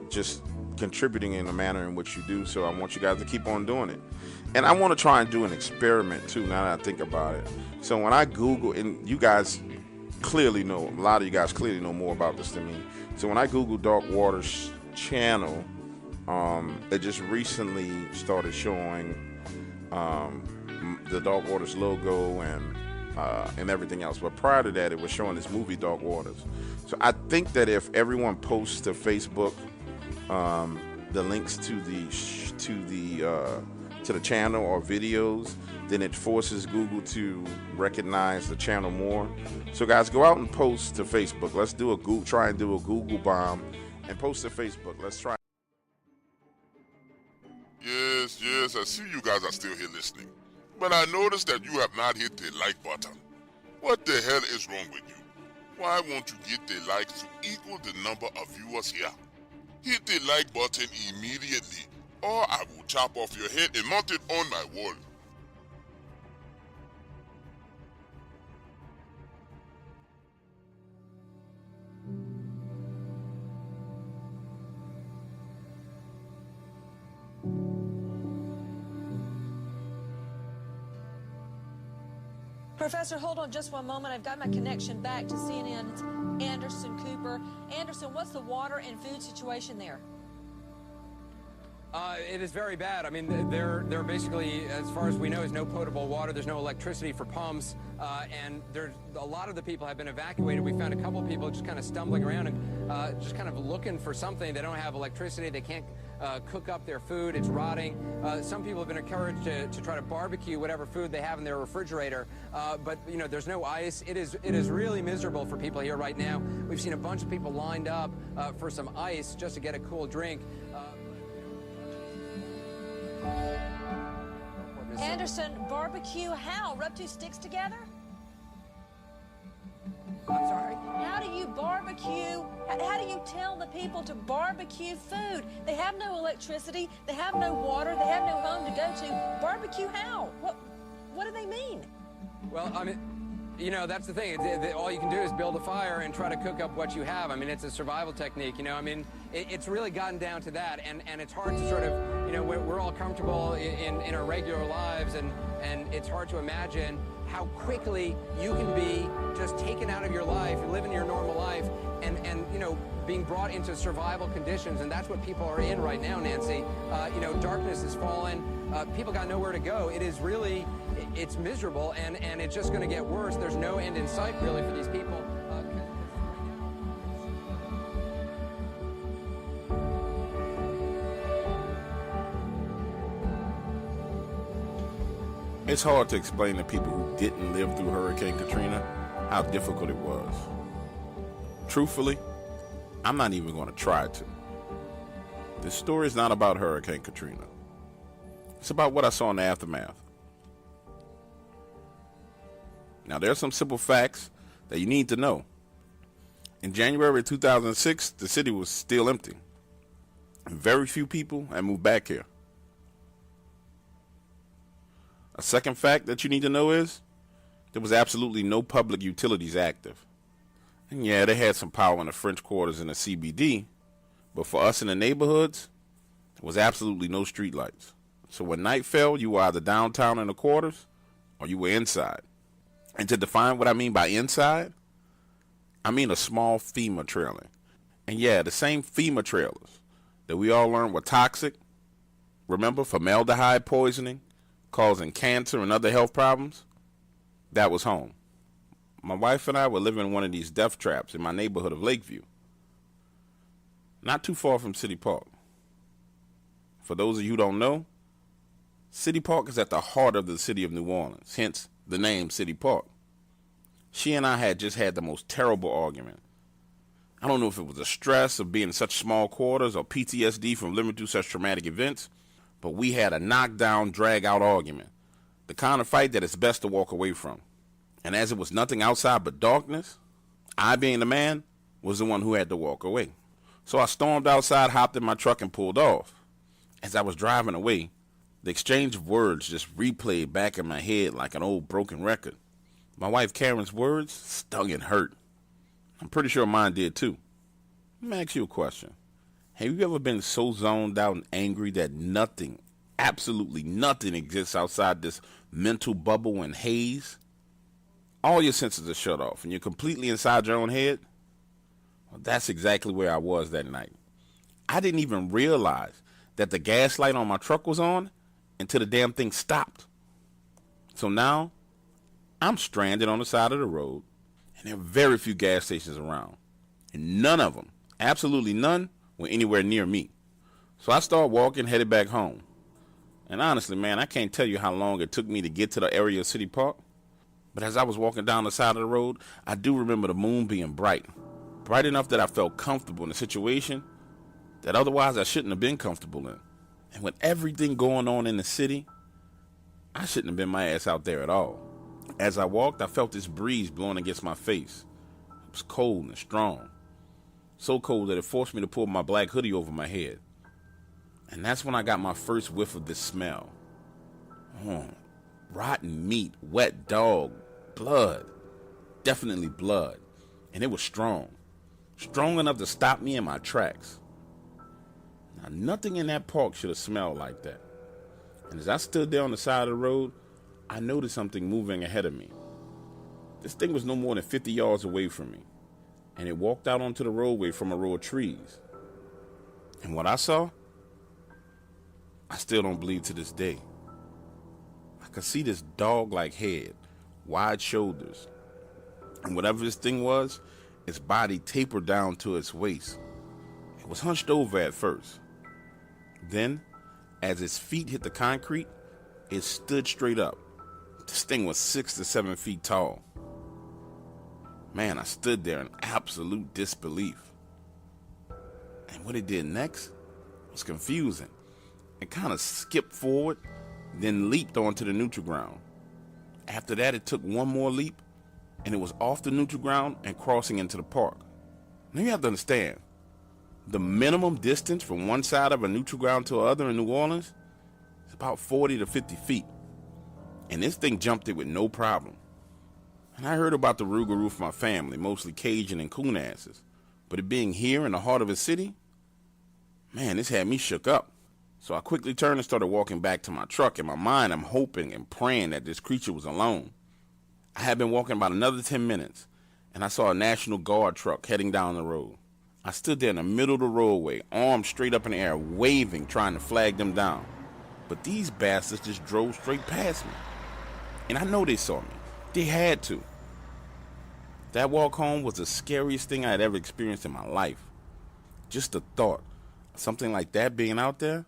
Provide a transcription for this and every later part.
just contributing in the manner in which you do. So I want you guys to keep on doing it. And I want to try and do an experiment too, now that I think about it. So when I Google, and you guys clearly know, a lot of you guys clearly know more about this than me. So when I Google Dark Waters channel, it just recently started showing the Dark Waters logo and everything else. But prior to that, it was showing this movie Dark Waters. So I think that if everyone posts to Facebook the links to the channel or videos, then it forces Google to recognize the channel more. So guys, go out and post to Facebook. Let's do try and do a Google bomb and post to Facebook. Let's try. Yes, I see you guys are still here listening. But I noticed that you have not hit the like button. What the hell is wrong with you? Why won't you get the likes to equal the number of viewers here? Hit the like button immediately, or I will chop off your head and mount it on my wall. Professor, hold on just one moment. I've got my connection back to CNN's Anderson Cooper. Anderson, what's the water and food situation there? It is very bad. I mean, there basically, as far as we know, is no potable water. There's no electricity for pumps, and there's a lot of the people have been evacuated. We found a couple of people just kind of stumbling around and just kind of looking for something. They don't have electricity. They can't cook up their food. It's rotting. Some people have been encouraged to try to barbecue whatever food they have in their refrigerator, but you know, there's no ice. It is really miserable for people here right now. We've seen a bunch of people lined up for some ice just to get a cool drink. Anderson, barbecue how? Rub two sticks together? I'm sorry? How do you barbecue? How do you tell the people to barbecue food? They have no electricity, they have no water, they have no home to go to. Barbecue how? What do they mean? Well, I mean, you know, that's the thing. All you can do is build a fire and try to cook up what you have. I mean, it's a survival technique, you know. I mean, it's really gotten down to that, and it's hard to sort of, you know, we're all comfortable in our regular lives, and it's hard to imagine how quickly you can be just taken out of your life, living your normal life, and you know, being brought into survival conditions, and that's what people are in right now, Nancy. You know, darkness has fallen. People got nowhere to go. It is really, it's miserable, and it's just going to get worse. There's no end in sight, really, for these people. It's hard to explain to people who didn't live through Hurricane Katrina how difficult it was. Truthfully, I'm not even going to try to. This story is not about Hurricane Katrina. It's about what I saw in the aftermath. Now, there are some simple facts that you need to know. In January 2006, the city was still empty. Very few people had moved back here. A second fact that you need to know is there was absolutely no public utilities active. And yeah, they had some power in the French quarters in the CBD, but for us in the neighborhoods, there was absolutely no streetlights. So when night fell, you were either downtown in the quarters or you were inside. And to define what I mean by inside, I mean a small FEMA trailer. And yeah, the same FEMA trailers that we all learned were toxic. Remember, formaldehyde poisoning, causing cancer and other health problems? That was home. My wife and I were living in one of these death traps in my neighborhood of Lakeview, not too far from City Park. For those of you who don't know, City Park is at the heart of the city of New Orleans, hence the name City Park. She and I had just had the most terrible argument. I don't know if it was the stress of being in such small quarters or PTSD from living through such traumatic events, but we had a knockdown, drag-out argument, the kind of fight that it's best to walk away from. And as it was nothing outside but darkness, I, being the man, was the one who had to walk away. So I stormed outside, hopped in my truck, and pulled off. As I was driving away, the exchange of words just replayed back in my head like an old broken record. My wife Karen's words stung and hurt. I'm pretty sure mine did too. Let me ask you a question. Have you ever been so zoned out and angry that nothing, absolutely nothing exists outside this mental bubble and haze? All your senses are shut off and you're completely inside your own head? Well, that's exactly where I was that night. I didn't even realize that the gas light on my truck was on until the damn thing stopped. So now, I'm stranded on the side of the road, and there are very few gas stations around. And none of them, absolutely none, were anywhere near me. So I started walking, headed back home. And honestly, man, I can't tell you how long it took me to get to the area of City Park. But as I was walking down the side of the road, I do remember the moon being bright. Bright enough that I felt comfortable in a situation that otherwise I shouldn't have been comfortable in. And with everything going on in the city, I shouldn't have been my ass out there at all. As I walked, I felt this breeze blowing against my face. It was cold and strong. So cold that it forced me to pull my black hoodie over my head. And that's when I got my first whiff of this smell. Rotten meat, wet dog, blood. Definitely blood. And it was strong. Strong enough to stop me in my tracks. Now, nothing in that park should have smelled like that. And as I stood there on the side of the road, I noticed something moving ahead of me. This thing was no more than 50 yards away from me. And it walked out onto the roadway from a row of trees. And what I saw, I still don't believe to this day. I could see this dog-like head, wide shoulders. And whatever this thing was, its body tapered down to its waist. It was hunched over at first. Then, as its feet hit the concrete, it stood straight up. This thing was 6 to 7 feet tall. Man, I stood there in absolute disbelief. And what it did next was confusing. It kind of skipped forward, then leaped onto the neutral ground. After that, it took one more leap, and it was off the neutral ground and crossing into the park. Now you have to understand, the minimum distance from one side of a neutral ground to the other in New Orleans is about 40 to 50 feet. And this thing jumped it with no problem. And I heard about the rougarou from my family, mostly Cajun and coon asses. But it being here in the heart of a city, man, this had me shook up. So I quickly turned and started walking back to my truck. In my mind, I'm hoping and praying that this creature was alone. I had been walking about another 10 minutes, and I saw a National Guard truck heading down the road. I stood there in the middle of the roadway, arms straight up in the air, waving, trying to flag them down. But these bastards just drove straight past me. And I know they saw me. They had to. That walk home was the scariest thing I had ever experienced in my life. Just the thought of something like that being out there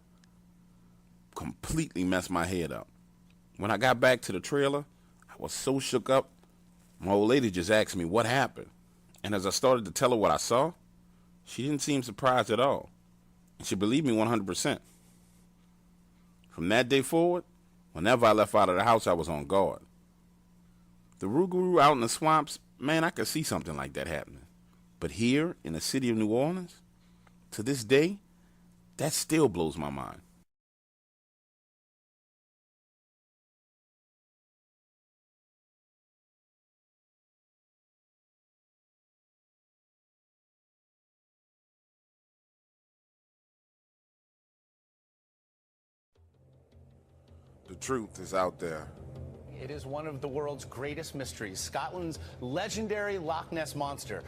completely messed my head up. When I got back to the trailer, I was so shook up, my old lady just asked me what happened. And as I started to tell her what I saw, she didn't seem surprised at all. And she believed me 100%. From that day forward, whenever I left out of the house, I was on guard. The rougarou out in the swamps, man, I could see something like that happening. But here, in the city of New Orleans, to this day, that still blows my mind. The truth is out there. It is one of the world's greatest mysteries, Scotland's legendary Loch Ness Monster.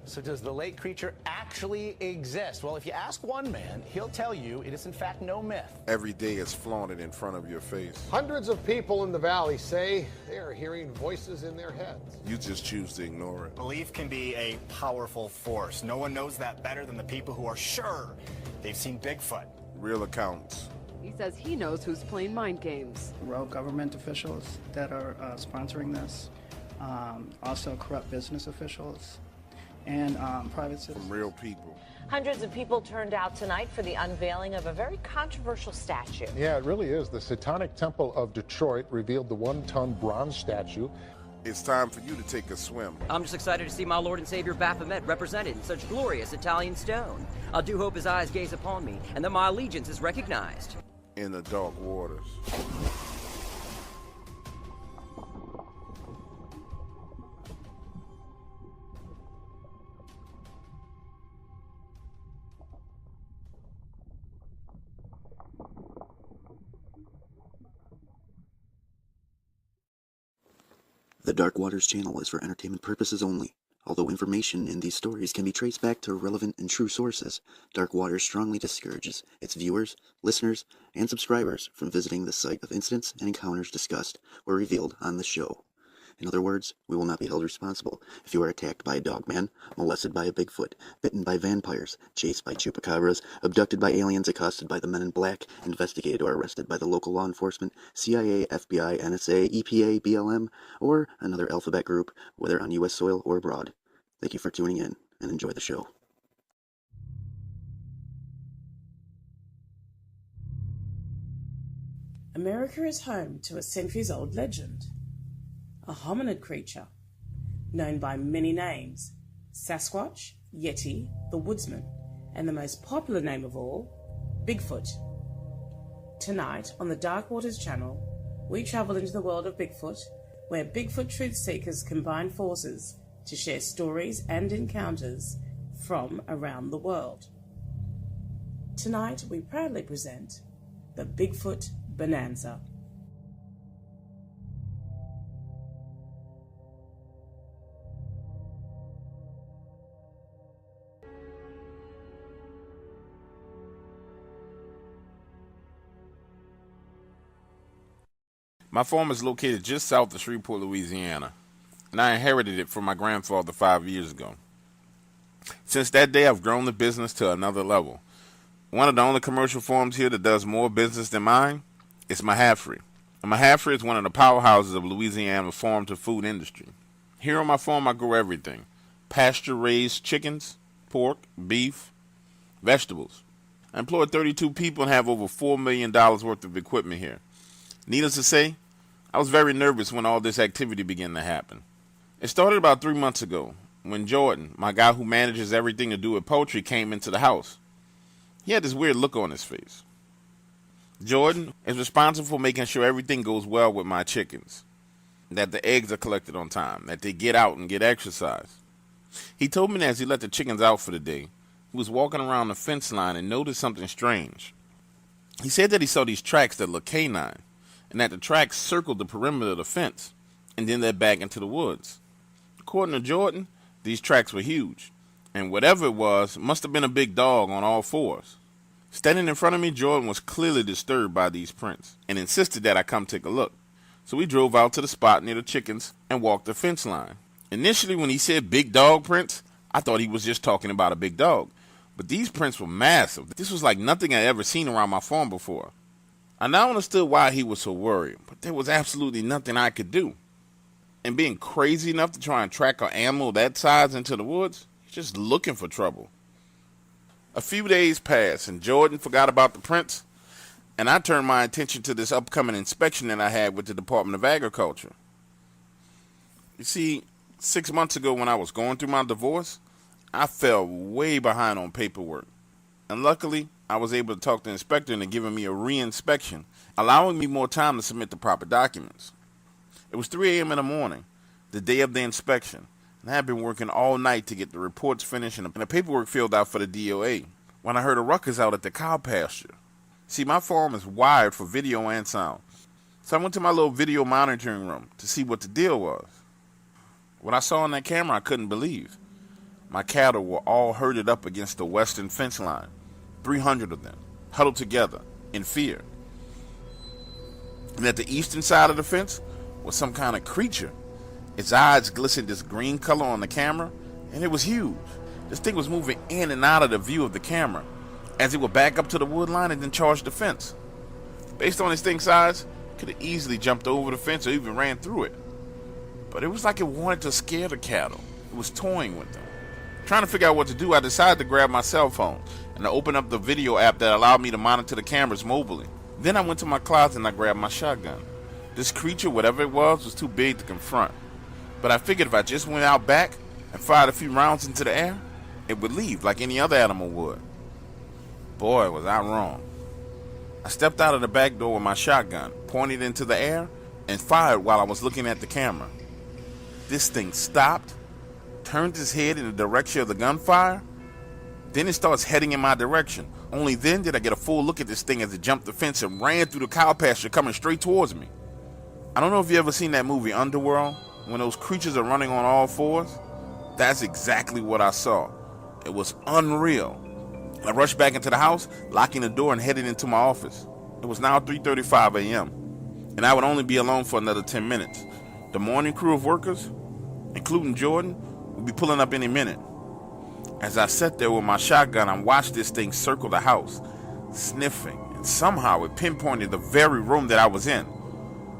So does the lake creature actually exist? Well, if you ask one man, he'll tell you it is in fact no myth. Every day it's flaunted in front of your face. Hundreds of people in the valley say they are hearing voices in their heads. You just choose to ignore it. Belief can be a powerful force. No one knows that better than the people who are sure they've seen Bigfoot. Real accounts. He says he knows who's playing mind games. Rogue government officials that are sponsoring this, also corrupt business officials, and private citizens. From real people. Hundreds of people turned out tonight for the unveiling of a very controversial statue. Yeah, it really is. The Satanic Temple of Detroit revealed the 1-ton bronze statue. It's time for you to take a swim. I'm just excited to see my Lord and Savior Baphomet represented in such glorious Italian stone. I do hope his eyes gaze upon me, and that my allegiance is recognized. In the dark waters. The Dark Waters channel is for entertainment purposes only. Although information in these stories can be traced back to relevant and true sources, Dark Waters strongly discourages its viewers, listeners, and subscribers from visiting the site of incidents and encounters discussed or revealed on the show. In other words, we will not be held responsible if you are attacked by a dogman, molested by a bigfoot, bitten by vampires, chased by chupacabras, abducted by aliens, accosted by the men in black, investigated or arrested by the local law enforcement, CIA, FBI, NSA, EPA, BLM, or another alphabet group, whether on U.S. soil or abroad. Thank you for tuning in, and enjoy the show. America is home to a centuries-old legend. A hominid creature, known by many names: Sasquatch, Yeti, the Woodsman, and the most popular name of all, Bigfoot. Tonight, on the Dark Waters channel, we travel into the world of Bigfoot, where Bigfoot truth seekers combine forces to share stories and encounters from around the world. Tonight, we proudly present the Bigfoot Bonanza. My farm is located just south of Shreveport, Louisiana, and I inherited it from my grandfather 5 years ago. Since that day, I've grown the business to another level. One of the only commercial farms here that does more business than mine is Mahaffrey. And Mahaffrey is one of the powerhouses of Louisiana's farm-to-food industry. Here on my farm, I grow everything: pasture-raised chickens, pork, beef, vegetables. I employ 32 people and have over $4 million worth of equipment here. Needless to say, I was very nervous when all this activity began to happen. It started about 3 months ago, when Jordan, my guy who manages everything to do with poultry, came into the house. He had this weird look on his face. Jordan is responsible for making sure everything goes well with my chickens, that the eggs are collected on time, that they get out and get exercise. He told me that as he let the chickens out for the day, he was walking around the fence line and noticed something strange. He said that he saw these tracks that looked canine, and that the tracks circled the perimeter of the fence, and then led back into the woods. According to Jordan, these tracks were huge, and whatever it was must have been a big dog on all fours. Standing in front of me, Jordan was clearly disturbed by these prints, and insisted that I come take a look. So we drove out to the spot near the chickens and walked the fence line. Initially, when he said big dog prints, I thought he was just talking about a big dog, but these prints were massive. This was like nothing I'd ever seen around my farm before. I now understood why he was so worried, but there was absolutely nothing I could do. And being crazy enough to try and track an animal that size into the woods, he's just looking for trouble. A few days passed, and Jordan forgot about the prints, and I turned my attention to this upcoming inspection that I had with the Department of Agriculture. You see, 6 months ago when I was going through my divorce, I fell way behind on paperwork. And luckily, I was able to talk to the inspector into giving me a re-inspection, allowing me more time to submit the proper documents. It was 3 a.m. in the morning, the day of the inspection, and I had been working all night to get the reports finished and the paperwork filled out for the DOA, when I heard a ruckus out at the cow pasture. See, my farm is wired for video and sound, so I went to my little video monitoring room to see what the deal was. What I saw on that camera I couldn't believe. My cattle were all herded up against the western fence line, 300 of them, huddled together in fear. And at the eastern side of the fence was some kind of creature. Its eyes glistened this green color on the camera, and it was huge. This thing was moving in and out of the view of the camera as it would back up to the wood line and then charge the fence. Based on its thing's size, it could have easily jumped over the fence or even ran through it. But it was like it wanted to scare the cattle. It was toying with them. Trying to figure out what to do, I decided to grab my cell phone and to open up the video app that allowed me to monitor the cameras mobily. Then I went to my closet and I grabbed my shotgun. This creature, whatever it was too big to confront. But I figured if I just went out back and fired a few rounds into the air, it would leave like any other animal would. Boy, was I wrong. I stepped out of the back door with my shotgun, pointed into the air, and fired while I was looking at the camera. This thing stopped, turned its head in the direction of the gunfire, then it starts heading in my direction. Only then did I get a full look at this thing as it jumped the fence and ran through the cow pasture coming straight towards me. I don't know if you ever seen that movie Underworld when those creatures are running on all fours, that's exactly what I saw. It was unreal. I rushed back into the house, locking the door and headed into my office. It was now 3:35 a.m., and I would only be alone for another 10 minutes. The morning crew of workers, including Jordan, would be pulling up any minute. As I sat there with my shotgun, I watched this thing circle the house, sniffing, and somehow it pinpointed the very room that I was in.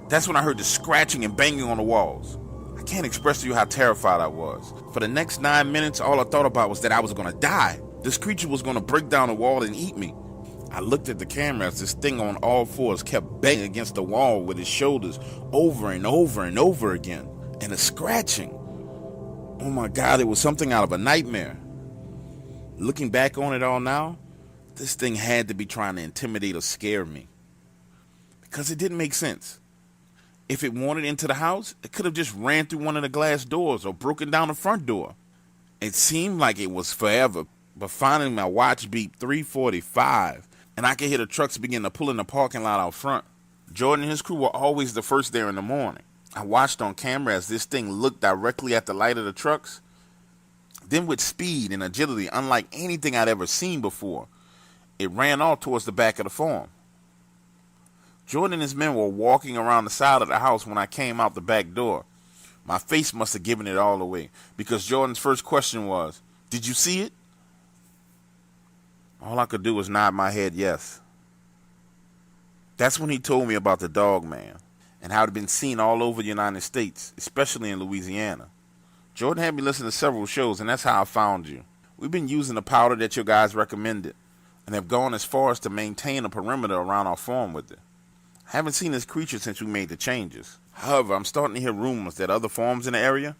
That's when I heard the scratching and banging on the walls. I can't express to you how terrified I was. For the next 9 minutes, all I thought about was that I was going to die. This creature was going to break down the wall and eat me. I looked at the camera as this thing on all fours kept banging against the wall with its shoulders over and over and over again. And the scratching. Oh my God, it was something out of a nightmare. Looking back on it all now, this thing had to be trying to intimidate or scare me. Because it didn't make sense. If it wanted into the house, it could have just ran through one of the glass doors or broken down the front door. It seemed like it was forever, but finally my watch beeped 3:45, and I could hear the trucks begin to pull in the parking lot out front. Jordan and his crew were always the first there in the morning. I watched on camera as this thing looked directly at the light of the trucks. Then with speed and agility unlike anything I'd ever seen before, it ran off towards the back of the farm. Jordan and his men were walking around the side of the house when I came out the back door. My face must have given it all away, because Jordan's first question was, "Did you see it?" All I could do was nod my head yes. That's when he told me about the Dogman and how it had been seen all over the United States, especially in Louisiana. Jordan had me listen to several shows, and that's how I found you. We've been using the powder that your guys recommended and have gone as far as to maintain a perimeter around our farm with it. I haven't seen this creature since we made the changes. However, I'm starting to hear rumors that other farms in the area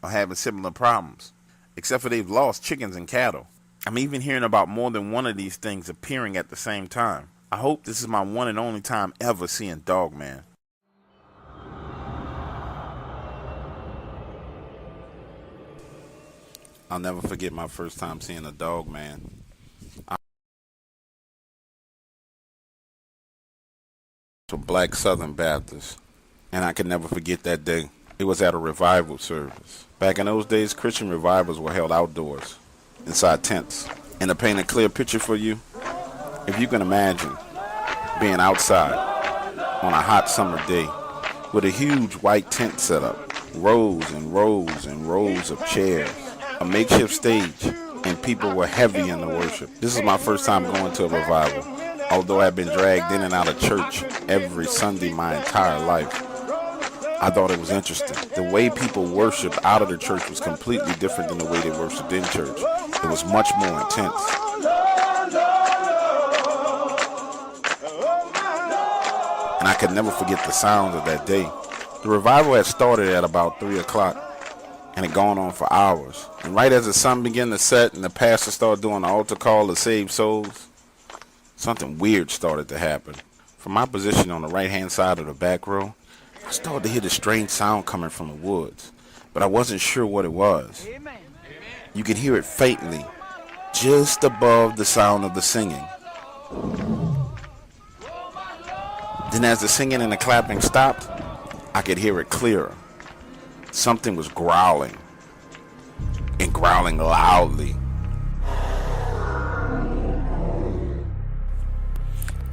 are having similar problems, except for they've lost chickens and cattle. I'm even hearing about more than one of these things appearing at the same time. I hope this is my one and only time ever seeing Dogman. I'll never forget my first time seeing a Dogman. To Black Southern Baptist, and I can never forget that day. It was at a revival service. Back in those days, Christian revivals were held outdoors, inside tents. And to paint a clear picture for you, if you can imagine being outside on a hot summer day with a huge white tent set up, rows and rows and rows of chairs, a makeshift stage, and people were heavy in the worship. This is my first time going to a revival. Although I've been dragged in and out of church every Sunday my entire life, I thought it was interesting. The way people worshiped out of the church was completely different than the way they worshiped in church. It was much more intense. And I could never forget the sounds of that day. The revival had started at about 3 o'clock and had gone on for hours. And right as the sun began to set and the pastor started doing the altar call to save souls, something weird started to happen. From my position on the right-hand side of the back row, I started to hear the strange sound coming from the woods, but I wasn't sure what it was. You could hear it faintly, just above the sound of the singing. Then as the singing and the clapping stopped, I could hear it clearer. Something was growling, and growling loudly.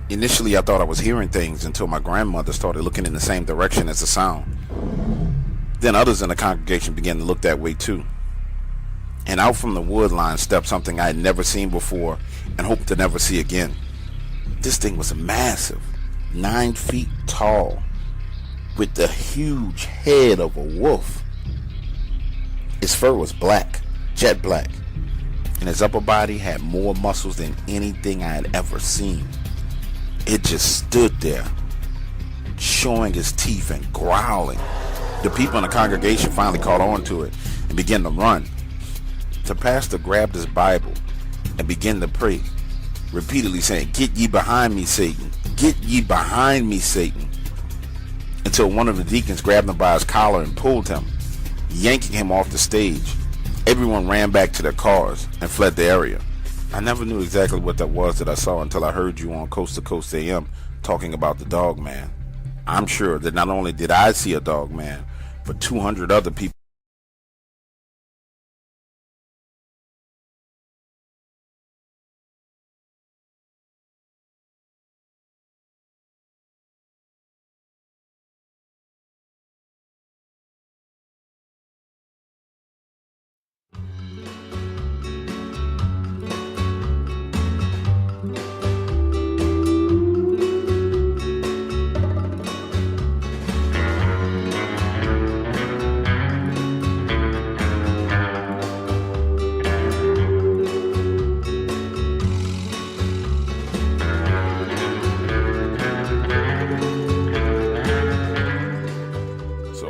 Initially, I thought I was hearing things until my grandmother started looking in the same direction as the sound. Then others in the congregation began to look that way too. And out from the wood line stepped something I had never seen before and hoped to never see again. This thing was massive, 9 feet tall, with the huge head of a wolf. Its fur was black, jet black, and its upper body had more muscles than anything I had ever seen. It just stood there, showing his teeth and growling. The people in the congregation finally caught on to it and began to run. The pastor grabbed his Bible and began to pray, repeatedly saying, "Get ye behind me, Satan. Get ye behind me, Satan." Until one of the deacons grabbed him by his collar and pulled him, yanking him off the stage. Everyone ran back to their cars and fled the area. I never knew exactly what that was that I saw until I heard you on Coast to Coast AM talking about the Dogman. I'm sure that not only did I see a Dogman, for 200 other people.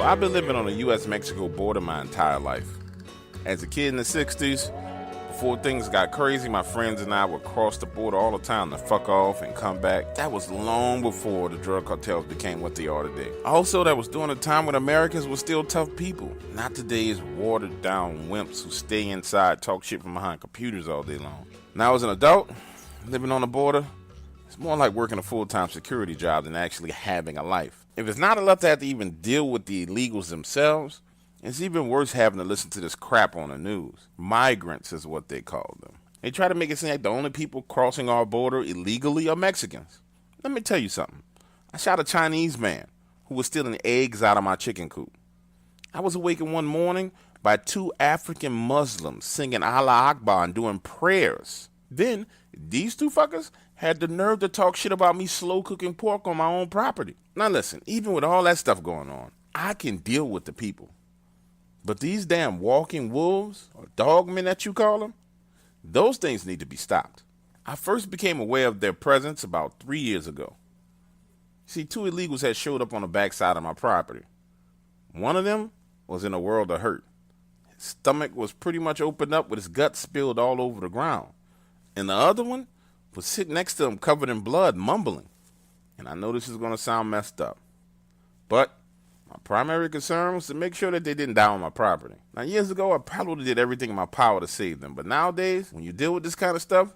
I've been living on the U.S.-Mexico border my entire life. As a kid in the 60s, before things got crazy, my friends and I would cross the border all the time to fuck off and come back. That was long before the drug cartels became what they are today. Also, that was during a time when Americans were still tough people, not today's watered-down wimps who stay inside, talk shit from behind computers all day long. Now, as an adult, living on the border, it's more like working a full-time security job than actually having a life. If it's not enough to have to even deal with the illegals themselves, it's even worse having to listen to this crap on the news. Migrants is what they call them. They try to make it seem like the only people crossing our border illegally are Mexicans. Let me tell you something. I shot a Chinese man who was stealing eggs out of my chicken coop. I was awakened one morning by 2 African Muslims singing Allah Akbar and doing prayers. Then, these 2 fuckers had the nerve to talk shit about me slow cooking pork on my own property. Now listen, even with all that stuff going on, I can deal with the people. But these damn walking wolves, or dogmen that you call them, those things need to be stopped. I first became aware of their presence about 3 years ago. See, 2 illegals had showed up on the backside of my property. One of them was in a world of hurt. His stomach was pretty much opened up with his guts spilled all over the ground. And the other one was sitting next to him covered in blood, mumbling. And I know this is going to sound messed up, but my primary concern was to make sure that they didn't die on my property. Now, years ago, I probably did everything in my power to save them, but nowadays, when you deal with this kind of stuff,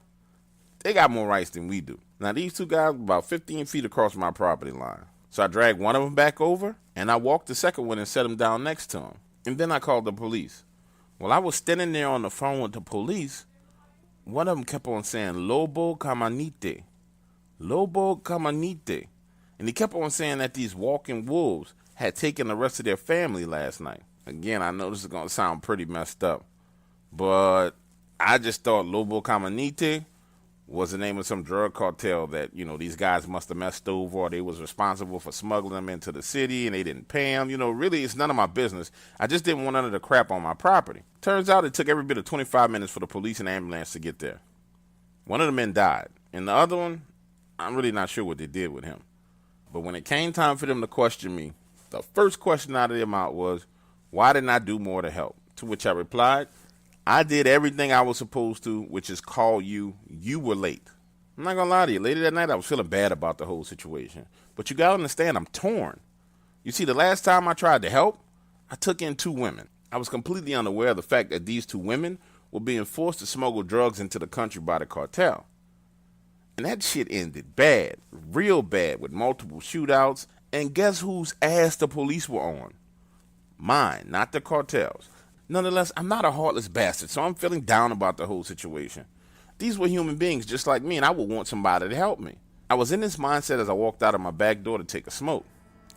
they got more rights than we do. Now, these 2 guys were about 15 feet across my property line. So I dragged one of them back over, and I walked the second one and set him down next to him. And then I called the police. While I was standing there on the phone with the police, one of them kept on saying, Lobo Camanite. Lobo Camanite. And he kept on saying that these walking wolves had taken the rest of their family last night. Again, I know this is going to sound pretty messed up, but I just thought Lobo Camanite was the name of some drug cartel that, you know, these guys must have messed over, or they was responsible for smuggling them into the city and they didn't pay them. You know, really, it's none of my business. I just didn't want none of the crap on my property. Turns out it took every bit of 25 minutes for the police and ambulance to get there. One of the men died, and the other one, I'm really not sure what they did with him. But when it came time for them to question me, the first question out of their mouth was, why didn't I do more to help? To which I replied, I did everything I was supposed to, which is call you. You were late. I'm not going to lie to you. Later that night, I was feeling bad about the whole situation. But you got to understand, I'm torn. You see, the last time I tried to help, I took in 2 women. I was completely unaware of the fact that these 2 women were being forced to smuggle drugs into the country by the cartel. And that shit ended bad, real bad, with multiple shootouts. And guess whose ass the police were on? Mine, not the cartels. Nonetheless, I'm not a heartless bastard, so I'm feeling down about the whole situation. These were human beings just like me, and I would want somebody to help me. I was in this mindset as I walked out of my back door to take a smoke.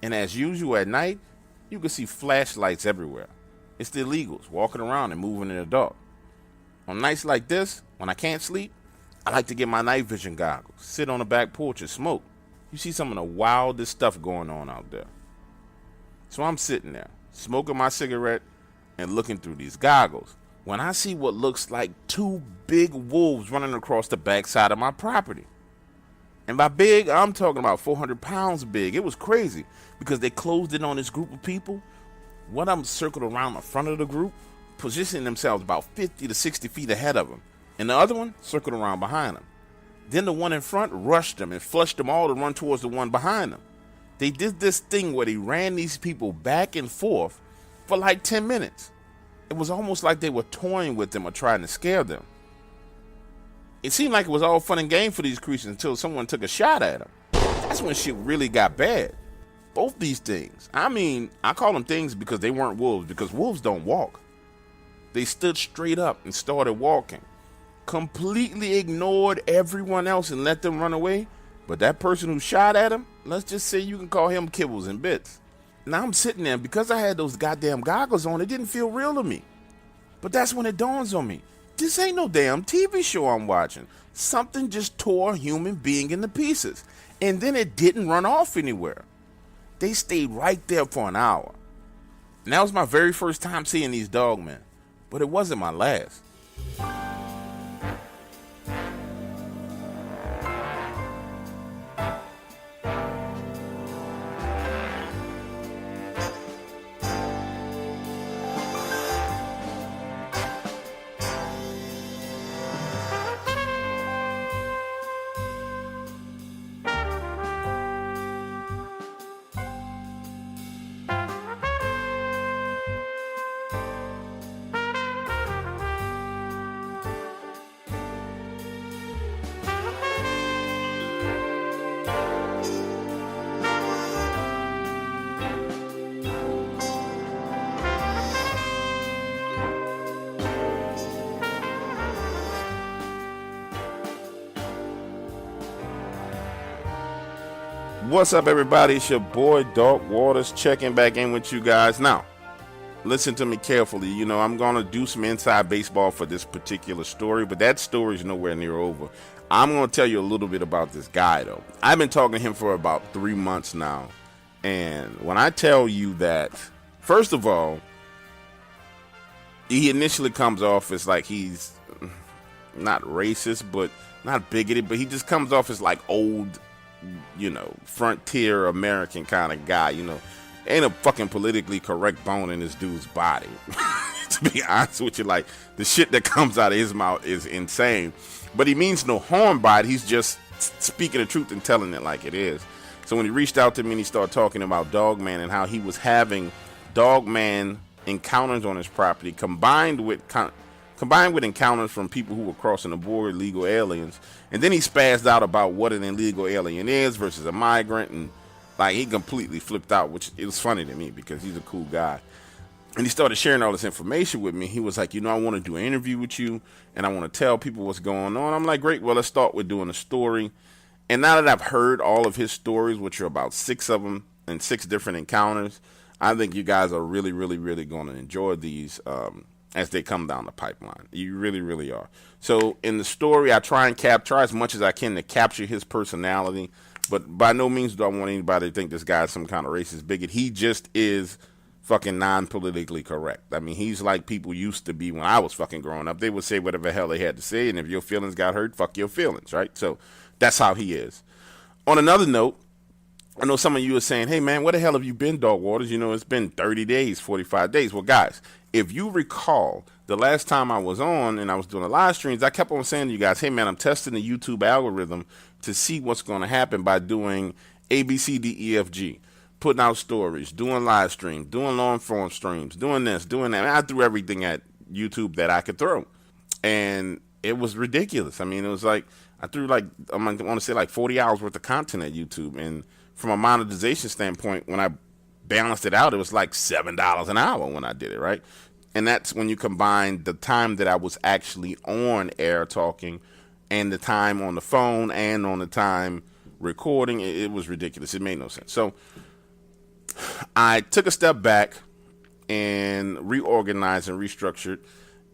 And as usual at night, you could see flashlights everywhere. It's the illegals walking around and moving in the dark. On nights like this, when I can't sleep, I like to get my night vision goggles, sit on the back porch and smoke. You see some of the wildest stuff going on out there. So I'm sitting there, smoking my cigarette and looking through these goggles, when I see what looks like 2 big wolves running across the backside of my property. And by big, I'm talking about 400 pounds big. It was crazy because they closed in on this group of people. One of them circled around the front of the group, positioning themselves about 50 to 60 feet ahead of them. And the other one circled around behind them. Then the one in front rushed them and flushed them all to run towards the one behind them. They did this thing where they ran these people back and forth for like 10 minutes. It was almost like they were toying with them or trying to scare them. It seemed like it was all fun and game for these creatures until someone took a shot at them. That's when shit really got bad. Both these things. I mean, I call them things because they weren't wolves, because wolves don't walk. They stood straight up and started walking. Completely ignored everyone else and let them run away. But that person who shot at him, let's just say you can call him kibbles and bits. Now I'm sitting there, because I had those goddamn goggles on, it didn't feel real to me. But that's when it dawns on me. This ain't no damn TV show I'm watching. Something just tore a human being into pieces. And then it didn't run off anywhere. They stayed right there for an hour. And that was my very first time seeing these dogmen. But it wasn't my last. What's up, everybody? It's your boy Dog Waters checking back in with you guys. Now, listen to me carefully. You know, I'm going to do some inside baseball for this particular story, but that story is nowhere near over. I'm going to tell you a little bit about this guy, though. I've been talking to him for about 3 months now. And when I tell you that, first of all, he initially comes off as like he's not racist, but not bigoted, but he just comes off as like old, you know, frontier American kind of guy. You know, ain't a fucking politically correct bone in this dude's body. To be honest with you, like, the shit that comes out of his mouth is insane, but he means no harm by it. He's just speaking the truth and telling it like it is. So when he reached out to me and he started talking about Dogman and how he was having Dogman encounters on his property, combined with encounters from people who were crossing the border, illegal aliens. And then he spazzed out about what an illegal alien is versus a migrant, and like he completely flipped out, which it was funny to me because he's a cool guy. And he started sharing all this information with me. He was like, you know, I want to do an interview with you and I want to tell people what's going on. I'm like, great, well, let's start with doing a story. And now that I've heard all of his stories, which are about 6 of them and 6 different encounters, I think you guys are really, really, really going to enjoy these as they come down the pipeline. You really, really are. So in the story, I try as much as I can to capture his personality, but by no means do I want anybody to think this guy's some kind of racist bigot. He just is fucking non-politically correct. I mean, he's like people used to be when I was fucking growing up. They would say whatever the hell they had to say, and if your feelings got hurt, fuck your feelings, right? So that's how he is. On another note, I know some of you are saying, hey man, where the hell have you been, Dog Waters? You know, it's been 30 days, 45 days. Well, guys, if you recall, the last time I was on and I was doing the live streams, I kept on saying to you guys, hey man, I'm testing the YouTube algorithm to see what's going to happen by doing A, B, C, D, E, F, G. Putting out stories, doing live streams, doing long form streams, doing this, doing that. I threw everything at YouTube that I could throw. And it was ridiculous. I mean, it was like, I threw like, I want to say like 40 hours worth of content at YouTube. And from a monetization standpoint, when I balanced it out, it was like $7 an hour when I did it, right? And that's when you combine the time that I was actually on air talking and the time on the phone and on the time recording. It was ridiculous. It made no sense. So I took a step back and reorganized and restructured.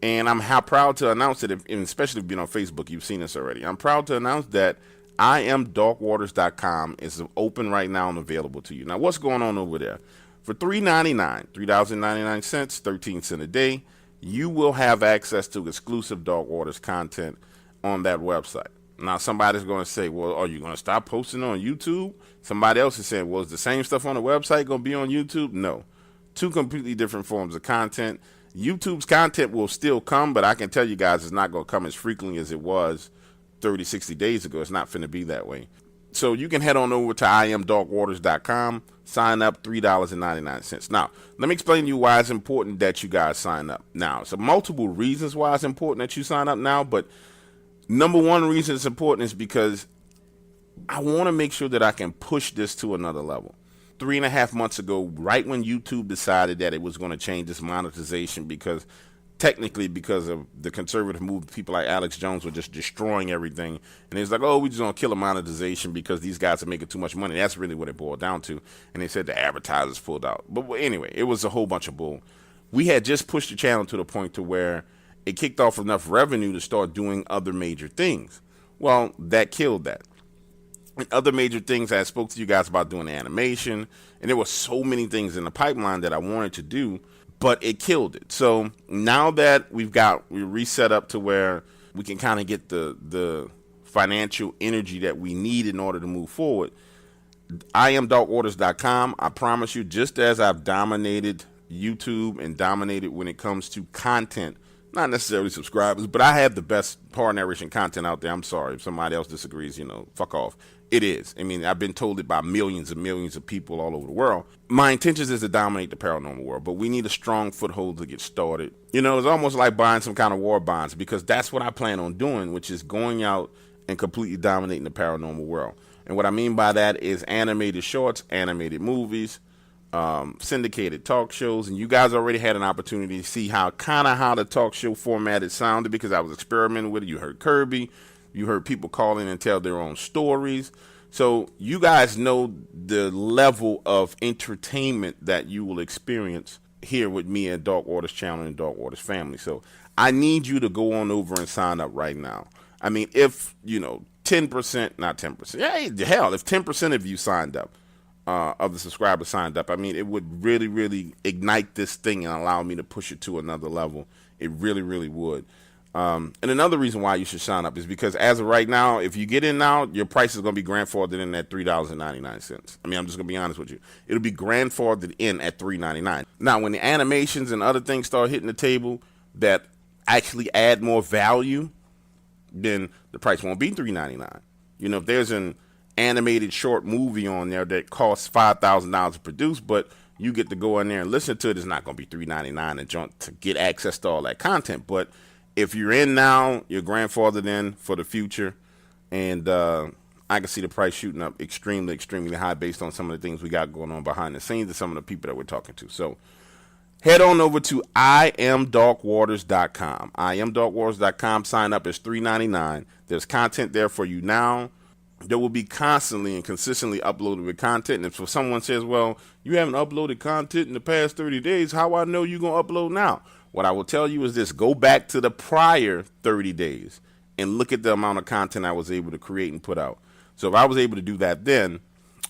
And I'm proud to announce that, especially if you've been on Facebook, you've seen this already. I'm proud to announce that IamDogwaters.com is open right now and available to you. Now, what's going on over there? For $3.99, 13 cents a day, you will have access to exclusive Dog Waters content on that website. Now, somebody's going to say, well, are you going to stop posting on YouTube? Somebody else is saying, well, is the same stuff on the website going to be on YouTube? No. 2 completely different forms of content. YouTube's content will still come, but I can tell you guys it's not going to come as frequently as it was 30, 60 days ago. It's not finna be that way. So you can head on over to IamDogwaters.com, sign up, $3.99. Now, let me explain to you why it's important that you guys sign up now. So multiple reasons why it's important that you sign up now, but number one reason it's important is because I want to make sure that I can push this to another level. 3.5 months ago, right when YouTube decided that it was going to change its monetization because of the conservative movement, people like Alex Jones were just destroying everything. And it's like, oh, we just going to kill a monetization because these guys are making too much money. That's really what it boiled down to. And they said the advertisers pulled out. But anyway, it was a whole bunch of bull. We had just pushed the channel to the point to where it kicked off enough revenue to start doing other major things. Well, that killed that. And other major things, I spoke to you guys about doing animation, and there were so many things in the pipeline that I wanted to do, but it killed it. So now that we reset up to where we can kind of get the financial energy that we need in order to move forward, IamDarkWaters.com, I promise you, just as I've dominated YouTube and dominated when it comes to content, not necessarily subscribers, but I have the best horror narration content out there. I'm sorry if somebody else disagrees, fuck off. It is. I mean, I've been told it by millions and millions of people all over the world. My intentions is to dominate the paranormal world, but we need a strong foothold to get started. It's almost like buying some kind of war bonds, because that's what I plan on doing, which is going out and completely dominating the paranormal world. And what I mean by that is animated shorts, animated movies, syndicated talk shows. And you guys already had an opportunity to see how the talk show format sounded, because I was experimenting with it. You heard Kirby. You heard people call in and tell their own stories. So you guys know the level of entertainment that you will experience here with me at Dark Waters channel and Dark Waters family. So I need you to go on over and sign up right now. I mean, if, 10%, not 10%, yeah, hell, if 10% of you signed up, of the subscribers signed up, I mean, it would really, really ignite this thing and allow me to push it to another level. It really, really would. And another reason why you should sign up is because as of right now, if you get in now, your price is going to be grandfathered in at $3.99. I mean, I'm just going to be honest with you. It'll be grandfathered in at $3.99. Now, when the animations and other things start hitting the table that actually add more value, then the price won't be $3.99. If there's an animated short movie on there that costs $5,000 to produce, but you get to go in there and listen to it, it's not going to be $3.99 and jump to get access to all that content. But if you're in now, you're grandfathered in for the future, and I can see the price shooting up extremely, extremely high based on some of the things we got going on behind the scenes and some of the people that we're talking to. So head on over to IamDarkWaters.com. IamDarkWaters.com. Sign up is $3.99. There's content there for you now. There will be constantly and consistently uploaded with content. And if someone says, well, you haven't uploaded content in the past 30 days, how I know you're going to upload now? What I will tell you is this: go back to the prior 30 days and look at the amount of content I was able to create and put out. So if I was able to do that then,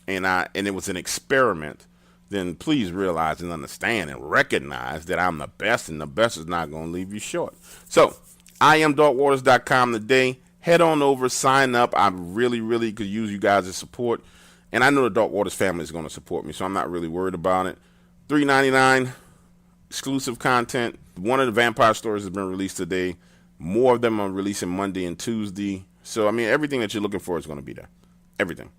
and it was an experiment, then please realize and understand and recognize that I'm the best, and the best is not going to leave you short. So IamDarkWaters.com today. Head on over, sign up. I really, really could use you guys' support. And I know the Dark Waters family is going to support me, so I'm not really worried about it. $3.99. Exclusive content. One of the vampire stories has been released today. More of them are releasing Monday and Tuesday. So, I mean, everything that you're looking for is going to be there. Everything.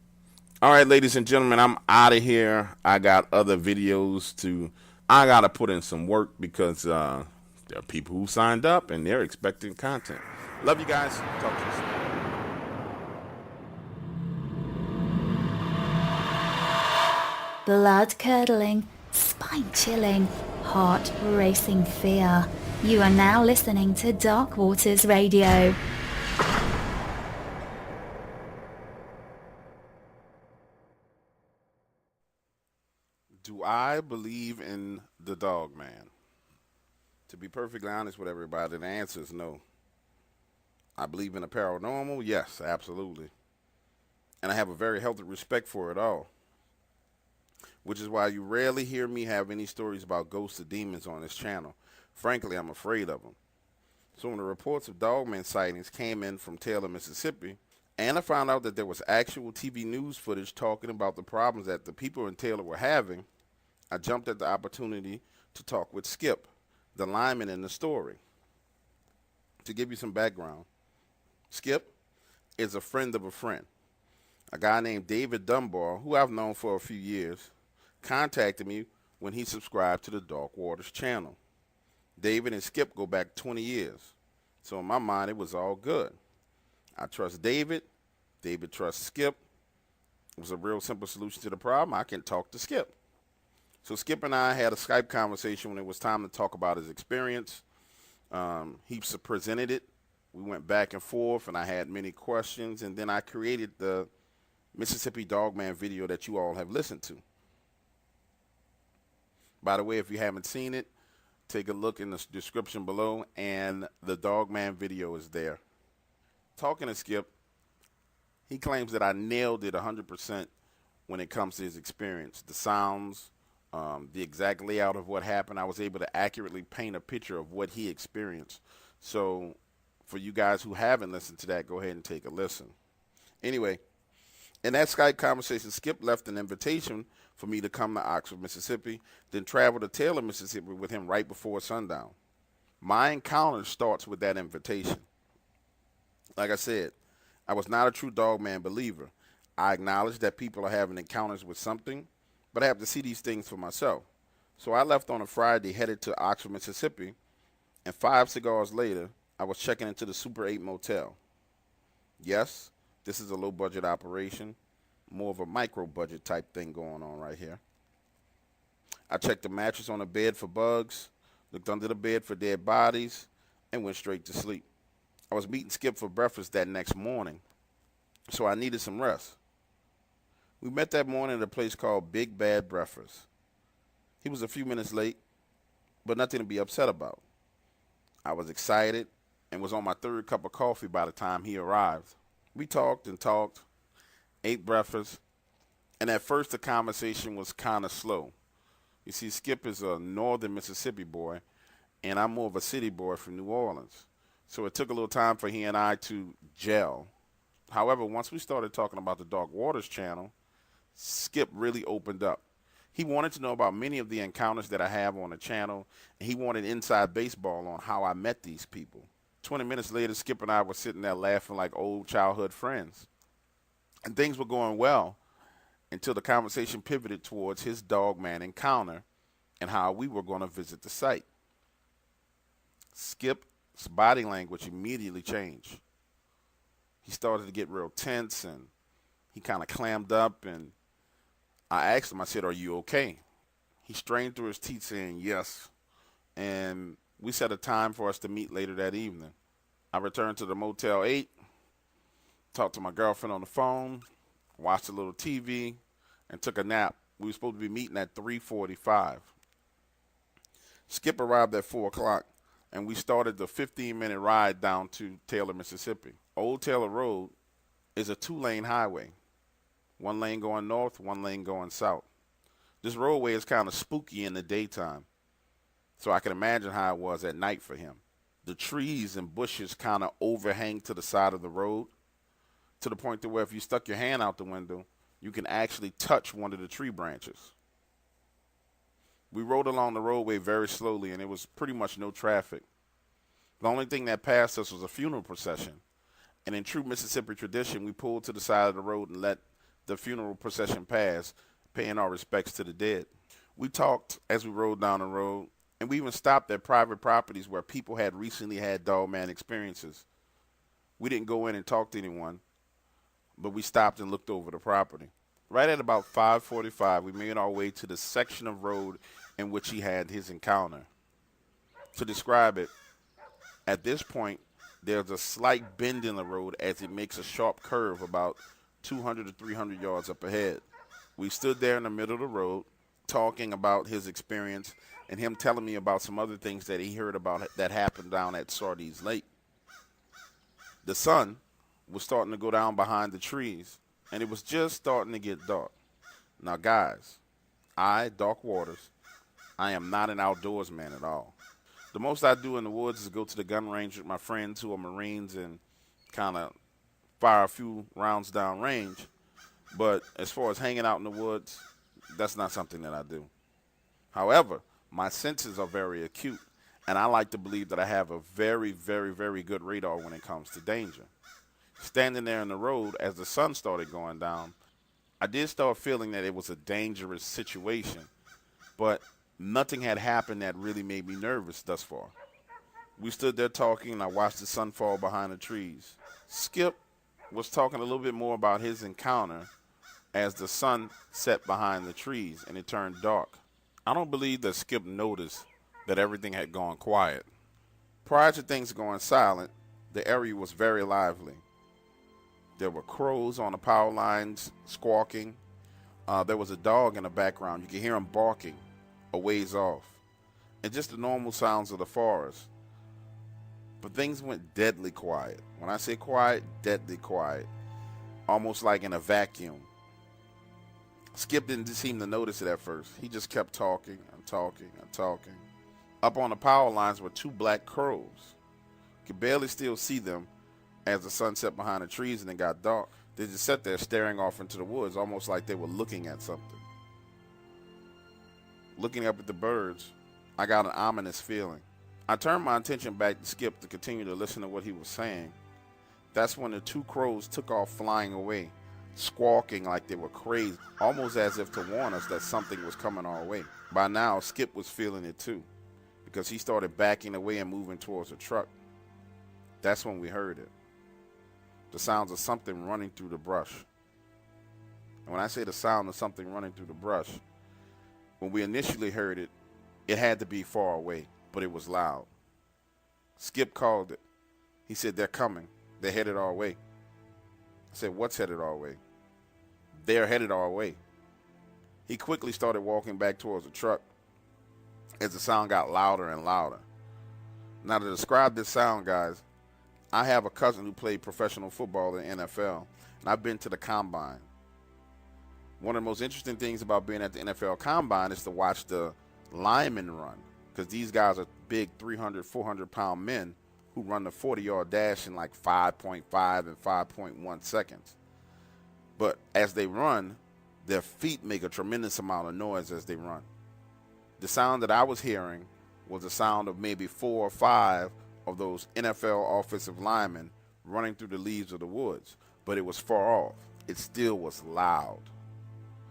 All right, ladies and gentlemen, I'm out of here. I got other videos I got to put in some work because there are people who signed up and they're expecting content. Love you guys. Talk to you soon. Blood-curdling, spine-chilling, heart-racing fear. You are now listening to Dark Waters Radio. Do I believe in the Dogman? To be perfectly honest with everybody, the answer is no. I believe in the paranormal? Yes, absolutely. And I have a very healthy respect for it all. Which is why you rarely hear me have any stories about ghosts or demons on this channel. Frankly, I'm afraid of them. So when the reports of Dogman sightings came in from Taylor, Mississippi, and I found out that there was actual TV news footage talking about the problems that the people in Taylor were having, I jumped at the opportunity to talk with Skip, the lineman in the story. To give you some background, Skip is a friend of a friend. A guy named David Dunbar, who I've known for a few years, contacted me when he subscribed to the Dark Waters channel. David and Skip go back 20 years. So in my mind, it was all good. I trust David. David trusts Skip. It was a real simple solution to the problem. I can talk to Skip. So Skip and I had a Skype conversation when it was time to talk about his experience. He presented it. We went back and forth, and I had many questions, and then I created the Mississippi Dogman video that you all have listened to. By the way, if you haven't seen it, take a look in the description below, and the Dogman video is there. Talking to Skip, he claims that I nailed it 100% when it comes to his experience. The sounds, the exact layout of what happened, I was able to accurately paint a picture of what he experienced. So for you guys who haven't listened to that, go ahead and take a listen. Anyway, in that Skype conversation, Skip left an invitation for me to come to Oxford, Mississippi, then travel to Taylor, Mississippi with him right before sundown. My encounter starts with that invitation. Like I said, I was not a true Dogman believer. I acknowledge that people are having encounters with something, but I have to see these things for myself. So I left on a Friday, headed to Oxford, Mississippi, and 5 cigars later, I was checking into the Super 8 motel. Yes, this is a low-budget operation, more of a micro-budget type thing going on right here. I checked the mattress on the bed for bugs, looked under the bed for dead bodies, and went straight to sleep. I was meeting Skip for breakfast that next morning, so I needed some rest. We met that morning at a place called Big Bad Breakfast. He was a few minutes late, but nothing to be upset about. I was excited and was on my third cup of coffee by the time he arrived. We talked and talked, ate breakfast, and at first the conversation was kind of slow. You see, Skip is a northern Mississippi boy, and I'm more of a city boy from New Orleans. So it took a little time for he and I to gel. However, once we started talking about the Dark Waters channel, Skip really opened up. He wanted to know about many of the encounters that I have on the channel, and he wanted inside baseball on how I met these people. 20 minutes later, Skip and I were sitting there laughing like old childhood friends. And things were going well until the conversation pivoted towards his Dogman encounter and how we were going to visit the site. Skip's body language immediately changed. He started to get real tense, and he kind of clammed up, and I asked him, I said, "Are you okay?" He strained through his teeth saying yes, and we set a time for us to meet later that evening. I returned to the Motel 8, talked to my girlfriend on the phone, watched a little TV, and took a nap. We were supposed to be meeting at 3:45. Skip arrived at 4 o'clock, and we started the 15-minute ride down to Taylor, Mississippi. Old Taylor Road is a 2-lane highway. 1 lane going north, 1 lane going south. This roadway is kind of spooky in the daytime, so I can imagine how it was at night for him. The trees and bushes kind of overhang to the side of the road, to the point to where if you stuck your hand out the window, you can actually touch one of the tree branches. We rode along the roadway very slowly, and it was pretty much no traffic. The only thing that passed us was a funeral procession, and in true Mississippi tradition, we pulled to the side of the road and let the funeral procession pass, paying our respects to the dead. We talked as we rode down the road, and we even stopped at private properties where people had recently had Dogman experiences. We didn't go in and talk to anyone, but we stopped and looked over the property. Right at about 5:45, we made our way to the section of road in which he had his encounter. To describe it, at this point, there's a slight bend in the road as it makes a sharp curve about 200 to 300 yards up ahead. We stood there in the middle of the road talking about his experience and him telling me about some other things that he heard about that happened down at Sardis Lake. The sun was starting to go down behind the trees, and it was just starting to get dark. Now, guys, Dark Waters, I am not an outdoors man at all. The most I do in the woods is go to the gun range with my friends who are Marines and kind of fire a few rounds down range. But as far as hanging out in the woods, that's not something that I do. However, my senses are very acute, and I like to believe that I have a very, very, very good radar when it comes to danger. Standing there in the road as the sun started going down, I did start feeling that it was a dangerous situation, but nothing had happened that really made me nervous thus far. We stood there talking, and I watched the sun fall behind the trees. Skip was talking a little bit more about his encounter, as the sun set behind the trees and it turned dark. I don't believe that Skip noticed that everything had gone quiet. Prior to things going silent, the area was very lively. There were crows on the power lines squawking. There was a dog in the background. You could hear him barking a ways off. And just the normal sounds of the forest. But things went deadly quiet. When I say quiet, deadly quiet. Almost like in a vacuum. Skip didn't seem to notice it at first. He just kept talking and talking and talking. Up on the power lines were 2 black crows. You could barely still see them as the sun set behind the trees and it got dark. They just sat there staring off into the woods, almost like they were looking at something. Looking up at the birds, I got an ominous feeling. I turned my attention back to Skip to continue to listen to what he was saying. That's when the 2 crows took off flying away, squawking like they were crazy, almost as if to warn us that something was coming our way. By now, Skip was feeling it too, because he started backing away and moving towards the truck. That's when we heard it. The sounds of something running through the brush. And when I say the sound of something running through the brush, when we initially heard it, it had to be far away, but it was loud. Skip called it. He said, "They're coming. They're headed our way." I said, "What's headed our way?" "They're headed our way." He quickly started walking back towards the truck as the sound got louder and louder. Now, to describe this sound, guys, I have a cousin who played professional football in the NFL, and I've been to the combine. One of the most interesting things about being at the NFL combine is to watch the linemen run, because these guys are big 300, 400-pound men who run the 40-yard dash in like 5.5 and 5.1 seconds. But as they run, their feet make a tremendous amount of noise as they run. The sound that I was hearing was the sound of maybe 4 or 5 of those NFL offensive linemen running through the leaves of the woods, but it was far off. It still was loud.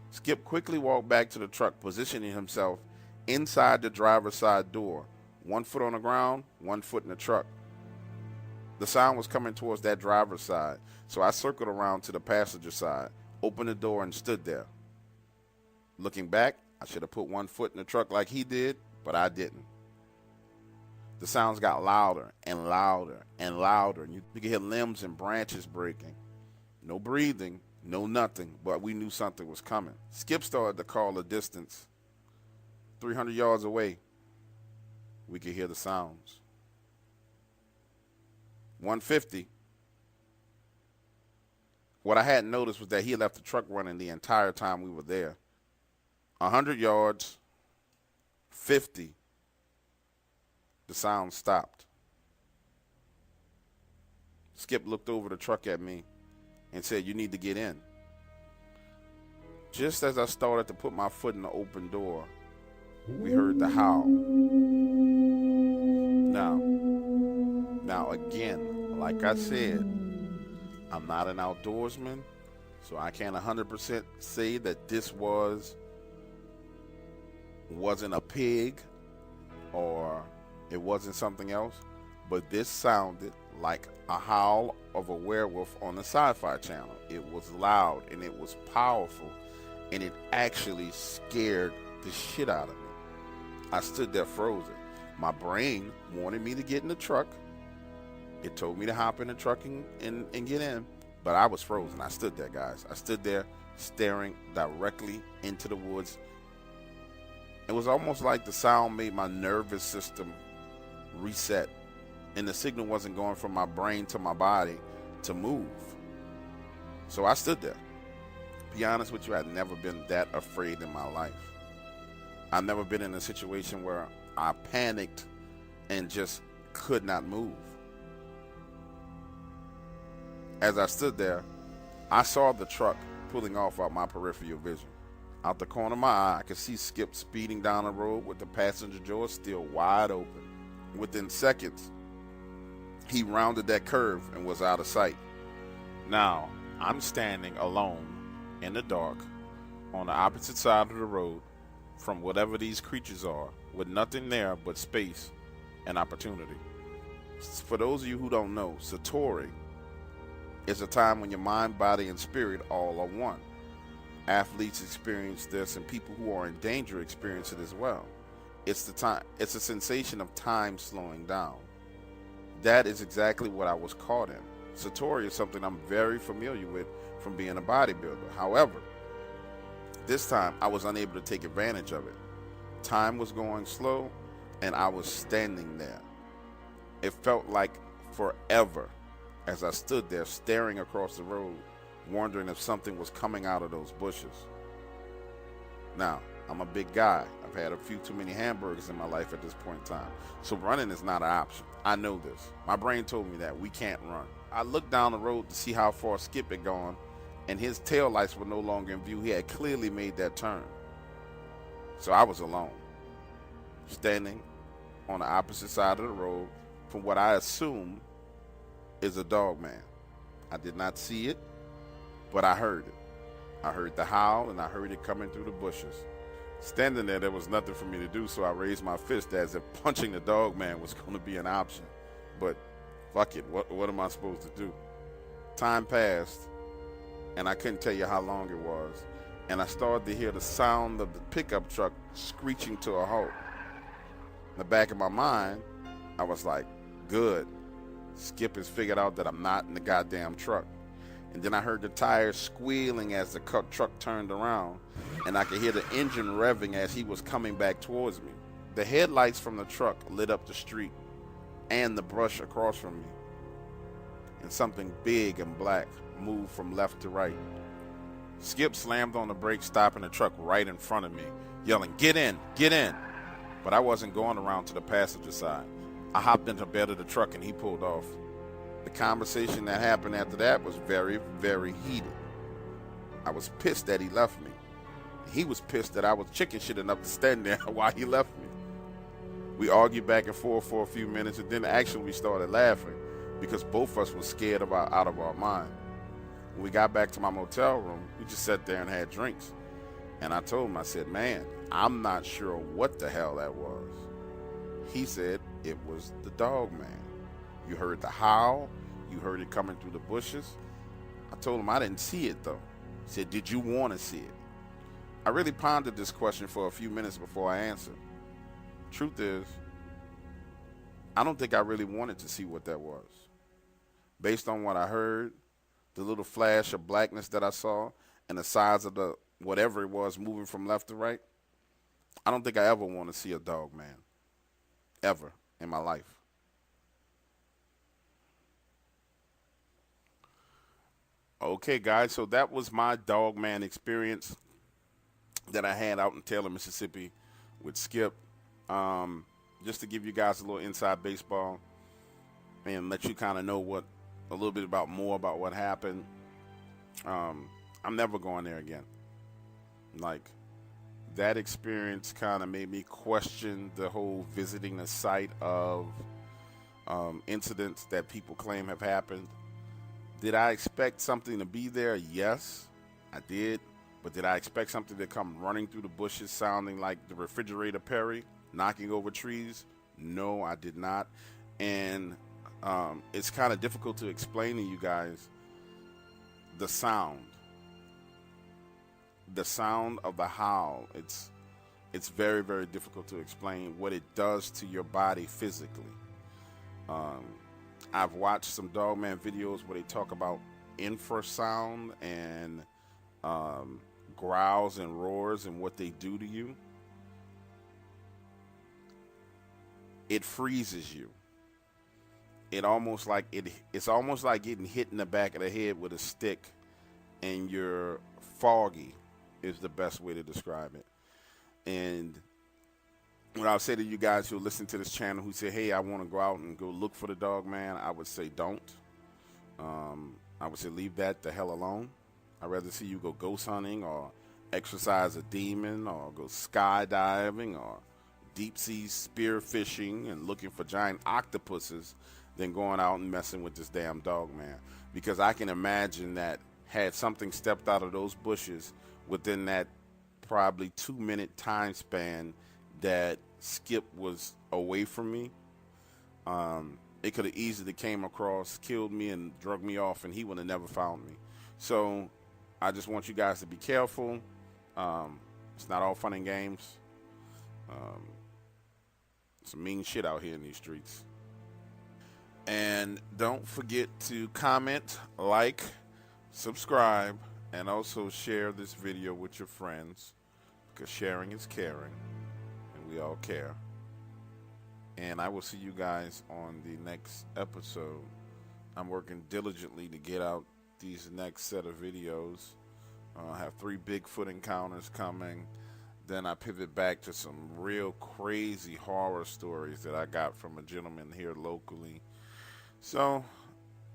Skip quickly walked back to the truck, positioning himself inside the driver's side door, 1 foot on the ground, 1 foot in the truck. The sound was coming towards that driver's side, so I circled around to the passenger side, opened the door, and stood there. Looking back, I should have put 1 foot in the truck like he did, but I didn't. The sounds got louder and louder and louder. And you could hear limbs and branches breaking. No breathing, no nothing, but we knew something was coming. Skip started to call a distance. 300 yards away, we could hear the sounds. 150. What I hadn't noticed was that he left the truck running the entire time we were there. 100 yards, 50. The sound stopped. Skip looked over the truck at me and said, "You need to get in." Just as I started to put my foot in the open door, we heard the howl. Now again, like I said, I'm not an outdoorsman, so I can't 100% say that this wasn't a pig or it wasn't something else, but this sounded like a howl of a werewolf on the Sci-Fi Channel. It was loud and it was powerful, and it actually scared the shit out of me. I stood there frozen. My brain wanted me to get in the truck. It told me to hop in the truck and get in, but I was frozen. I stood there, guys. I stood there staring directly into the woods. It was almost like the sound made my nervous system reset, and the signal wasn't going from my brain to my body to move. So I stood there. To be honest with you, I'd never been that afraid in my life. I've never been in a situation where I panicked and just could not move. As I stood there, I saw the truck pulling off out my peripheral vision. Out the corner of my eye, I could see Skip speeding down the road with the passenger door still wide open. Within seconds, he rounded that curve and was out of sight. Now, I'm standing alone in the dark on the opposite side of the road from whatever these creatures are, with nothing there but space and opportunity. For those of you who don't know, Satori is a time when your mind, body, and spirit all are one. athletes experience this, and people who are in danger experience it as well. It's a sensation of time slowing down. That is exactly what I was caught in. Satori is something I'm very familiar with from being a bodybuilder. However, this time I was unable to take advantage of it. Time was going slow, and I was standing there. It felt like forever as I stood there staring across the road, wondering if something was coming out of those bushes. Now, I'm a big guy. I've had a few too many hamburgers in my life at this point in time. So running is not an option. I know this. My brain told me that we can't run. I looked down the road to see how far Skip had gone, and his tail lights were no longer in view. He had clearly made that turn. So I was alone, standing on the opposite side of the road from what I assume is a Dogman. I did not see it, but I heard it. I heard the howl, and I heard it coming through the bushes. Standing there was nothing for me to do, so I raised my fist as if punching the Dogman was going to be an option. But fuck it, what am I supposed to do? Time passed, and I couldn't tell you how long it was, and I started to hear the sound of the pickup truck screeching to a halt. In the back of my mind, I was like, good. Skip has figured out that I'm not in the goddamn truck. And then I heard the tires squealing as the truck turned around, and I could hear the engine revving as he was coming back towards me. The headlights from the truck lit up the street and the brush across from me, and something big and black moved from left to right. Skip slammed on the brakes, stopping the truck right in front of me, yelling, "Get in, get in!" But I wasn't going around to the passenger side. I hopped into the bed of the truck and he pulled off. The conversation that happened after that was very, very heated. I was pissed that he left me. He was pissed that I was chicken shit enough to stand there while he left me. We argued back and forth for a few minutes, and then actually we started laughing because both of us were scared out of our mind. When we got back to my motel room, we just sat there and had drinks. And I told him, I said, man, I'm not sure what the hell that was. He said it was the Dogman. You heard the howl. You heard it coming through the bushes. I told him I didn't see it, though. He said, did you want to see it? I really pondered this question for a few minutes before I answered. Truth is, I don't think I really wanted to see what that was. Based on what I heard, the little flash of blackness that I saw, and the size of the whatever it was moving from left to right, I don't think I ever want to see a Dogman. Ever in my life. Okay, guys, so that was my Dogman experience that I had out in Taylor, Mississippi with Skip. Just to give you guys a little inside baseball and let you kind of know a little bit more about what happened. I'm never going there again. Like, that experience kind of made me question the whole visiting the site of incidents that people claim have happened. Did I expect something to be there? Yes, I did. But did I expect something to come running through the bushes sounding like the refrigerator Perry, knocking over trees? No, I did not. And it's kind of difficult to explain to you guys the sound. The sound of the howl. It's very, very difficult to explain what it does to your body physically. I've watched some Dogman videos where they talk about infrasound and growls and roars and what they do to you. It freezes you. It's almost like getting hit in the back of the head with a stick, and you're foggy is the best way to describe it. And what I'll say to you guys who listen to this channel who say, hey, I want to go out and go look for the Dogman, I would say don't. I would say leave that the hell alone. I'd rather see you go ghost hunting or exercise a demon or go skydiving or deep sea spear fishing and looking for giant octopuses than going out and messing with this damn Dogman. Because I can imagine that had something stepped out of those bushes within that probably 2-minute time span that Skip was away from me, it could have easily came across, killed me, and drug me off, and he would have never found me. So I just want you guys to be careful. It's not all fun and games. Some mean shit out here in these streets. And don't forget to comment, like, subscribe, and also share this video with your friends, because sharing is caring, and we all care. And I will see you guys on the next episode. I'm working diligently to get out these next set of videos. I have 3 Bigfoot encounters coming. Then I pivot back to some real crazy horror stories that I got from a gentleman here locally. So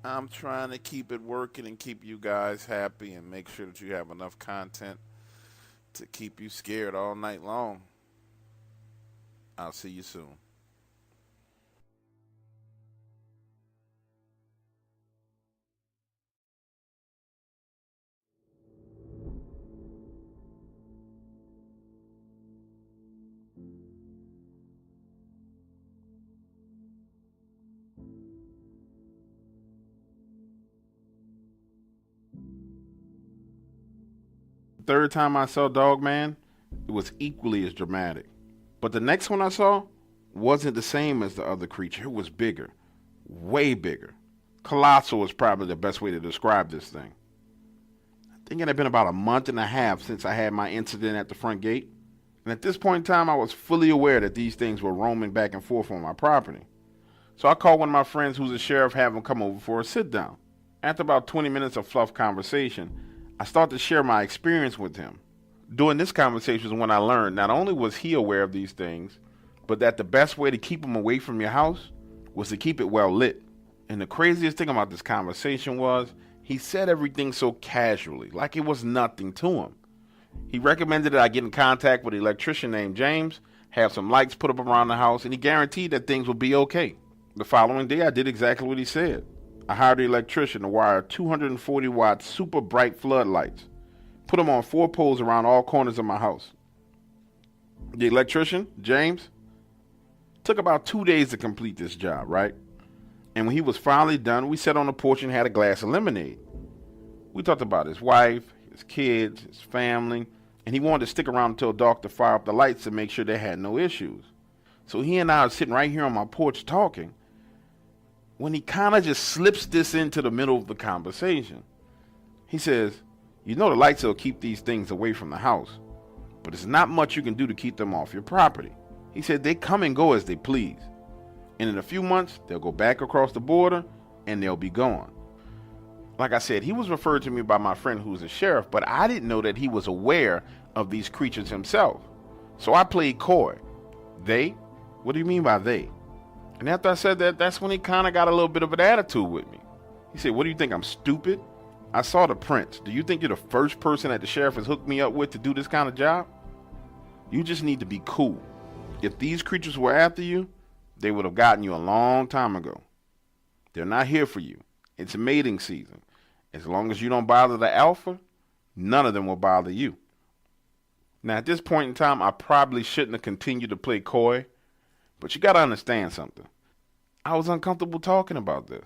I'm trying to keep it working and keep you guys happy and make sure that you have enough content to keep you scared all night long. I'll see you soon. Third time I saw Dogman, it was equally as dramatic. But the next one I saw wasn't the same as the other creature. It was bigger, way bigger. Colossal is probably the best way to describe this thing. I think it had been about a month and a half since I had my incident at the front gate. And at this point in time, I was fully aware that these things were roaming back and forth on my property. So I called one of my friends who's a sheriff, have him come over for a sit down. After about 20 minutes of fluff conversation, I started to share my experience with him. During this conversation was when I learned not only was he aware of these things, but that the best way to keep them away from your house was to keep it well lit. And the craziest thing about this conversation was he said everything so casually, like it was nothing to him. He recommended that I get in contact with an electrician named James, have some lights put up around the house, and he guaranteed that things would be okay. The following day, I did exactly what he said. I hired an electrician to wire 240-watt super bright floodlights, put them on 4 poles around all corners of my house. The electrician, James, took about 2 days to complete this job, right? And when he was finally done, we sat on the porch and had a glass of lemonade. We talked about his wife, his kids, his family, and he wanted to stick around until dark to fire up the lights to make sure they had no issues. So he and I are sitting right here on my porch talking, when he kind of just slips this into the middle of the conversation. He says, you know the lights will keep these things away from the house, but there's not much you can do to keep them off your property. He said they come and go as they please. And in a few months, they'll go back across the border and they'll be gone. Like I said, he was referred to me by my friend who's a sheriff, but I didn't know that he was aware of these creatures himself. So I played coy. They? What do you mean by they? And after I said that, that's when he kind of got a little bit of an attitude with me. He said, what do you think, I'm stupid? I saw the prints. Do you think you're the first person that the sheriff has hooked me up with to do this kind of job? You just need to be cool. If these creatures were after you, they would have gotten you a long time ago. They're not here for you. It's mating season. As long as you don't bother the alpha, none of them will bother you. Now, at this point in time, I probably shouldn't have continued to play coy, but you got to understand something. I was uncomfortable talking about this.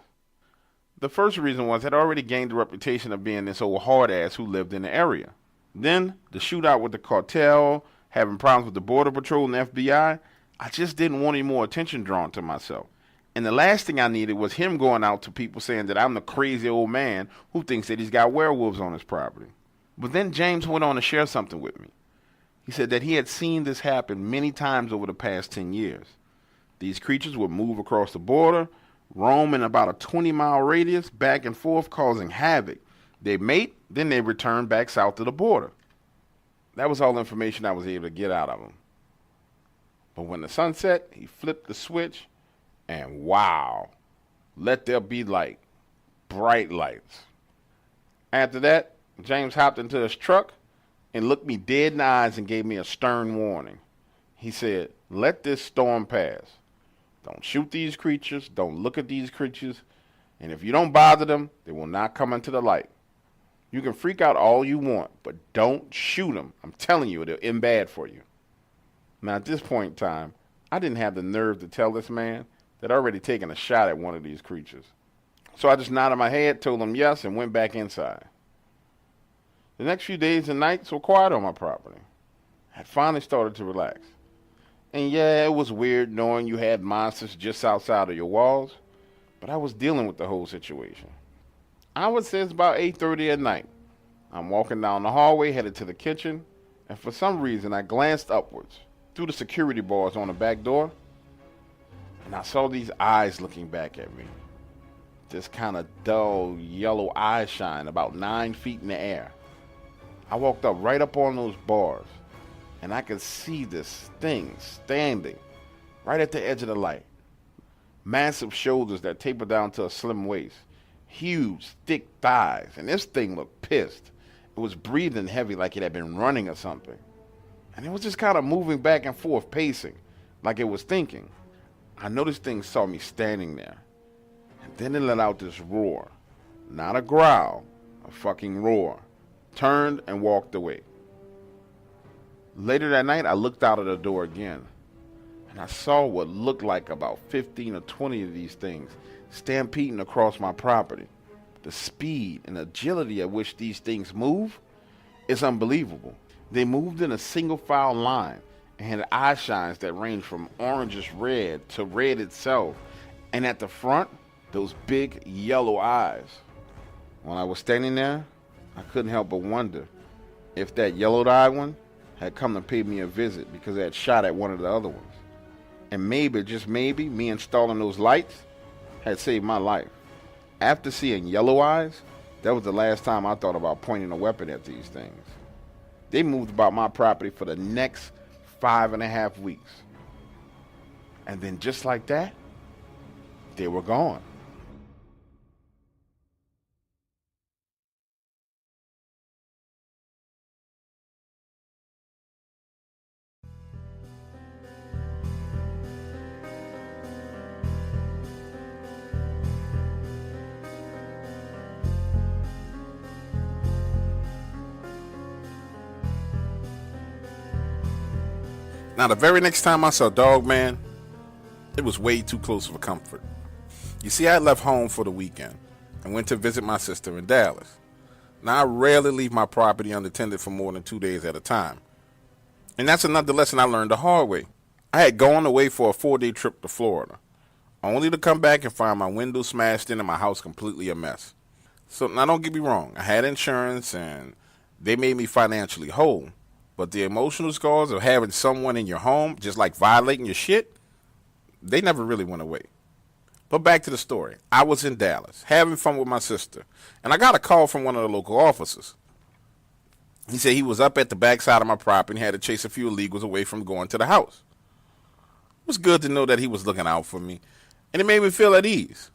The first reason was I'd already gained the reputation of being this old hard ass who lived in the area. Then, the shootout with the cartel, having problems with the Border Patrol and the FBI, I just didn't want any more attention drawn to myself. And the last thing I needed was him going out to people saying that I'm the crazy old man who thinks that he's got werewolves on his property. But then James went on to share something with me. He said that he had seen this happen many times over the past 10 years. These creatures would move across the border, roam in about a 20-mile radius, back and forth, causing havoc. They mate, then they return back south to the border. That was all the information I was able to get out of him. But when the sun set, he flipped the switch, and wow, let there be light, bright lights. After that, James hopped into his truck and looked me dead in the eyes and gave me a stern warning. He said, let this storm pass. Don't shoot these creatures. Don't look at these creatures. And if you don't bother them, they will not come into the light. You can freak out all you want, but don't shoot them. I'm telling you, it'll end bad for you. Now, at this point in time, I didn't have the nerve to tell this man that I'd already taken a shot at one of these creatures. So I just nodded my head, told him yes, and went back inside. The next few days and nights were quiet on my property. I had finally started to relax. And yeah, it was weird knowing you had monsters just outside of your walls, but I was dealing with the whole situation. I would say it's about 8:30 at night. I'm walking down the hallway headed to the kitchen, and for some reason I glanced upwards through the security bars on the back door, and I saw these eyes looking back at me. This kind of dull yellow eye shine about 9 feet in the air. I walked up right up on those bars, and I could see this thing standing right at the edge of the light. Massive shoulders that taper down to a slim waist. Huge, thick thighs, and this thing looked pissed. It was breathing heavy like it had been running or something. And it was just kind of moving back and forth, pacing, like it was thinking. I noticed thing saw me standing there. And then it let out this roar. Not a growl, a fucking roar. Turned and walked away. Later that night, I looked out of the door again. And I saw what looked like about 15 or 20 of these things stampeding across my property. The speed and agility at which these things move is unbelievable. They moved in a single file line and had eye shines that ranged from orangish red to red itself. And at the front, those big yellow eyes. When I was standing there, I couldn't help but wonder if that yellowed-eyed one had come to pay me a visit because it had shot at one of the other ones. And maybe, just maybe, me installing those lights had saved my life. After seeing yellow eyes, that was the last time I thought about pointing a weapon at these things. They moved about my property for the next 5.5 weeks. And then just like that, they were gone. Now, the very next time I saw Dogman, it was way too close for comfort. You see, I left home for the weekend and went to visit my sister in Dallas. Now, I rarely leave my property unattended for more than 2 days at a time. And that's another lesson I learned the hard way. I had gone away for a 4-day trip to Florida, only to come back and find my window smashed in and my house completely a mess. So, now don't get me wrong, I had insurance and they made me financially whole. But the emotional scars of having someone in your home just like violating your shit, they never really went away. But back to the story. I was in Dallas, having fun with my sister, and I got a call from one of the local officers. He said he was up at the backside of my property and had to chase a few illegals away from going to the house. It was good to know that he was looking out for me, and it made me feel at ease.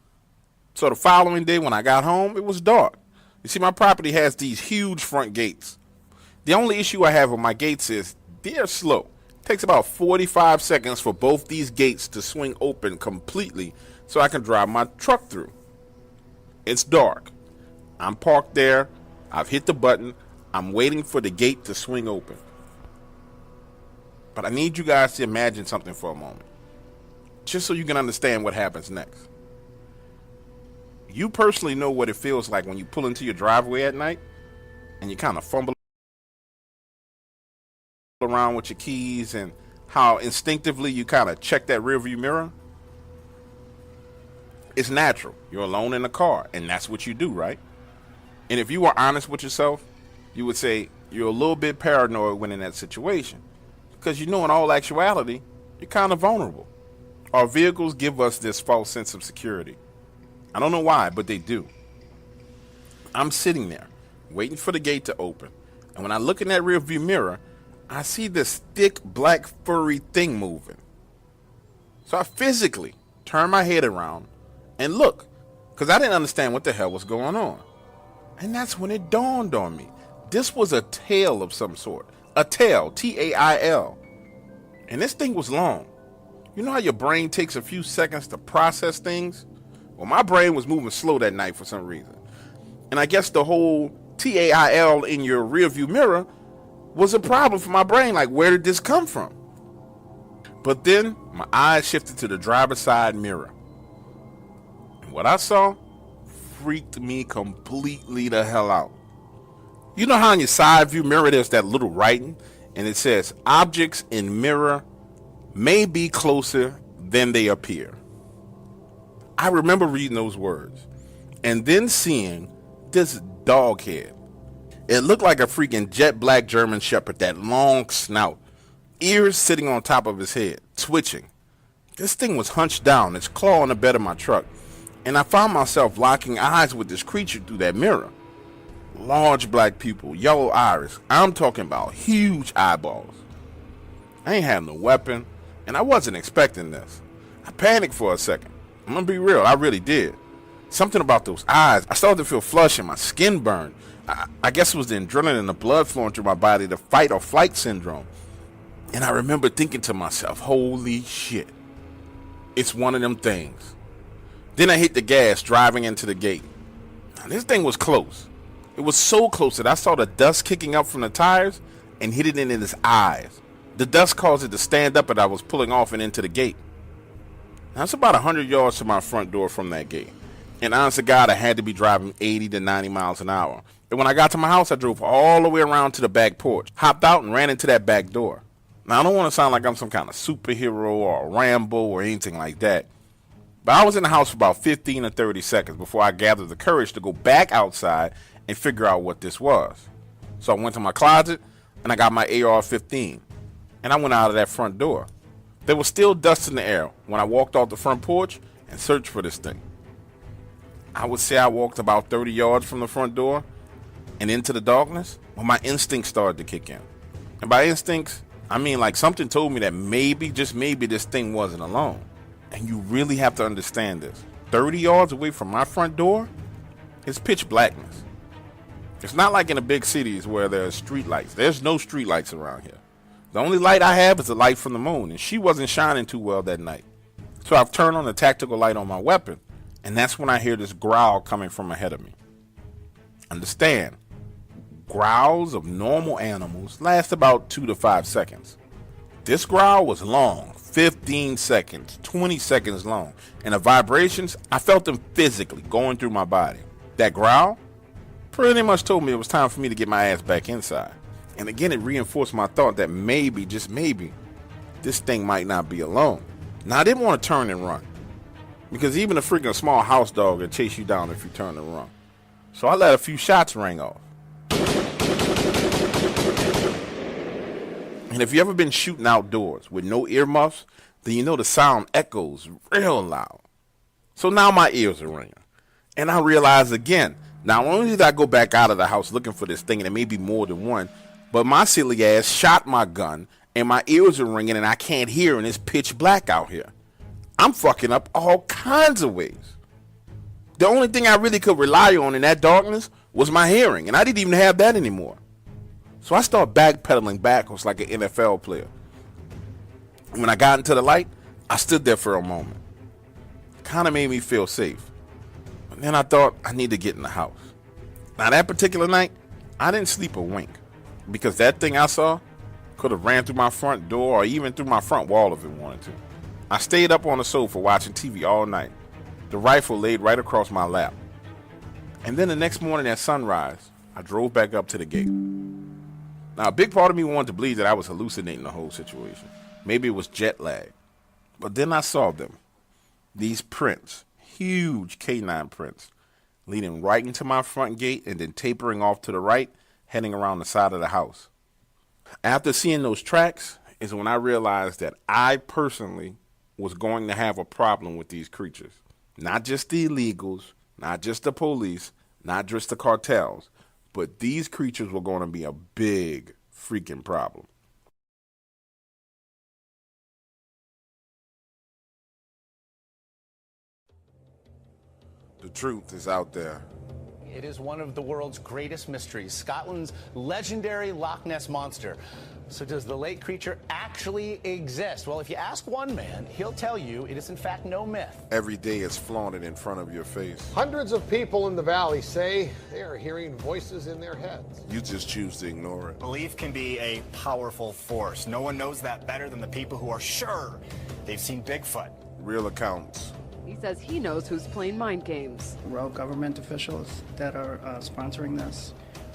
So the following day when I got home, it was dark. You see, my property has these huge front gates. The only issue I have with my gates is they're slow. It takes about 45 seconds for both these gates to swing open completely so I can drive my truck through. It's dark. I'm parked there. I've hit the button. I'm waiting for the gate to swing open. But I need you guys to imagine something for a moment, just so you can understand what happens next. You personally know what it feels like when you pull into your driveway at night and you kind of fumble around with your keys and how instinctively you kind of check that rearview mirror. It's natural. You're alone in the car, and that's what you do, right? And if you were honest with yourself, you would say you're a little bit paranoid when in that situation, because you know in all actuality, you're kind of vulnerable. Our vehicles give us this false sense of security. I don't know why, but they do. I'm sitting there, waiting for the gate to open, and when I look in that rearview mirror, I see this thick, black, furry thing moving. So I physically turn my head around and look, because I didn't understand what the hell was going on. And that's when it dawned on me. This was a tail of some sort. A tail, T-A-I-L. And this thing was long. You know how your brain takes a few seconds to process things? Well, my brain was moving slow that night for some reason. And I guess the whole T-A-I-L in your rearview mirror was a problem for my brain. Like, where did this come from? But then my eyes shifted to the driver's side mirror. And what I saw freaked me completely the hell out. You know how in your side view mirror there's that little writing and it says objects in mirror may be closer than they appear. I remember reading those words and then seeing this dog head. It looked like a freaking jet black German shepherd, that long snout, ears sitting on top of his head, twitching. This thing was hunched down, its claw on the bed of my truck, and I found myself locking eyes with this creature through that mirror. Large black pupil, yellow iris. I'm talking about huge eyeballs. I ain't had no weapon, and I wasn't expecting this. I panicked for a second. I'm gonna be real, I really did. Something about those eyes. I started to feel flush and my skin burned. I guess it was the adrenaline and the blood flowing through my body, the fight or flight syndrome. And I remember thinking to myself, holy shit, it's one of them things. Then I hit the gas driving into the gate. Now, this thing was close. It was so close that I saw the dust kicking up from the tires and hit it in his eyes. The dust caused it to stand up and I was pulling off and into the gate. Now it's about 100 yards to my front door from that gate. And honest to God, I had to be driving 80 to 90 miles an hour. And when I got to my house, I drove all the way around to the back porch, hopped out and ran into that back door. Now I don't want to sound like I'm some kind of superhero or a Rambo or anything like that. But I was in the house for about 15 or 30 seconds before I gathered the courage to go back outside and figure out what this was. So I went to my closet and I got my AR-15 and I went out of that front door. There was still dust in the air when I walked off the front porch and searched for this thing. I would say I walked about 30 yards from the front door and into the darkness when my instincts started to kick in. And by instincts, I mean like something told me that maybe, just maybe, this thing wasn't alone. And you really have to understand this. 30 yards away from my front door is pitch blackness. It's not like in the big cities where there's street lights. There's no street lights around here. The only light I have is the light from the moon, and she wasn't shining too well that night. So I've turned on the tactical light on my weapon, and that's when I hear this growl coming from ahead of me. Understand, growls of normal animals last about 2 to 5 seconds. This growl was long, 15 seconds, 20 seconds long, and the vibrations, I felt them physically going through my body. That growl pretty much told me it was time for me to get my ass back inside. And again, it reinforced my thought that maybe, just maybe, this thing might not be alone. Now, I didn't want to turn and run, because even a freaking small house dog would chase you down if you turn and run. So I let a few shots ring off. And if you ever been shooting outdoors with no earmuffs, then you know the sound echoes real loud. So now my ears are ringing. And I realize again, not only did I go back out of the house looking for this thing, and it may be more than one, but my silly ass shot my gun, and my ears are ringing, and I can't hear, and it's pitch black out here. I'm fucking up all kinds of ways. The only thing I really could rely on in that darkness was my hearing, and I didn't even have that anymore. So I started backpedaling backwards like an NFL player. And when I got into the light, I stood there for a moment. Kind of made me feel safe. But then I thought I need to get in the house. Now that particular night, I didn't sleep a wink, because that thing I saw could have ran through my front door or even through my front wall if it wanted to. I stayed up on the sofa watching TV all night, the rifle laid right across my lap. And then the next morning at sunrise, I drove back up to the gate. Now, a big part of me wanted to believe that I was hallucinating the whole situation. Maybe it was jet lag. But then I saw them. These prints, huge canine prints, leading right into my front gate and then tapering off to the right, heading around the side of the house. After seeing those tracks is when I realized that I personally was going to have a problem with these creatures. Not just the illegals, not just the police, not just the cartels, but these creatures were going to be a big freaking problem. The truth is out there. It is one of the world's greatest mysteries, Scotland's legendary Loch Ness Monster. So does the lake creature actually exist? Well, if you ask one man, he'll tell you it is in fact no myth. Every day it's flaunted in front of your face. Hundreds of people in the valley say they are hearing voices in their heads. You just choose to ignore it. Belief can be a powerful force. No one knows that better than the people who are sure they've seen Bigfoot. Real accounts. He says he knows who's playing mind games. Rogue government officials that are sponsoring this.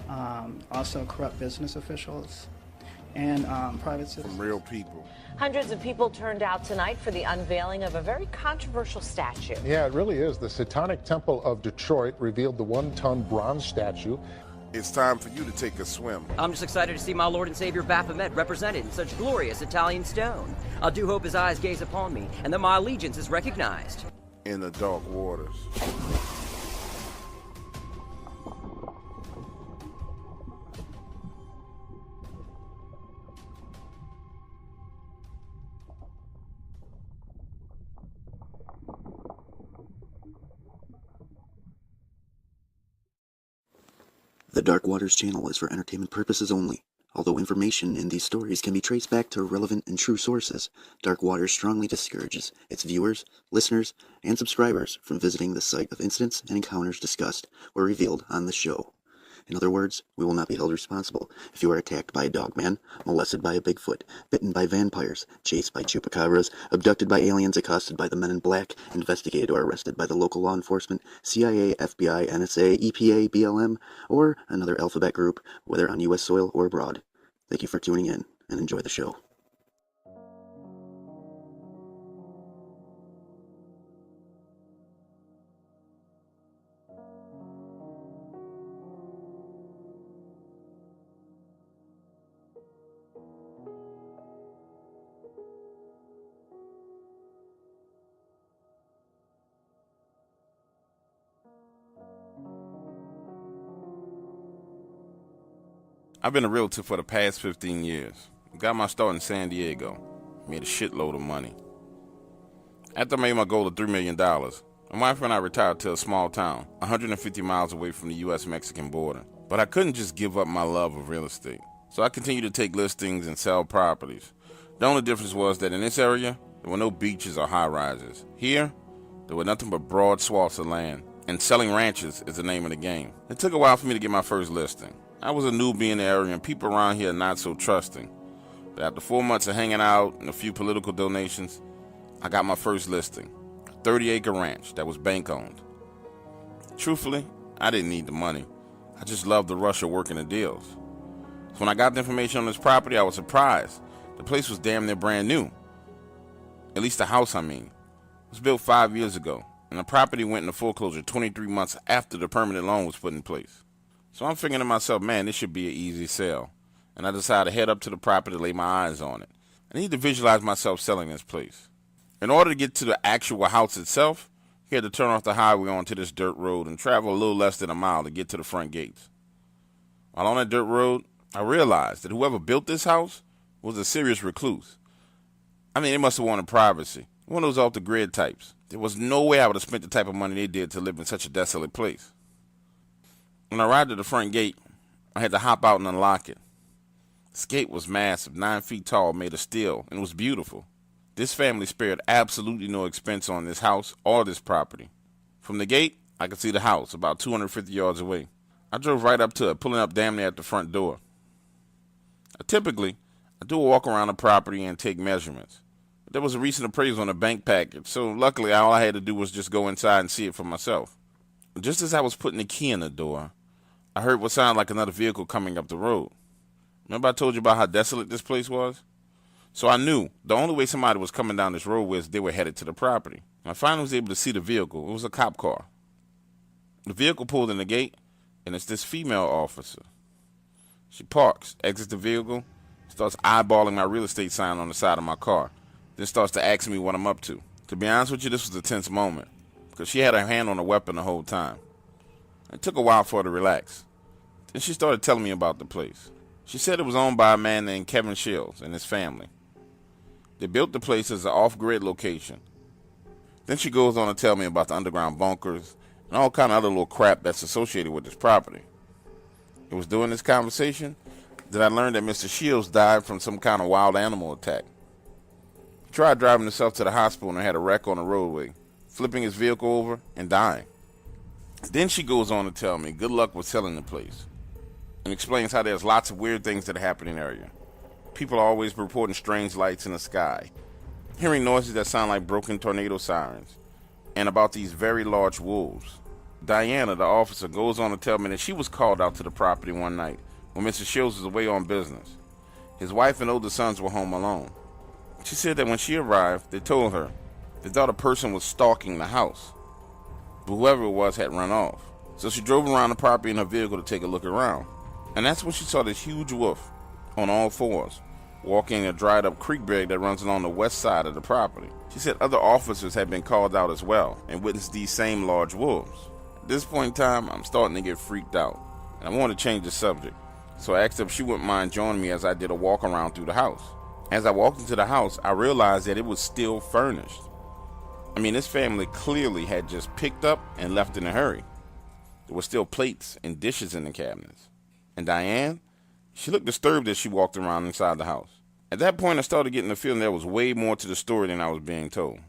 also corrupt business officials, and private citizens. From real people. Hundreds of people turned out tonight for the unveiling of a very controversial statue. Yeah, it really is. The Satanic Temple of Detroit revealed the one-ton bronze statue. It's time for you to take a swim. I'm just excited to see my Lord and Savior Baphomet represented in such glorious Italian stone. I do hope his eyes gaze upon me, and that my allegiance is recognized. In the dark waters. The Dark Waters channel is for entertainment purposes only. Although information in these stories can be traced back to relevant and true sources, Dark Waters strongly discourages its viewers, listeners, and subscribers from visiting the site of incidents and encounters discussed or revealed on the show. In other words, we will not be held responsible if you are attacked by a dogman, molested by a bigfoot, bitten by vampires, chased by chupacabras, abducted by aliens, accosted by the men in black, investigated or arrested by the local law enforcement, CIA, FBI, NSA, EPA, BLM, or another alphabet group, whether on U.S. soil or abroad. Thank you for tuning in, and enjoy the show. I've been a realtor for the past 15 years. Got my start in San Diego. Made a shitload of money. After I made my goal of $3 million, my wife and I retired to a small town, 150 miles away from the U.S.-Mexican border. But I couldn't just give up my love of real estate. So I continued to take listings and sell properties. The only difference was that in this area, there were no beaches or high-rises. Here, there were nothing but broad swaths of land. And selling ranches is the name of the game. It took a while for me to get my first listing. I was a newbie in the area and people around here are not so trusting. But after 4 months of hanging out and a few political donations, I got my first listing. A 30-acre ranch that was bank-owned. Truthfully, I didn't need the money. I just loved the rush of working the deals. So when I got the information on this property, I was surprised. The place was damn near brand new. At least the house, I mean. It was built 5 years ago, and the property went into foreclosure 23 months after the permanent loan was put in place. So I'm thinking to myself, man, this should be an easy sale. And I decided to head up to the property to lay my eyes on it. I need to visualize myself selling this place. In order to get to the actual house itself, you had to turn off the highway onto this dirt road and travel a little less than a mile to get to the front gates. While on that dirt road, I realized that whoever built this house was a serious recluse. I mean, they must have wanted privacy. One of those off-the-grid types. There was no way I would have spent the type of money they did to live in such a desolate place. When I arrived at the front gate, I had to hop out and unlock it. This gate was massive, 9 feet tall, made of steel, and was beautiful. This family spared absolutely no expense on this house or this property. From the gate, I could see the house about 250 yards away. I drove right up to it, pulling up damn near at the front door. Typically, I do a walk around the property and take measurements. But there was a recent appraisal on the bank package, so luckily all I had to do was just go inside and see it for myself. Just as I was putting the key in the door, I heard what sounded like another vehicle coming up the road. Remember I told you about how desolate this place was? So I knew the only way somebody was coming down this road was they were headed to the property. I finally was able to see the vehicle. It was a cop car. The vehicle pulled in the gate, and it's this female officer. She parks, exits the vehicle, starts eyeballing my real estate sign on the side of my car, then starts to ask me what I'm up to. To be honest with you, this was a tense moment, because she had her hand on the weapon the whole time. It took a while for her to relax. Then she started telling me about the place. She said it was owned by a man named Kevin Shields and his family. They built the place as an off-grid location. Then she goes on to tell me about the underground bunkers and all kind of other little crap that's associated with this property. It was during this conversation that I learned that Mr. Shields died from some kind of wild animal attack. He tried driving himself to the hospital and had a wreck on the roadway, flipping his vehicle over and dying. Then she goes on to tell me good luck with selling the place and explains how there's lots of weird things that happen in the area. People are always reporting strange lights in the sky, hearing noises that sound like broken tornado sirens, and about these very large wolves. Diana, the officer, goes on to tell me that she was called out to the property one night when Mr. Shields was away on business. His wife and older sons were home alone. She said that when she arrived, they told her they thought a person was stalking the house, but whoever it was had run off. So she drove around the property in her vehicle to take a look around. And that's when she saw this huge wolf on all fours, walking in a dried up creek bed that runs along the west side of the property. She said other officers had been called out as well and witnessed these same large wolves. At this point in time, I'm starting to get freaked out, and I want to change the subject. So I asked her if she wouldn't mind joining me as I did a walk around through the house. As I walked into the house, I realized that it was still furnished. I mean, this family clearly had just picked up and left in a hurry. There were still plates and dishes in the cabinets. And Diane, she looked disturbed as she walked around inside the house. At that point, I started getting the feeling there was way more to the story than I was being told.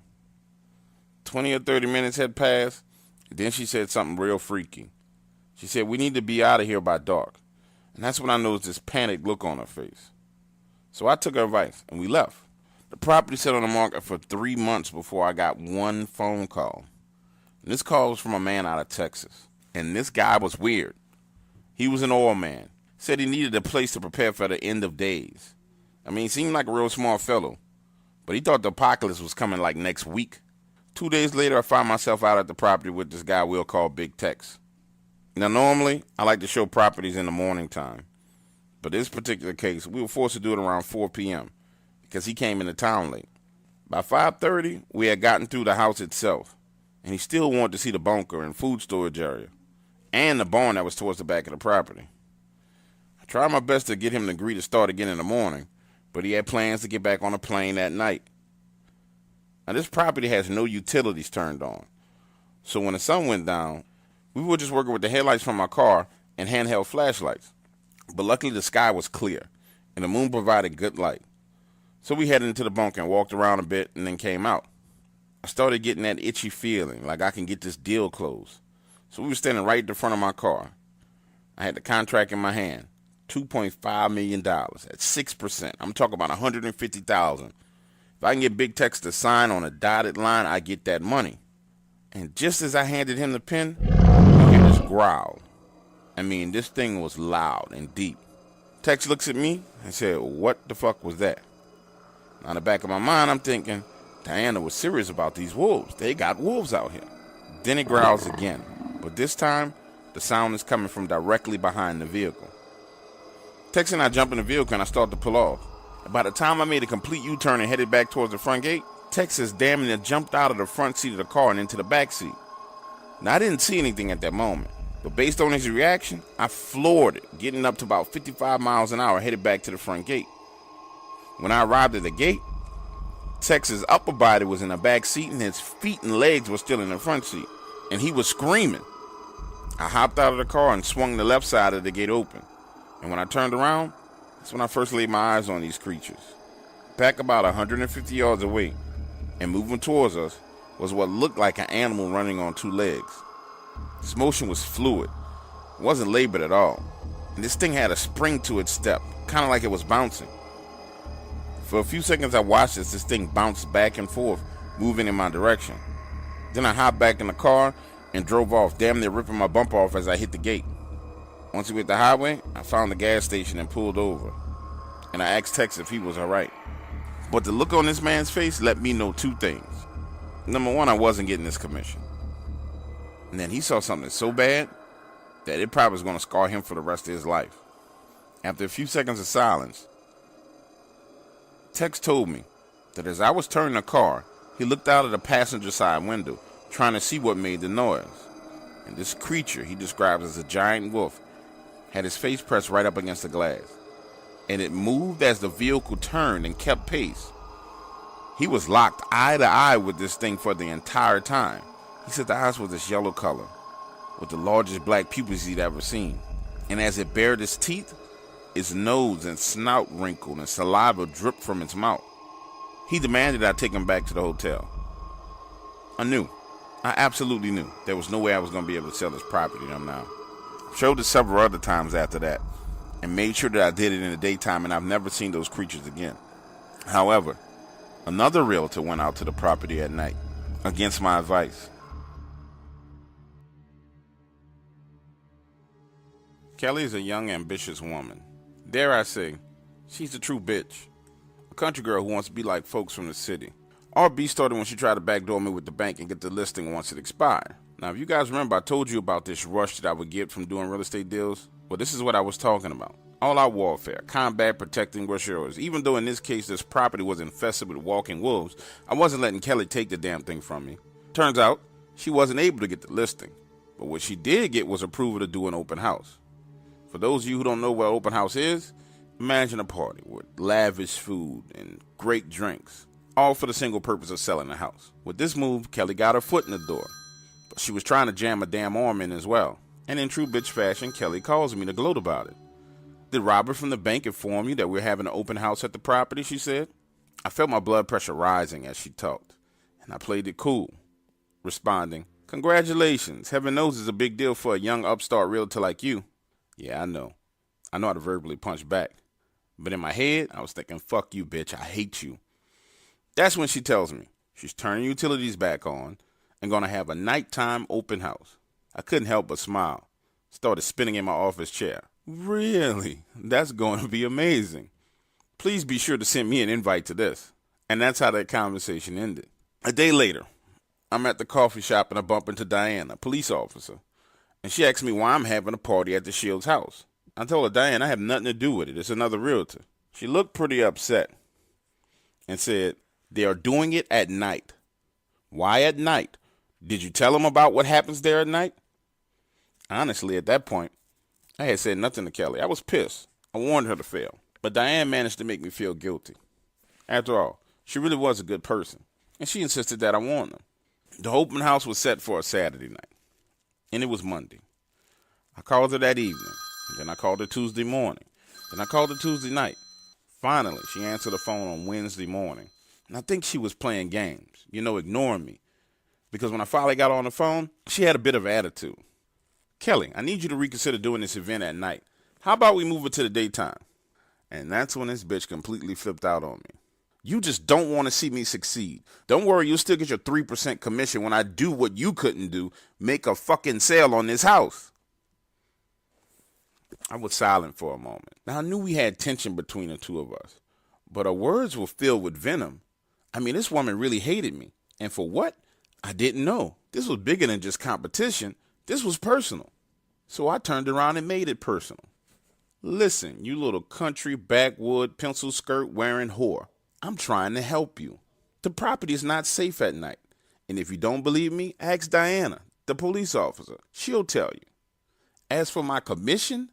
20 or 30 minutes had passed, and then she said something real freaky. She said, "We need to be out of here by dark." And that's when I noticed this panicked look on her face. So I took her advice, and we left. The property sat on the market for 3 months before I got one phone call. And this call was from a man out of Texas. And this guy was weird. He was an oil man. Said he needed a place to prepare for the end of days. I mean, he seemed like a real smart fellow. But he thought the apocalypse was coming like next week. 2 days later, I found myself out at the property with this guy we'll call Big Tex. Now, normally, I like to show properties in the morning time. But this particular case, we were forced to do it around 4 p.m. because he came into town late. By 5:30, we had gotten through the house itself. And he still wanted to see the bunker and food storage area. And the barn that was towards the back of the property. I tried my best to get him to agree to start again in the morning, but he had plans to get back on a plane that night. Now, this property has no utilities turned on. So when the sun went down, we were just working with the headlights from my car and handheld flashlights. But luckily the sky was clear, and the moon provided good light. So we headed into the bunker and walked around a bit and then came out. I started getting that itchy feeling, like I can get this deal closed. So we were standing right in the front of my car. I had the contract in my hand, $2.5 million at 6%. I'm talking about $150,000. If I can get Big Tex to sign on a dotted line, I get that money. And just as I handed him the pen, I hear this growl. I mean, this thing was loud and deep. Tex looks at me and said, "What the fuck was that?" Now, in the back of my mind, I'm thinking, Diana was serious about these wolves. They got wolves out here. Then it growls again. But this time, the sound is coming from directly behind the vehicle. Tex and I jump in the vehicle and I start to pull off. And by the time I made a complete U-turn and headed back towards the front gate, Tex has damn near jumped out of the front seat of the car and into the back seat. Now, I didn't see anything at that moment, but based on his reaction, I floored it, getting up to about 55 miles an hour, headed back to the front gate. When I arrived at the gate, Tex's upper body was in the back seat and his feet and legs were still in the front seat, and he was screaming. I hopped out of the car and swung the left side of the gate open, and when I turned around, that's when I first laid my eyes on these creatures. Back about 150 yards away and moving towards us was what looked like an animal running on 2 legs. This motion was fluid. It wasn't labored at all. And this thing had a spring to its step, kind of like it was bouncing. For a few seconds I watched as this thing bounced back and forth, moving in my direction. Then I hopped back in the car and drove off, damn near ripping my bumper off as I hit the gate. Once we hit the highway, I found the gas station and pulled over. And I asked Tex if he was alright. But the look on this man's face let me know 2 things. Number 1, I wasn't getting this commission. And then he saw something so bad that it probably was going to scar him for the rest of his life. After a few seconds of silence, Tex told me that as I was turning the car, he looked out of the passenger side window, trying to see what made the noise. And this creature he describes as a giant wolf had his face pressed right up against the glass. And it moved as the vehicle turned and kept pace. He was locked eye to eye with this thing for the entire time. He said the eyes were this yellow color, with the largest black pupils he'd ever seen. And as it bared its teeth, its nose and snout wrinkled and saliva dripped from its mouth. He demanded I take him back to the hotel. I absolutely knew there was no way I was going to be able to sell this property to him now. Showed it several other times after that, and made sure that I did it in the daytime, and I've never seen those creatures again. However, another realtor went out to the property at night, against my advice. Kelly is a young, ambitious woman. Dare I say, she's a true bitch. A country girl who wants to be like folks from the city. Our beef started when she tried to backdoor me with the bank and get the listing once it expired. Now, if you guys remember, I told you about this rush that I would get from doing real estate deals. Well, this is what I was talking about. All-out warfare, combat, protecting what's yours. Even though in this case this property was infested with walking wolves, I wasn't letting Kelly take the damn thing from me. Turns out, she wasn't able to get the listing. But what she did get was approval to do an open house. For those of you who don't know what open house is, imagine a party with lavish food and great drinks, all for the single purpose of selling the house. With this move, Kelly got her foot in the door. But she was trying to jam a damn arm in as well. And in true bitch fashion, Kelly calls me to gloat about it. Did Robert from the bank inform you that we're having an open house at the property, she said. I felt my blood pressure rising as she talked, and I played it cool, responding, congratulations, heaven knows it's a big deal for a young upstart realtor like you. Yeah, I know how to verbally punch back. But in my head, I was thinking, fuck you, bitch, I hate you. That's when she tells me she's turning utilities back on and gonna have a nighttime open house. I couldn't help but smile. Started spinning in my office chair. Really? That's going to be amazing. Please be sure to send me an invite to this. And that's how that conversation ended. A day later, I'm at the coffee shop and I bump into Diane, a police officer. And she asks me why I'm having a party at the Shields' house. I told her, Diane, I have nothing to do with it. It's another realtor. She looked pretty upset and said, they are doing it at night. Why at night? Did you tell them about what happens there at night? Honestly, at that point, I had said nothing to Kelly. I was pissed. I wanted her to fail. But Diane managed to make me feel guilty. After all, she really was a good person. And she insisted that I warn them. The open house was set for a Saturday night. And it was Monday. I called her that evening. And then I called her Tuesday morning. Then I called her Tuesday night. Finally, she answered the phone on Wednesday morning. And I think she was playing games, ignoring me. Because when I finally got on the phone, she had a bit of attitude. Kelly, I need you to reconsider doing this event at night. How about we move it to the daytime? And that's when this bitch completely flipped out on me. You just don't want to see me succeed. Don't worry, you'll still get your 3% commission when I do what you couldn't do, make a fucking sale on this house. I was silent for a moment. Now, I knew we had tension between the two of us, but her words were filled with venom. I mean, this woman really hated me. And for what? I didn't know. This was bigger than just competition. This was personal. So I turned around and made it personal. Listen, you little country, backwood, pencil skirt wearing whore. I'm trying to help you. The property is not safe at night. And if you don't believe me, ask Diana, the police officer. She'll tell you. As for my commission,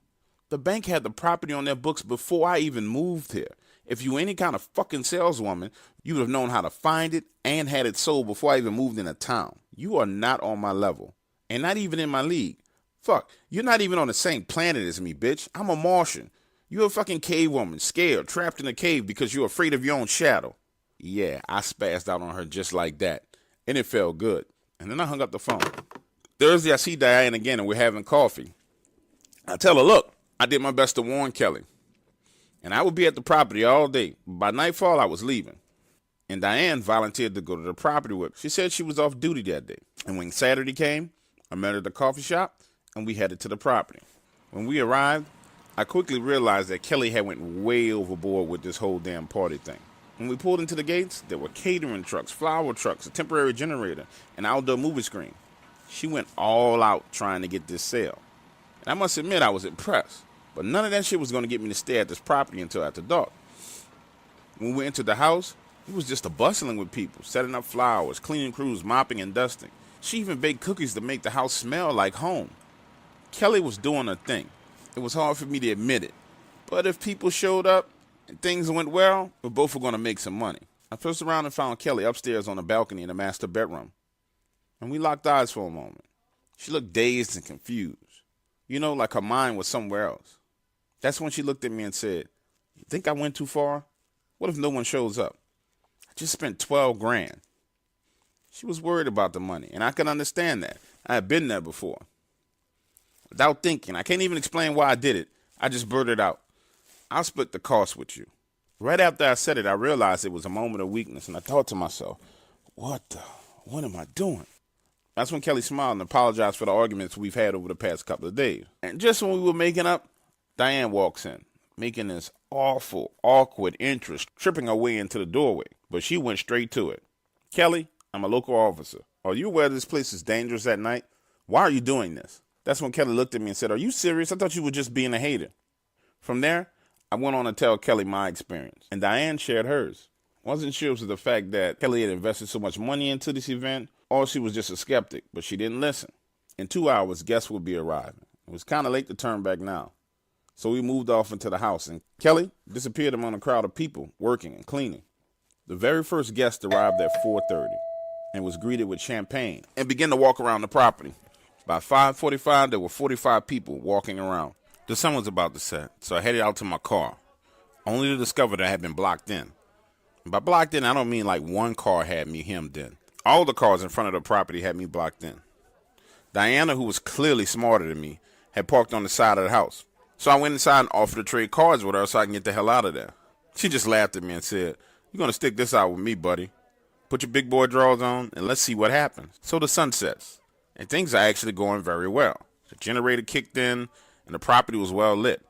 the bank had the property on their books before I even moved here. If you were any kind of fucking saleswoman, you would have known how to find it and had it sold before I even moved into town. You are not on my level. And not even in my league. Fuck, you're not even on the same planet as me, bitch. I'm a Martian. You're a fucking cave woman, scared, trapped in a cave because you're afraid of your own shadow. Yeah, I spazzed out on her just like that. And it felt good. And then I hung up the phone. Thursday, I see Diane again and we're having coffee. I tell her, look, I did my best to warn Kelly. And I would be at the property all day. By nightfall, I was leaving. And Diane volunteered to go to the property with me. She said she was off duty that day. And when Saturday came, I met her at the coffee shop and we headed to the property. When we arrived, I quickly realized that Kelly had went way overboard with this whole damn party thing. When we pulled into the gates, there were catering trucks, flower trucks, a temporary generator, an outdoor movie screen. She went all out trying to get this sale. And I must admit I was impressed. But none of that shit was going to get me to stay at this property until after dark. When we entered the house, it was just a bustling with people, setting up flowers, cleaning crews, mopping and dusting. She even baked cookies to make the house smell like home. Kelly was doing her thing. It was hard for me to admit it. But if people showed up and things went well, we both were going to make some money. I first around and found Kelly upstairs on the balcony in the master bedroom. And we locked eyes for a moment. She looked dazed and confused. Like her mind was somewhere else. That's when she looked at me and said, you think I went too far? What if no one shows up? I just spent $12,000. She was worried about the money, and I could understand that. I had been there before. Without thinking, I can't even explain why I did it. I just blurted out, I'll split the cost with you. Right after I said it, I realized it was a moment of weakness, and I thought to myself, what am I doing? That's when Kelly smiled and apologized for the arguments we've had over the past couple of days. And just when we were making up, Diane walks in, making this awful, awkward entrance, tripping her way into the doorway. But she went straight to it. Kelly, I'm a local officer. Are you aware this place is dangerous at night? Why are you doing this? That's when Kelly looked at me and said, are you serious? I thought you were just being a hater. From there, I went on to tell Kelly my experience, and Diane shared hers. Wasn't sure it was the fact that Kelly had invested so much money into this event, or she was just a skeptic, but she didn't listen. In 2 hours, guests would be arriving. It was kind of late to turn back now. So we moved off into the house, and Kelly disappeared among a crowd of people working and cleaning. The very first guest arrived at 4:30 and was greeted with champagne and began to walk around the property. By 5:45, there were 45 people walking around. The sun was about to set, so I headed out to my car, only to discover that I had been blocked in. And by blocked in, I don't mean like one car had me hemmed in. All the cars in front of the property had me blocked in. Diana, who was clearly smarter than me, had parked on the side of the house. So I went inside and offered to trade cards with her so I can get the hell out of there. She just laughed at me and said, "You're going to stick this out with me, buddy. Put your big boy drawers on and let's see what happens." So the sun sets, and things are actually going very well. The generator kicked in, and the property was well lit.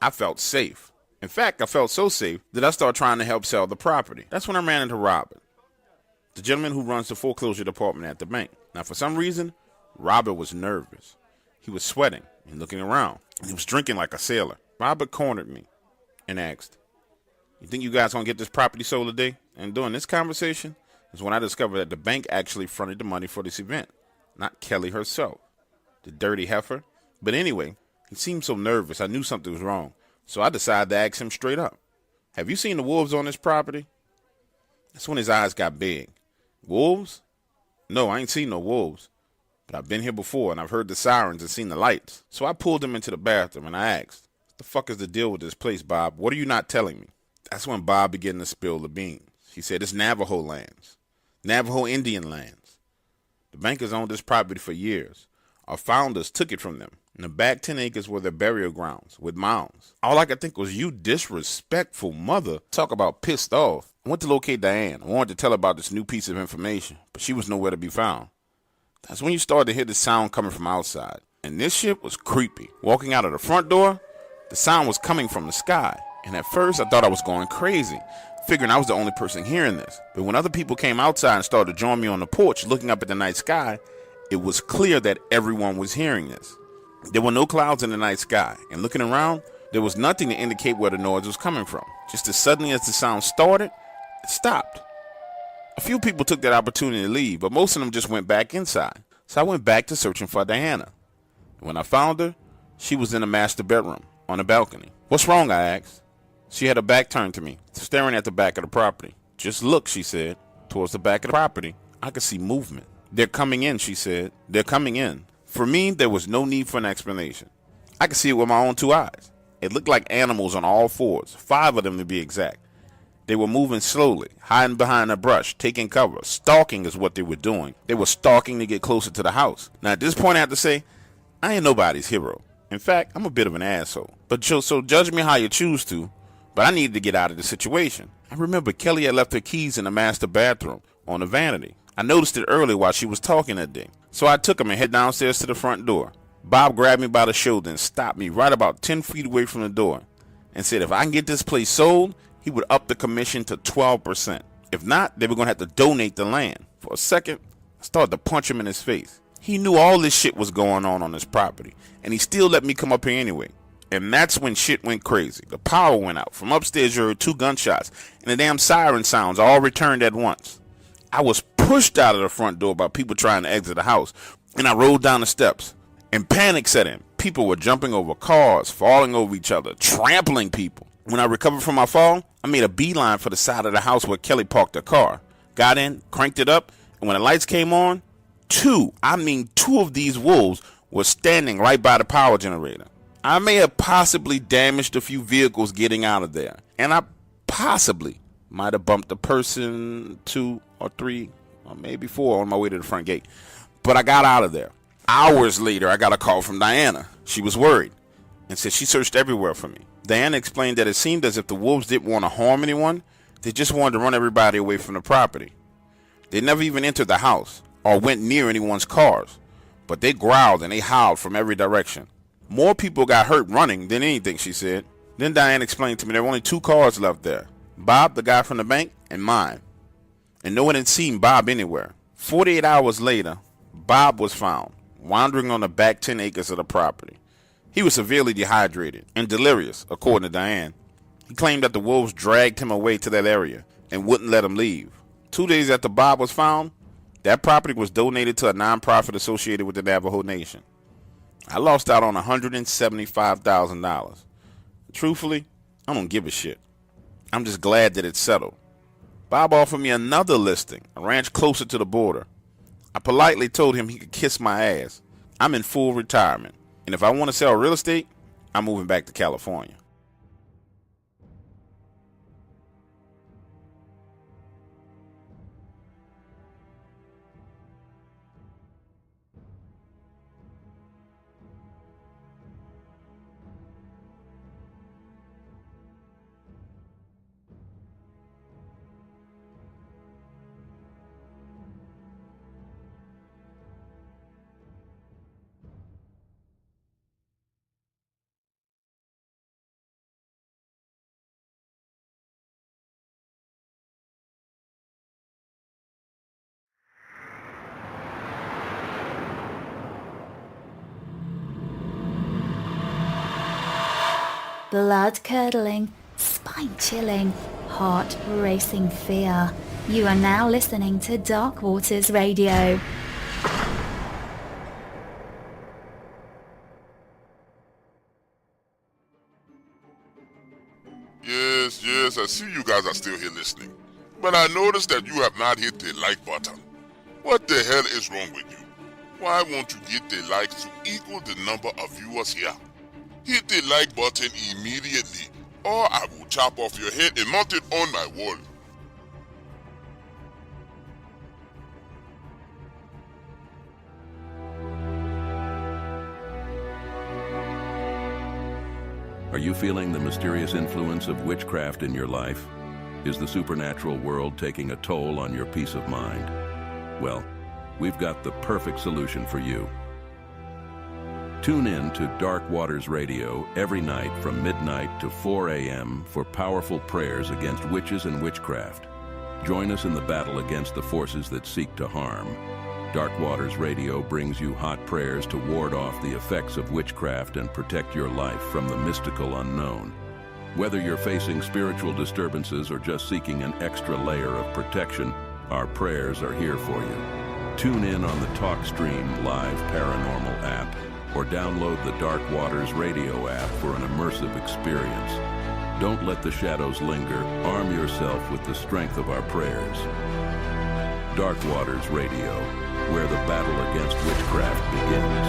I felt safe. In fact, I felt so safe that I started trying to help sell the property. That's when I ran into Robert, the gentleman who runs the foreclosure department at the bank. Now, for some reason, Robert was nervous. He was sweating and looking around, and he was drinking like a sailor. Robert cornered me and asked, "You think you guys gonna get this property sold today?" And during this conversation is when I discovered that the bank actually fronted the money for this event, not Kelly herself, the dirty heifer. But anyway, he seemed so nervous, I knew something was wrong. So I decided to ask him straight up, "Have you seen the wolves on this property?" That's when his eyes got big. "Wolves? No, I ain't seen no wolves. But I've been here before, and I've heard the sirens and seen the lights." So I pulled him into the bathroom, and I asked, "What the fuck is the deal with this place, Bob? What are you not telling me?" That's when Bob began to spill the beans. He said, "It's Navajo lands. Navajo Indian lands. The bankers owned this property for years. Our founders took it from them. In the back 10 acres were their burial grounds with mounds." All I could think was, you disrespectful mother. Talk about pissed off. I went to locate Diane. I wanted to tell her about this new piece of information, but she was nowhere to be found. That's when you started to hear the sound coming from outside. And this shit was creepy. Walking out of the front door, the sound was coming from the sky. And at first, I thought I was going crazy, figuring I was the only person hearing this. But when other people came outside and started to join me on the porch looking up at the night sky, it was clear that everyone was hearing this. There were no clouds in the night sky, and looking around, there was nothing to indicate where the noise was coming from. Just as suddenly as the sound started, it stopped. A few people took that opportunity to leave, but most of them just went back inside. So I went back to searching for Diana. When I found her, she was in the master bedroom on the balcony. "What's wrong?" I asked. She had her back turned to me, staring at the back of the property. "Just look," she said, towards the back of the property. I could see movement. "They're coming in," she said. "They're coming in." For me, there was no need for an explanation. I could see it with my own 2 eyes. It looked like animals on all fours, 5 of them to be exact. They were moving slowly, hiding behind a brush, taking cover. Stalking is what they were doing. They were stalking to get closer to the house. Now, at this point, I have to say, I ain't nobody's hero. In fact, I'm a bit of an asshole. But so judge me how you choose to, but I needed to get out of the situation. I remember Kelly had left her keys in the master bathroom on the vanity. I noticed it early while she was talking that day. So I took him and head downstairs to the front door. Bob grabbed me by the shoulder and stopped me right about 10 feet away from the door and said if I can get this place sold, he would up the commission to 12%. If not, they were going to have to donate the land. For a second, I started to punch him in his face. He knew all this shit was going on this property, and he still let me come up here anyway. And that's when shit went crazy. The power went out. From upstairs, you heard 2 gunshots, and the damn siren sounds all returned at once. I was pushed out of the front door by people trying to exit the house, and I rolled down the steps. And panic set in. People were jumping over cars, falling over each other, trampling people. When I recovered from my fall, I made a beeline for the side of the house where Kelly parked her car. Got in, cranked it up, and when the lights came on, 2 of these wolves were standing right by the power generator. I may have possibly damaged a few vehicles getting out of there, and I possibly might have bumped a person 2 or 3 or maybe 4 on my way to the front gate. But I got out of there. Hours later, I got a call from Diana. She was worried and said she searched everywhere for me. Diana explained that it seemed as if the wolves didn't want to harm anyone. They just wanted to run everybody away from the property. They never even entered the house. or went near anyone's cars, but they growled and they howled from every direction. More people got hurt running than anything, she said. Then Diane explained to me there were only 2 cars left there. Bob, the guy from the bank, and mine. And no one had seen Bob anywhere. 48 hours later, Bob was found, wandering on the back 10 acres of the property. He was severely dehydrated and delirious, according to Diane. He claimed that the wolves dragged him away to that area and wouldn't let him leave. 2 days after Bob was found, that property was donated to a nonprofit associated with the Navajo Nation. I lost out on $175,000. Truthfully, I don't give a shit. I'm just glad that it's settled. Bob offered me another listing, a ranch closer to the border. I politely told him he could kiss my ass. I'm in full retirement, and if I want to sell real estate, I'm moving back to California. Blood-curdling, spine-chilling, heart-racing fear. You are now listening to Dark Waters Radio. Yes, I see you guys are still here listening. But I noticed that you have not hit the like button. What the hell is wrong with you? Why won't you get the likes to equal the number of viewers here? Hit the like button immediately, or I will chop off your head and mount it on my wall. Are you feeling the mysterious influence of witchcraft in your life? Is the supernatural world taking a toll on your peace of mind? Well, we've got the perfect solution for you. Tune in to Dark Waters Radio every night from midnight to 4 a.m. for powerful prayers against witches and witchcraft. Join us in the battle against the forces that seek to harm. Dark Waters Radio brings you hot prayers to ward off the effects of witchcraft and protect your life from the mystical unknown. Whether you're facing spiritual disturbances or just seeking an extra layer of protection, our prayers are here for you. Tune in on the TalkStream Live Paranormal app or download the Dark Waters Radio app for an immersive experience. Don't let the shadows linger. Arm yourself with the strength of our prayers. Dark Waters Radio, where the battle against witchcraft begins.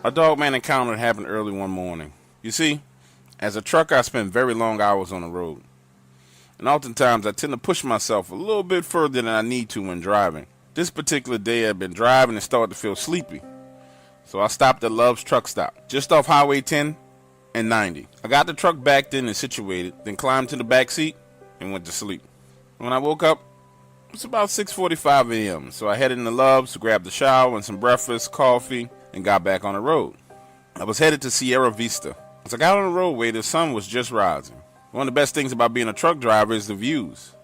A Dogman encounter happened early one morning. You see, as a trucker, I spend very long hours on the road. And oftentimes I tend to push myself a little bit further than I need to when driving. This particular day I'd been driving and started to feel sleepy. So I stopped at Love's truck stop, just off Highway 10 and 90. I got the truck backed in and situated, then climbed to the back seat and went to sleep. When I woke up, it was about 6:45 a.m. So I headed into Love's, grabbed a shower and some breakfast, coffee, and got back on the road. I was headed to Sierra Vista. As I got on the roadway, the sun was just rising. One of the best things about being a truck driver is the views.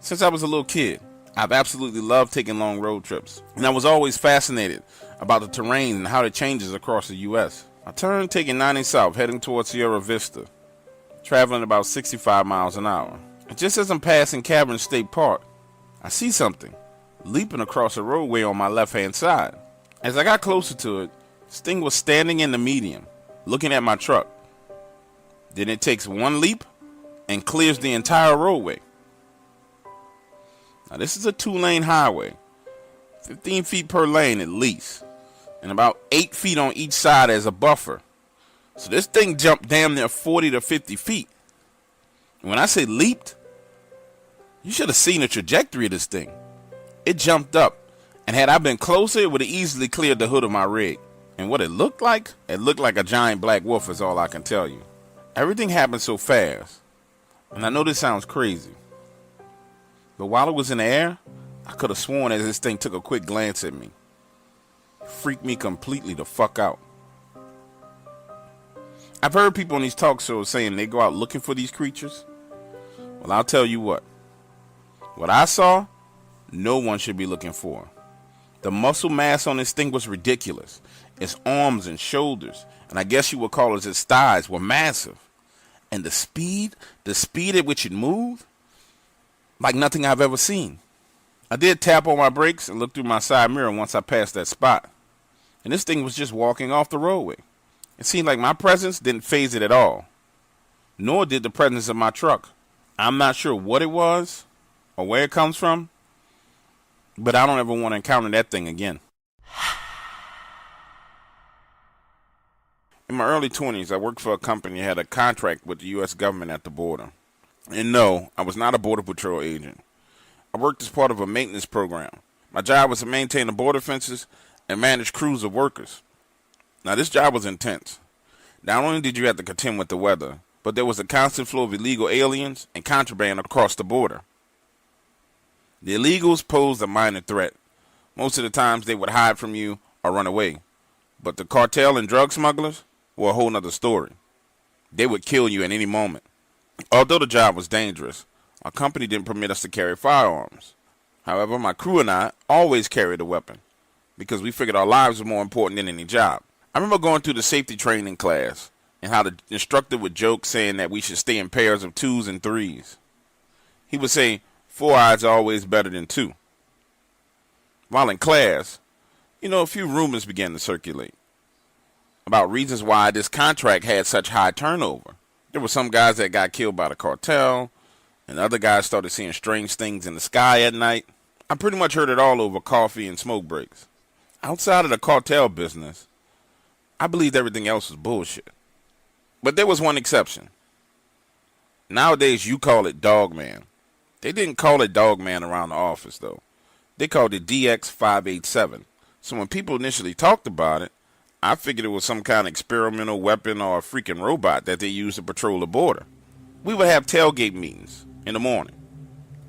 Since I was a little kid, I've absolutely loved taking long road trips, and I was always fascinated about the terrain and how it changes across the U.S. I turned taking 90 south, heading towards Sierra Vista, traveling about 65 miles an hour. And just as I'm passing Cavern State Park, I see something leaping across the roadway on my left-hand side. As I got closer to it, this thing was standing in the median, looking at my truck. Then it takes one leap and clears the entire roadway. Now this is a 2-lane highway, 15 feet per lane at least, and about 8 feet on each side as a buffer. So this thing jumped damn near 40 to 50 feet. And when I say leaped, you should have seen the trajectory of this thing. It jumped up, and had I been closer, it would have easily cleared the hood of my rig. And what it looked like a giant black wolf is all I can tell you. Everything happened so fast, and I know this sounds crazy, but while it was in the air, I could have sworn as this thing took a quick glance at me. It freaked me completely the fuck out. I've heard people on these talk shows saying they go out looking for these creatures. Well, I'll tell you what. What I saw, no one should be looking for. The muscle mass on this thing was ridiculous. Its arms and shoulders, and I guess you would call it its thighs, were massive. And the speed at which it moved, like nothing I've ever seen. I did tap on my brakes and look through my side mirror once I passed that spot. And this thing was just walking off the roadway. It seemed like my presence didn't faze it at all. Nor did the presence of my truck. I'm not sure what it was or where it comes from, but I don't ever want to encounter that thing again. In my early 20s, I worked for a company that had a contract with the U.S. government at the border. And no, I was not a Border Patrol agent. I worked as part of a maintenance program. My job was to maintain the border fences and manage crews of workers. Now, this job was intense. Not only did you have to contend with the weather, but there was a constant flow of illegal aliens and contraband across the border. The illegals posed a minor threat. Most of the times they would hide from you or run away. But the cartel and drug smugglers were a whole nother story. They would kill you at any moment. Although the job was dangerous, our company didn't permit us to carry firearms. However, my crew and I always carried a weapon because we figured our lives were more important than any job. I remember going through the safety training class and how the instructor would joke saying that we should stay in pairs of 2s and 3s. He would say 4 eyes are always better than 2. While in class, a few rumors began to circulate about reasons why this contract had such high turnover. There were some guys that got killed by the cartel, and other guys started seeing strange things in the sky at night. I pretty much heard it all over coffee and smoke breaks. Outside of the cartel business, I believed everything else was bullshit. But there was one exception. Nowadays, you call it Dogman. They didn't call it Dogman around the office, though. They called it DX587. So when people initially talked about it, I figured it was some kind of experimental weapon or a freaking robot that they used to patrol the border. We would have tailgate meetings in the morning,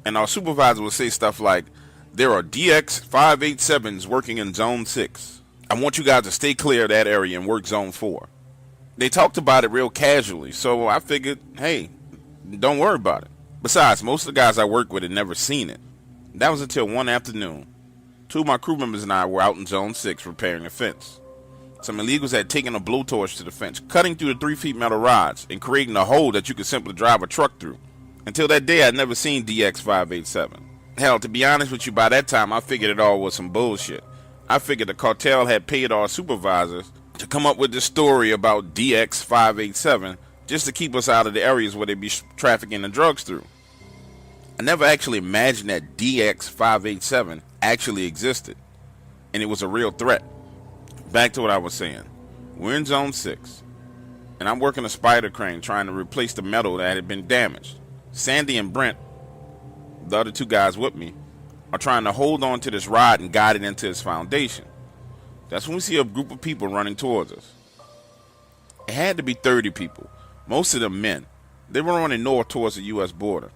and our supervisor would say stuff like, "There are DX587s working in Zone 6. I want you guys to stay clear of that area and work Zone 4. They talked about it real casually, so I figured, hey, don't worry about it. Besides, most of the guys I work with had never seen it. That was until one afternoon. 2 of my crew members and I were out in Zone 6 repairing a fence. Some illegals had taken a blowtorch to the fence, cutting through the 3-foot metal rods and creating a hole that you could simply drive a truck through. Until that day, I'd never seen DX587. Hell, to be honest with you, by that time, I figured it all was some bullshit. I figured the cartel had paid our supervisors to come up with this story about DX587 just to keep us out of the areas where they'd be trafficking the drugs through. I never actually imagined that DX587 actually existed, and it was a real threat. Back to what I was saying. We're in Zone 6, and I'm working a spider crane trying to replace the metal that had been damaged. Sandy and Brent, the other 2 guys with me, are trying to hold on to this rod and guide it into its foundation. That's when we see a group of people running towards us. It had to be 30 people, most of them men. They were running north towards the U.S. border.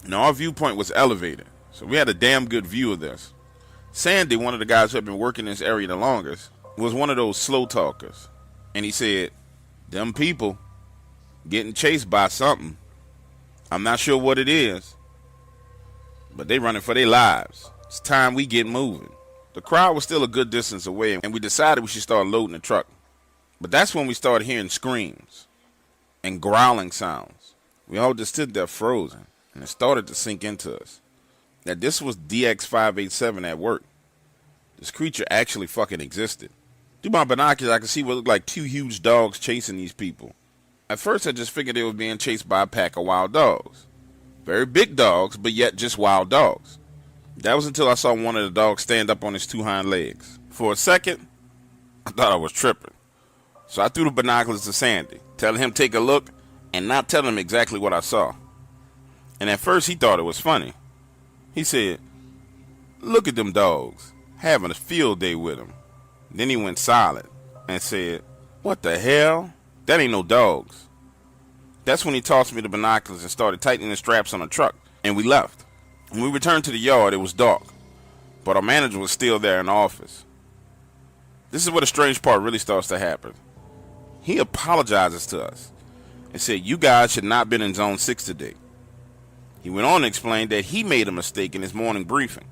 Now, our viewpoint was elevated, so we had a damn good view of this. Sandy, one of the guys who had been working in this area the longest, was one of those slow talkers. And he said, "Them people getting chased by something. I'm not sure what it is, but they running for their lives. It's time we get moving." The crowd was still a good distance away, and we decided we should start loading the truck. But that's when we started hearing screams and growling sounds. We all just stood there frozen, and it started to sink into us that this was DX587 at work. This creature actually fucking existed. Through my binoculars, I could see what looked like 2 huge dogs chasing these people. At first, I just figured they were being chased by a pack of wild dogs. Very big dogs, but yet just wild dogs. That was until I saw one of the dogs stand up on his 2 hind legs. For a second, I thought I was tripping. So I threw the binoculars to Sandy, telling him to take a look and not telling him exactly what I saw. And at first, he thought it was funny. He said, "Look at them dogs, having a field day with them." Then he went silent and said, "What the hell? That ain't no dogs." That's when he tossed me the binoculars and started tightening the straps on the truck, and we left. When we returned to the yard, it was dark, but our manager was still there in the office. This is where the strange part really starts to happen. He apologizes to us and said, "You guys should not have been in Zone 6 today." He went on to explain that he made a mistake in his morning briefing.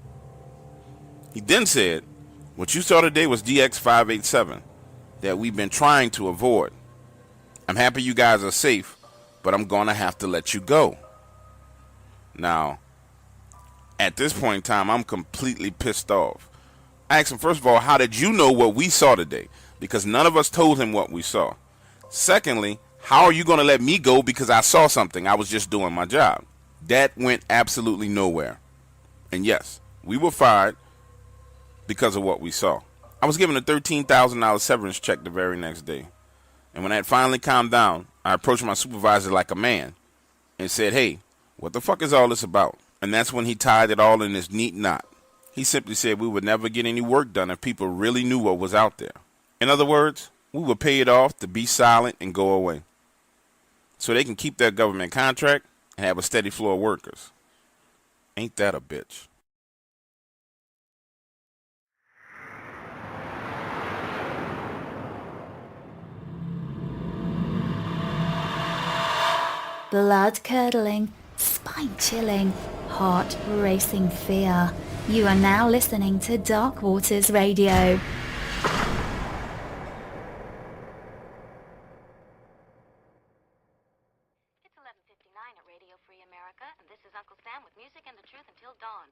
He then said, "What you saw today was DX587 that we've been trying to avoid. I'm happy you guys are safe, but I'm going to have to let you go." Now, at this point in time, I'm completely pissed off. I asked him, first of all, how did you know what we saw today? Because none of us told him what we saw. Secondly, how are you going to let me go because I saw something? I was just doing my job. That went absolutely nowhere. And yes, we were fired because of what we saw. I was given a $13,000 severance check the very next day. And when that finally calmed down, I approached my supervisor like a man and said, "Hey, what the fuck is all this about?" And that's when he tied it all in this neat knot. He simply said we would never get any work done if people really knew what was out there. In other words, we would pay it off to be silent and go away, so they can keep their government contract and have a steady flow of workers. Ain't that a bitch? Blood-curdling, spine-chilling, heart-racing fear. You are now listening to Dark Waters Radio. It's 11:59 at Radio Free America, and this is Uncle Sam with music and the truth until dawn.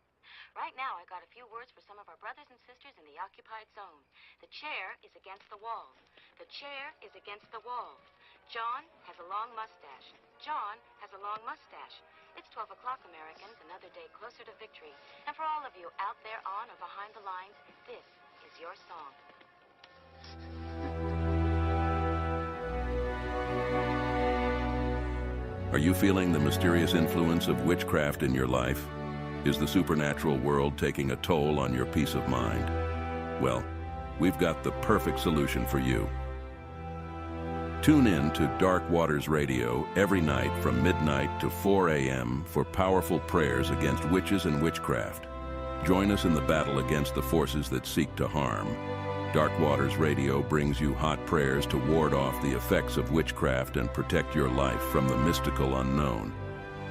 Right now, I got a few words for some of our brothers and sisters in the occupied zone. The chair is against the wall. The chair is against the wall. John has a long mustache. John has a long mustache. It's 12 o'clock, Americans, another day closer to victory. And for all of you out there on or behind the lines, this is your song. Are you feeling the mysterious influence of witchcraft in your life? Is the supernatural world taking a toll on your peace of mind? Well, we've got the perfect solution for you. Tune in to Dark Waters Radio every night from midnight to 4 a.m. for powerful prayers against witches and witchcraft. Join us in the battle against the forces that seek to harm. Dark Waters Radio brings you hot prayers to ward off the effects of witchcraft and protect your life from the mystical unknown.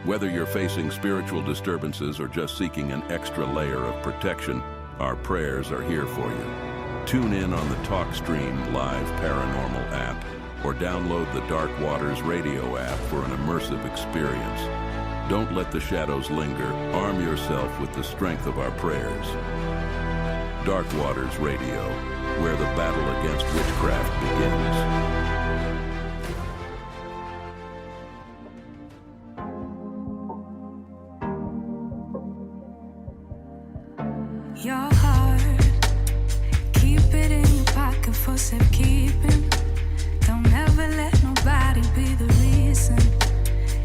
Whether you're facing spiritual disturbances or just seeking an extra layer of protection, our prayers are here for you. Tune in on the TalkStream Live Paranormal app, or download the Dark Waters Radio app for an immersive experience. Don't let the shadows linger. Arm yourself with the strength of our prayers. Dark Waters Radio, where the battle against witchcraft begins. Your heart, keep it in your pocket for safekeeping. Don't ever let nobody be the reason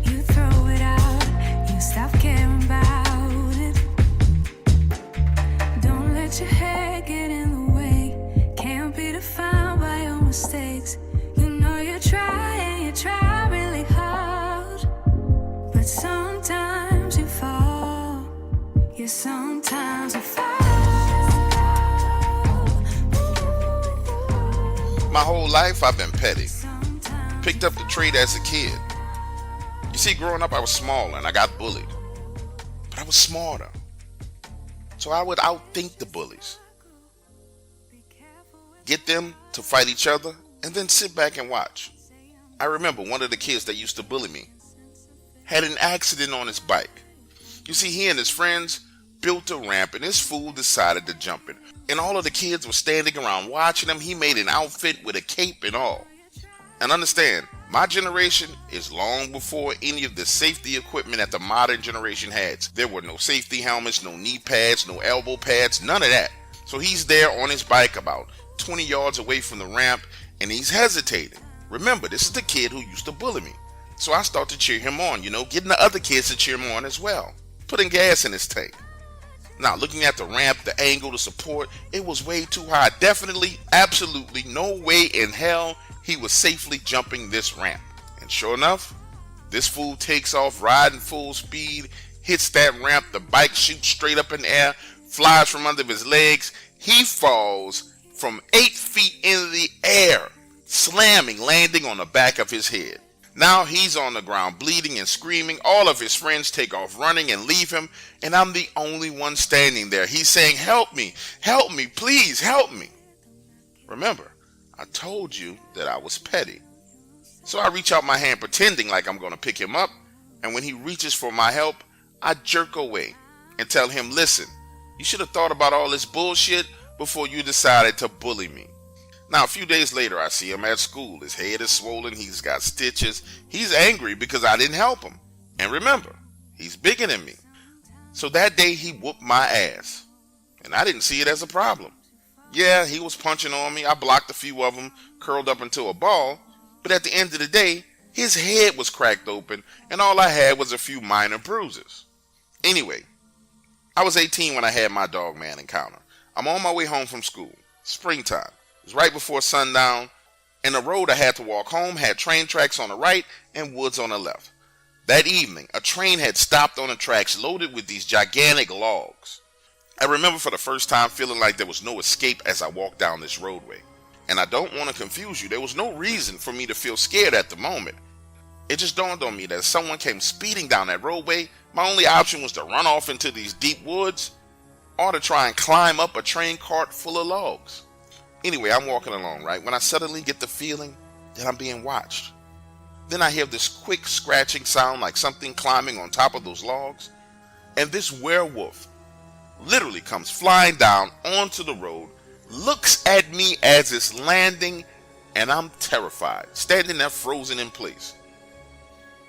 you throw it out, you stop caring about it. Don't let your hair get in the way, can't be defined by your mistakes. You know you try really hard, but sometimes you fall, yeah, sometimes you fall. My whole life I've been petty. Picked up the trait as a kid. You see, growing up I was smaller and I got bullied. But I was smarter. So I would outthink the bullies. Get them to fight each other and then sit back and watch. I remember one of the kids that used to bully me had an accident on his bike. You see, he and his friends built a ramp and this fool decided to jump it. And all of the kids were standing around watching him. He made an outfit with a cape and all. And understand, my generation is long before any of the safety equipment that the modern generation had. There were no safety helmets, no knee pads, no elbow pads, none of that. So he's there on his bike about 20 yards away from the ramp and he's hesitating. Remember, this is the kid who used to bully me. So I start to cheer him on, getting the other kids to cheer him on as well. Putting gas in his tank. Now, looking at the ramp, the angle, the support, it was way too high. Definitely, absolutely no way in hell he was safely jumping this ramp. And sure enough, This fool takes off riding full speed, hits that ramp, the bike shoots straight up in the air, flies from under his legs. He falls from 8 feet in the air, slamming, landing on the back of his head. Now he's on the ground bleeding and screaming. All of his friends take off running and leave him, and I'm the only one standing there. He's saying, help me, please help me. Remember, I told you that I was petty. So I reach out my hand pretending like I'm going to pick him up, and when he reaches for my help, I jerk away and tell him, listen, you should have thought about all this bullshit before you decided to bully me. Now, a few days later, I see him at school. His head is swollen. He's got stitches. He's angry because I didn't help him. And remember, he's bigger than me. So that day, he whooped my ass. And I didn't see it as a problem. Yeah, he was punching on me. I blocked a few of them, curled up into a ball. But at the end of the day, his head was cracked open, and all I had was a few minor bruises. Anyway, I was 18 when I had my Dogman encounter. I'm on my way home from school. Springtime. It was right before sundown, and the road I had to walk home had train tracks on the right and woods on the left. That evening, a train had stopped on the tracks loaded with these gigantic logs. I remember for the first time feeling like there was no escape as I walked down this roadway. And I don't want to confuse you, there was no reason for me to feel scared at the moment. It just dawned on me that if someone came speeding down that roadway, my only option was to run off into these deep woods or to try and climb up a train cart full of logs. Anyway, I'm walking along, right, when I suddenly get the feeling that I'm being watched. Then I hear this quick scratching sound like something climbing on top of those logs, and this werewolf literally comes flying down onto the road, looks at me as it's landing, and I'm terrified, standing there frozen in place.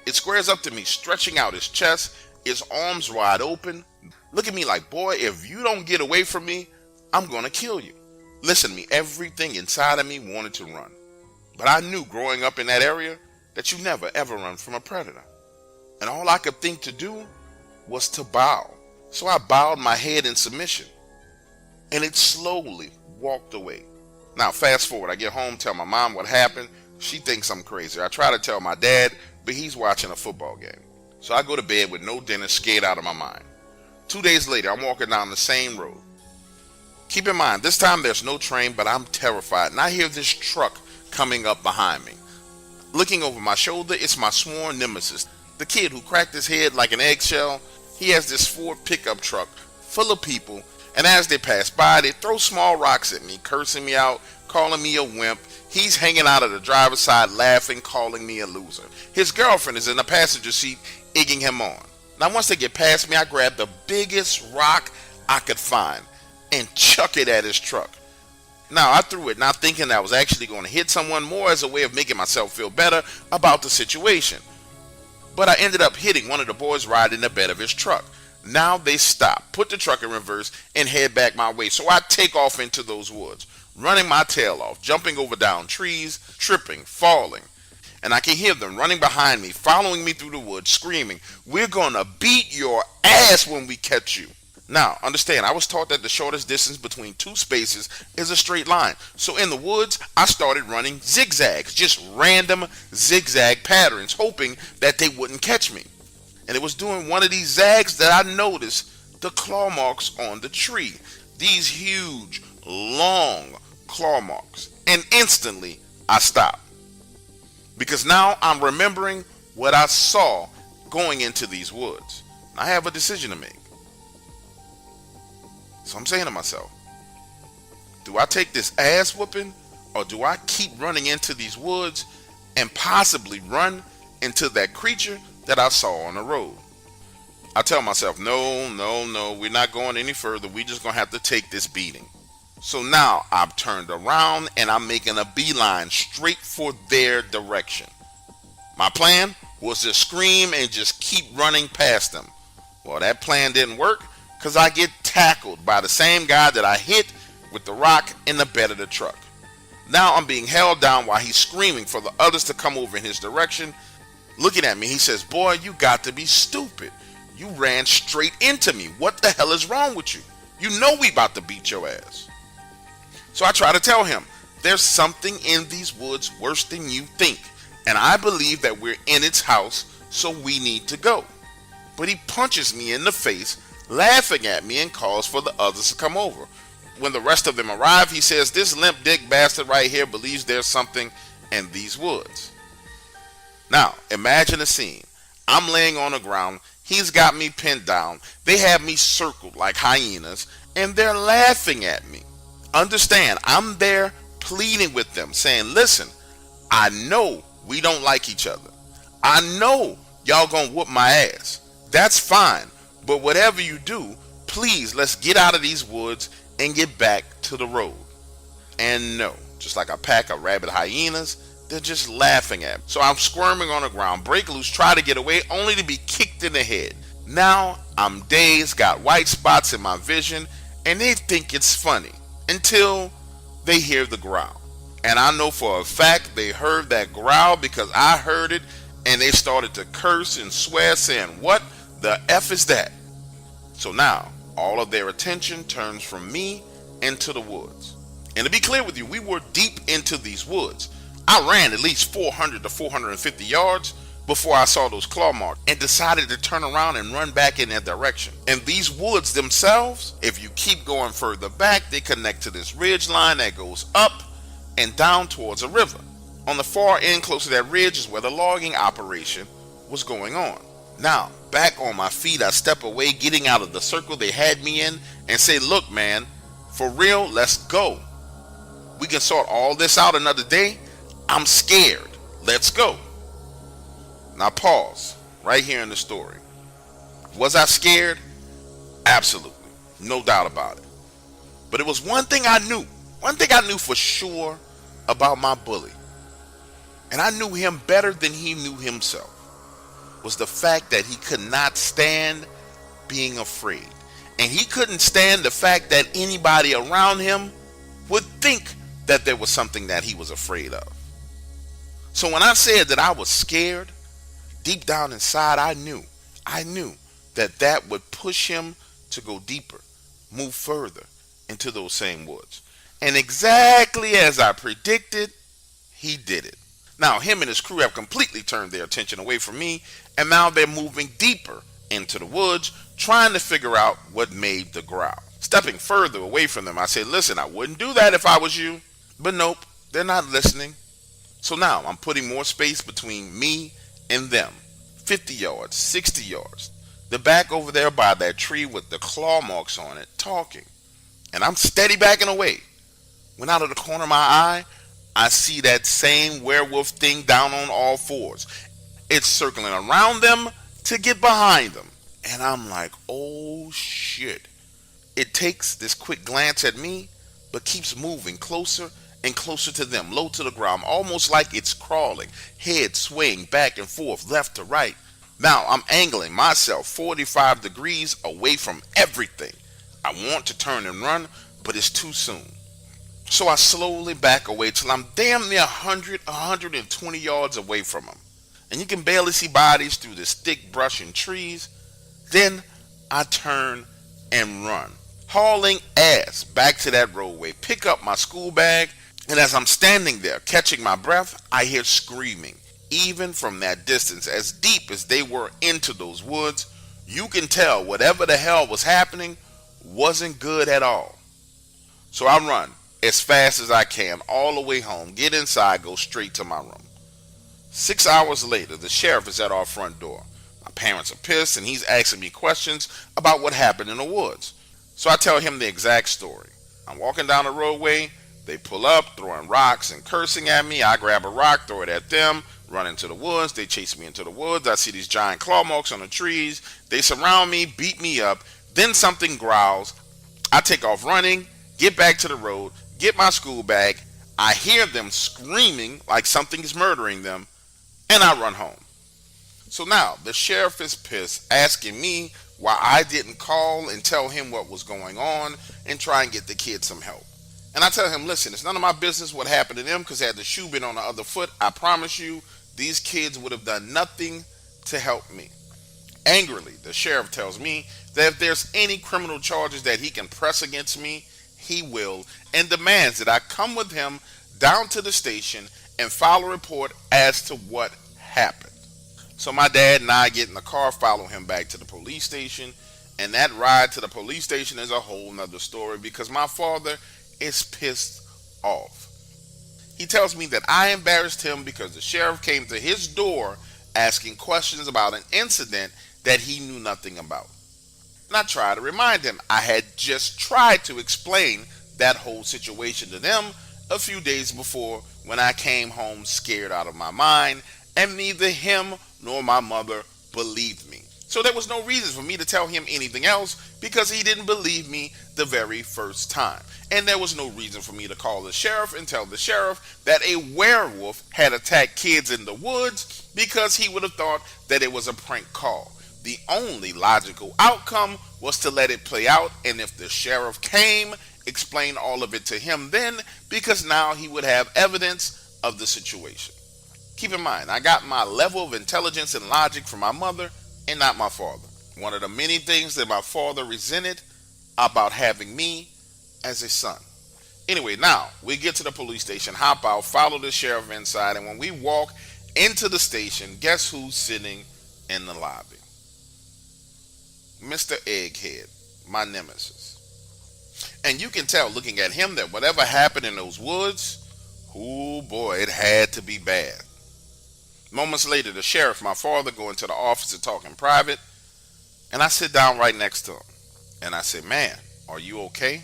It squares up to me, stretching out his chest, his arms wide open. Look at me like, boy, if you don't get away from me, I'm gonna kill you. Listen to me, everything inside of me wanted to run. But I knew growing up in that area that you never ever run from a predator. And all I could think to do was to bow. So I bowed my head in submission. And it slowly walked away. Now fast forward, I get home, tell my mom what happened. She thinks I'm crazy. I try to tell my dad, but he's watching a football game. So I go to bed with no dinner, scared out of my mind. 2 days later, I'm walking down the same road. Keep in mind, this time there's no train, but I'm terrified, and I hear this truck coming up behind me. Looking over my shoulder, it's my sworn nemesis, the kid who cracked his head like an eggshell. He has this Ford pickup truck full of people, and as they pass by, they throw small rocks at me, cursing me out, calling me a wimp. He's hanging out of the driver's side laughing, calling me a loser. His girlfriend is in the passenger seat, egging him on. Now once they get past me, I grab the biggest rock I could find and chuck it at his truck. Now I threw it not thinking that I was actually going to hit someone, more as a way of making myself feel better about the situation. But I ended up hitting one of the boys riding in the bed of his truck. Now they stop, put the truck in reverse, and head back my way. So I take off into those woods, running my tail off, jumping over down trees, tripping, falling. And I can hear them running behind me, following me through the woods, screaming, "We're gonna beat your ass when we catch you." Now, understand, I was taught that the shortest distance between two spaces is a straight line. So in the woods, I started running zigzags, just random zigzag patterns, hoping that they wouldn't catch me. And it was doing one of these zags that I noticed the claw marks on the tree. These huge, long claw marks. And instantly, I stopped. Because now I'm remembering what I saw going into these woods. I have a decision to make. So I'm saying to myself, do I take this ass whooping, or do I keep running into these woods and possibly run into that creature that I saw on the road? I tell myself, no, we're not going any further. We're just going to have to take this beating. So now I've turned around and I'm making a beeline straight for their direction. My plan was to scream and just keep running past them. Well, that plan didn't work, because I get tackled by the same guy that I hit with the rock in the bed of the truck. Now I'm being held down while he's screaming for the others to come over in his direction. Looking at me, he says, "Boy, you got to be stupid. You ran straight into me. What the hell is wrong with you? You know we about to beat your ass." So I try to tell him, there's something in these woods worse than you think. And I believe that we're in its house, so we need to go. But he punches me in the face, laughing at me, and calls for the others to come over. When the rest of them arrive, he says, this limp dick bastard right here believes there's something in these woods. Now, imagine a scene. I'm laying on the ground, he's got me pinned down, they have me circled like hyenas, and they're laughing at me. Understand, I'm there pleading with them, saying, listen, I know we don't like each other. I know y'all gonna whoop my ass. That's fine, but whatever you do, please let's get out of these woods and get back to the road. And no, just like a pack of rabid hyenas, they're just laughing at me. So I'm squirming on the ground, break loose, try to get away, only to be kicked in the head. Now I'm dazed, got white spots in my vision, and they think it's funny until they hear the growl. And I know for a fact they heard that growl because I heard it, and they started to curse and swear, saying, what the F is that? So now all of their attention turns from me into the woods. And to be clear with you, we were deep into these woods. I ran at least 400 to 450 yards before I saw those claw marks and decided to turn around and run back in that direction. And these woods themselves, if you keep going further back, they connect to this ridge line that goes up and down towards a river. On the far end, close to that ridge, is where the logging operation was going on. Now, back on my feet, I step away, getting out of the circle they had me in, and say, look, man, for real, let's go. We can sort all this out another day. I'm scared. Let's go. Now pause right here in the story. Was I scared? Absolutely. No doubt about it. But it was one thing I knew. One thing I knew for sure about my bully, and I knew him better than he knew himself, was the fact that he could not stand being afraid. And he couldn't stand the fact that anybody around him would think that there was something that he was afraid of. So when I said that I was scared, deep down inside I knew that that would push him to go deeper, move further into those same woods. And exactly as I predicted, he did it. Now him and his crew have completely turned their attention away from me, and now they're moving deeper into the woods, trying to figure out what made the growl. Stepping further away from them, I say, listen, I wouldn't do that if I was you. But nope, they're not listening. So now I'm putting more space between me and them. 50 yards, 60 yards. They're back over there by that tree with the claw marks on it, talking. And I'm steady backing away. When out of the corner of my eye, I see that same werewolf thing down on all fours. It's circling around them to get behind them. And I'm like, oh shit. It takes this quick glance at me, but keeps moving closer and closer to them, low to the ground, almost like it's crawling, head swaying back and forth, left to right. Now I'm angling myself 45 degrees away from everything. I want to turn and run, but it's too soon. So I slowly back away till I'm damn near 120 yards away from them. And you can barely see bodies through this thick brush and trees. Then I turn and run, hauling ass back to that roadway, pick up my school bag, and as I'm standing there catching my breath, I hear screaming. Even from that distance, as deep as they were into those woods, you can tell whatever the hell was happening wasn't good at all. So I run as fast as I can all the way home, get inside, go straight to my room. 6 hours later, the sheriff is at our front door. My parents are pissed, and he's asking me questions about what happened in the woods. So I tell him the exact story. I'm walking down the roadway. They pull up, throwing rocks and cursing at me. I grab a rock, throw it at them, run into the woods. They chase me into the woods. I see these giant claw marks on the trees. They surround me, beat me up. Then something growls. I take off running, get back to the road, get my school bag. I hear them screaming like something is murdering them, and I run home. So now the sheriff is pissed, asking me why I didn't call and tell him what was going on and try and get the kids some help. And I tell him, listen, it's none of my business what happened to them, because had the shoe been on the other foot, I promise you, these kids would have done nothing to help me. Angrily, the sheriff tells me that if there's any criminal charges that he can press against me, he will, and demands that I come with him down to the station and file a report as to what happened. So my dad and I get in the car, follow him back to the police station, and that ride to the police station is a whole nother story because my father is pissed off. He tells me that I embarrassed him because the sheriff came to his door asking questions about an incident that he knew nothing about. And I try to remind him I had just tried to explain that whole situation to them a few days before when I came home scared out of my mind, and neither him nor my mother believed me. So there was no reason for me to tell him anything else because he didn't believe me the very first time. And there was no reason for me to call the sheriff and tell the sheriff that a werewolf had attacked kids in the woods because he would have thought that it was a prank call. The only logical outcome was to let it play out, and if the sheriff came, explain all of it to him then, because now he would have evidence of the situation. Keep in mind, I got my level of intelligence and logic from my mother and not my father. One of the many things that my father resented about having me as a son. Anyway, now we get to the police station, hop out, follow the sheriff inside, and when we walk into the station, guess who's sitting in the lobby? Mr. Egghead, my nemesis. And you can tell looking at him that whatever happened in those woods, oh boy, it had to be bad. Moments later, the sheriff, my father, go into the office to talk in private, and I sit down right next to him. And I say, man, are you okay?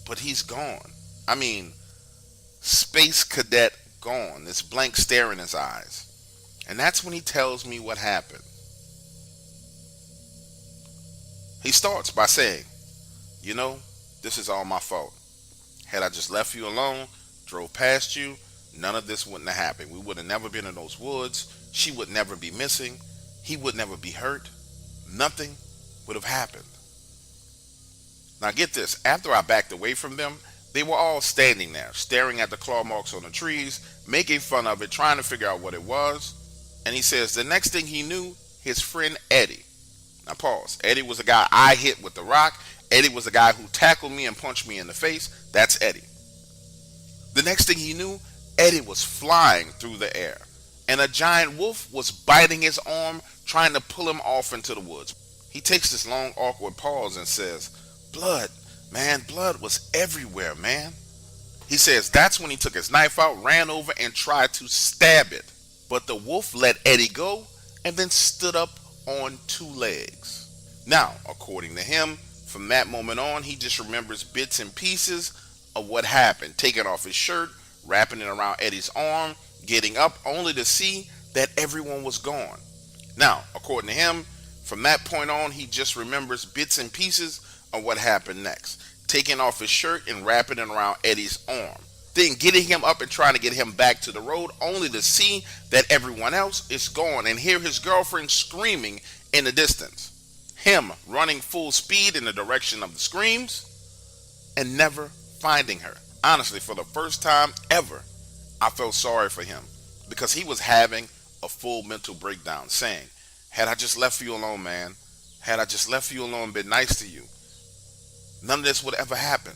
But he's gone. I mean, space cadet gone. This blank stare in his eyes. And that's when he tells me what happened. He starts by saying, you know, this is all my fault. Had I just left you alone, drove past you, none of this wouldn't have happened. We would have never been in those woods. She would never be missing. He would never be hurt. Nothing would have happened. Now get this, after I backed away from them, they were all standing there, staring at the claw marks on the trees, making fun of it, trying to figure out what it was. And he says the next thing he knew, his friend Eddie. Now pause. Eddie was the guy I hit with the rock. Eddie was the guy who tackled me and punched me in the face. That's Eddie. The next thing he knew, Eddie was flying through the air, and a giant wolf was biting his arm, trying to pull him off into the woods. He takes this long, awkward pause and says, blood, man, blood was everywhere, man. He says that's when he took his knife out, ran over, and tried to stab it. But the wolf let Eddie go and then stood up on two legs. Now, according to him, from that moment on, he just remembers bits and pieces of what happened, taking off his shirt, wrapping it around Eddie's arm, getting up only to see that everyone was gone. Now, according to him, from that point on, he just remembers bits and pieces of what happened next, taking off his shirt and wrapping it around Eddie's arm, then getting him up and trying to get him back to the road only to see that everyone else is gone and hear his girlfriend screaming in the distance. Him running full speed in the direction of the screams and never finding her. Honestly, for the first time ever, I felt sorry for him because he was having a full mental breakdown saying, had I just left you alone, man, had I just left you alone and been nice to you, none of this would ever happen.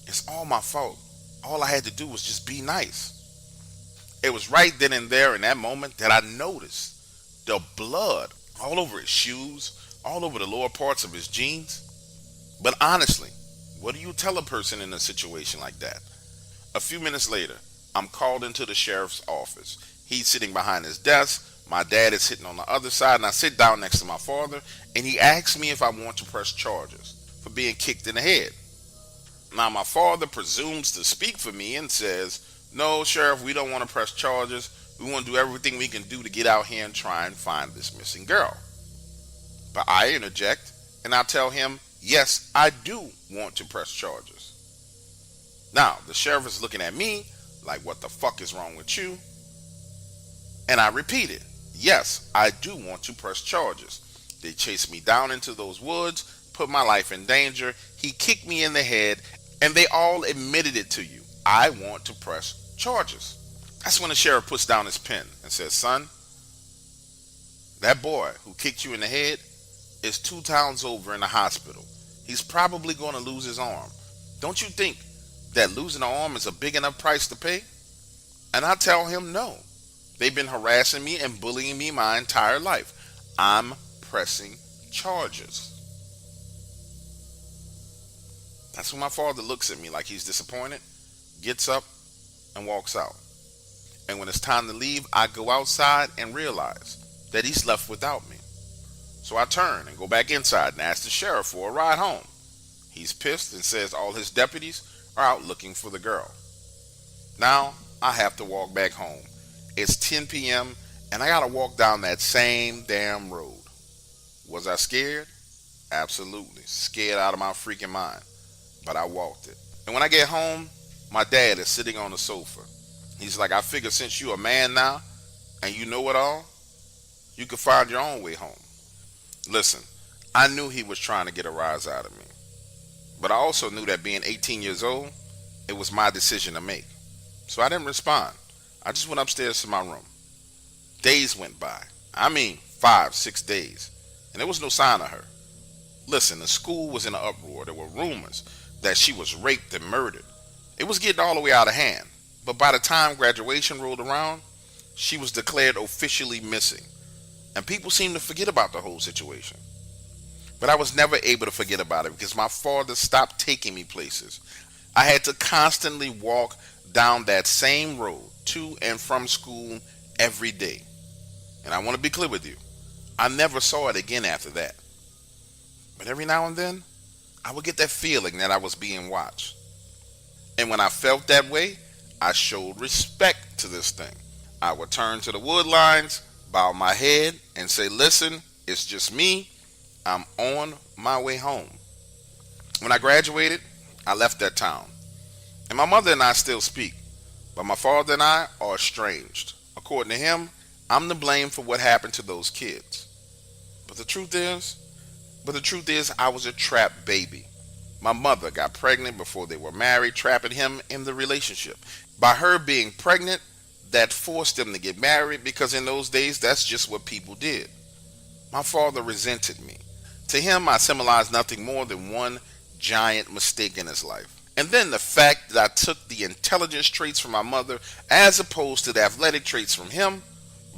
It's all my fault. All I had to do was just be nice. It was right then and there in that moment that I noticed the blood all over his shoes, all over the lower parts of his jeans. But honestly, what do you tell a person in a situation like that? A few minutes later, I'm called into the sheriff's office. He's sitting behind his desk. My dad is sitting on the other side, and I sit down next to my father, and he asks me if I want to press charges for being kicked in the head. Now, my father presumes to speak for me and says, no, Sheriff, we don't want to press charges. We want to do everything we can do to get out here and try and find this missing girl. But I interject, and I tell him, yes, I do want to press charges. Now, the sheriff is looking at me like, what the fuck is wrong with you? And I repeat it. Yes, I do want to press charges. They chased me down into those woods, put my life in danger. He kicked me in the head, and they all admitted it to you. I want to press charges. That's when the sheriff puts down his pen and says, son, that boy who kicked you in the head is 2 towns over in the hospital. He's probably going to lose his arm. Don't you think that losing an arm is a big enough price to pay? And I tell him no. They've been harassing me and bullying me my entire life. I'm pressing charges. That's when my father looks at me like he's disappointed, gets up, and walks out. And when it's time to leave, I go outside and realize that he's left without me. So I turn and go back inside and ask the sheriff for a ride home. He's pissed and says all his deputies are out looking for the girl. Now I have to walk back home. It's 10 p.m. and I gotta walk down that same damn road. Was I scared? Absolutely. Scared out of my freaking mind. But I walked it. And when I get home, my dad is sitting on the sofa. He's like, I figure since you a man now and you know it all, you could find your own way home. Listen, I knew he was trying to get a rise out of me. But I also knew that being 18 years old, it was my decision to make. So I didn't respond. I just went upstairs to my room. Days went by. I mean, 5-6 days. And there was no sign of her. Listen, the school was in an uproar. There were rumors that she was raped and murdered. It was getting all the way out of hand. But by the time graduation rolled around, she was declared officially missing. And people seemed to forget about the whole situation. But I was never able to forget about it because my father stopped taking me places. I had to constantly walk down that same road to and from school every day. And I want to be clear with you, I never saw it again after that. But every now and then, I would get that feeling that I was being watched. And when I felt that way, I showed respect to this thing. I would turn to the wood lines, bow my head, and say, listen, it's just me. I'm on my way home. When I graduated, I left that town. And my mother and I still speak, but my father and I are estranged. According to him, I'm to blame for what happened to those kids. But the truth is, I was a trapped baby. My mother got pregnant before they were married, trapping him in the relationship. By her being pregnant, that forced them to get married because in those days, that's just what people did. My father resented me. To him, I symbolized nothing more than one giant mistake in his life. And then the fact that I took the intelligence traits from my mother as opposed to the athletic traits from him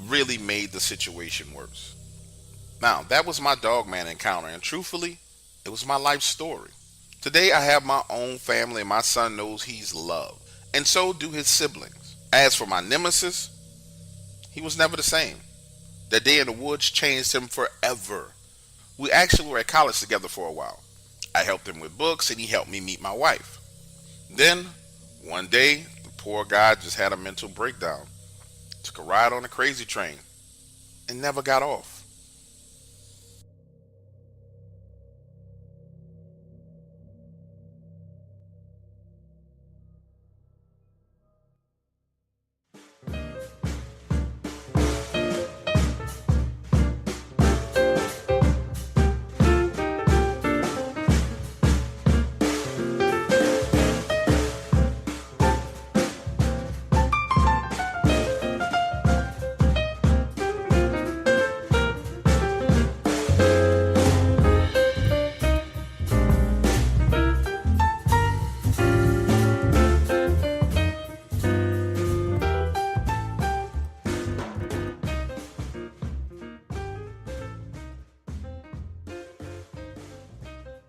really made the situation worse. Now, that was my Dogman encounter, and truthfully, it was my life story. Today, I have my own family, and my son knows he's loved, and so do his siblings. As for my nemesis, he was never the same. That day in the woods changed him forever. We actually were at college together for a while. I helped him with books, and he helped me meet my wife. Then, one day, the poor guy just had a mental breakdown, took a ride on a crazy train, and never got off.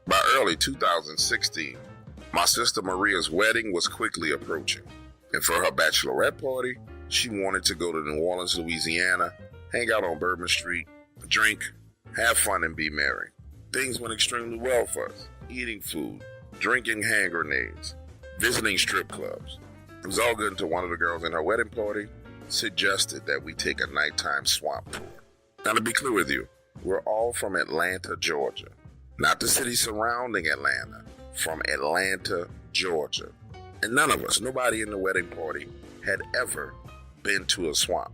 By early 2016, my sister Maria's wedding was quickly approaching. And for her bachelorette party, she wanted to go to New Orleans, Louisiana, hang out on Bourbon Street, drink, have fun, and be merry. Things went extremely well for us. Eating food, drinking hand grenades, visiting strip clubs. It was all good until one of the girls in her wedding party suggested that we take a nighttime swamp tour. Now, to be clear with you, we're all from Atlanta, Georgia. Not the city surrounding Atlanta, from Atlanta, Georgia. And none of us, nobody in the wedding party, had ever been to a swamp.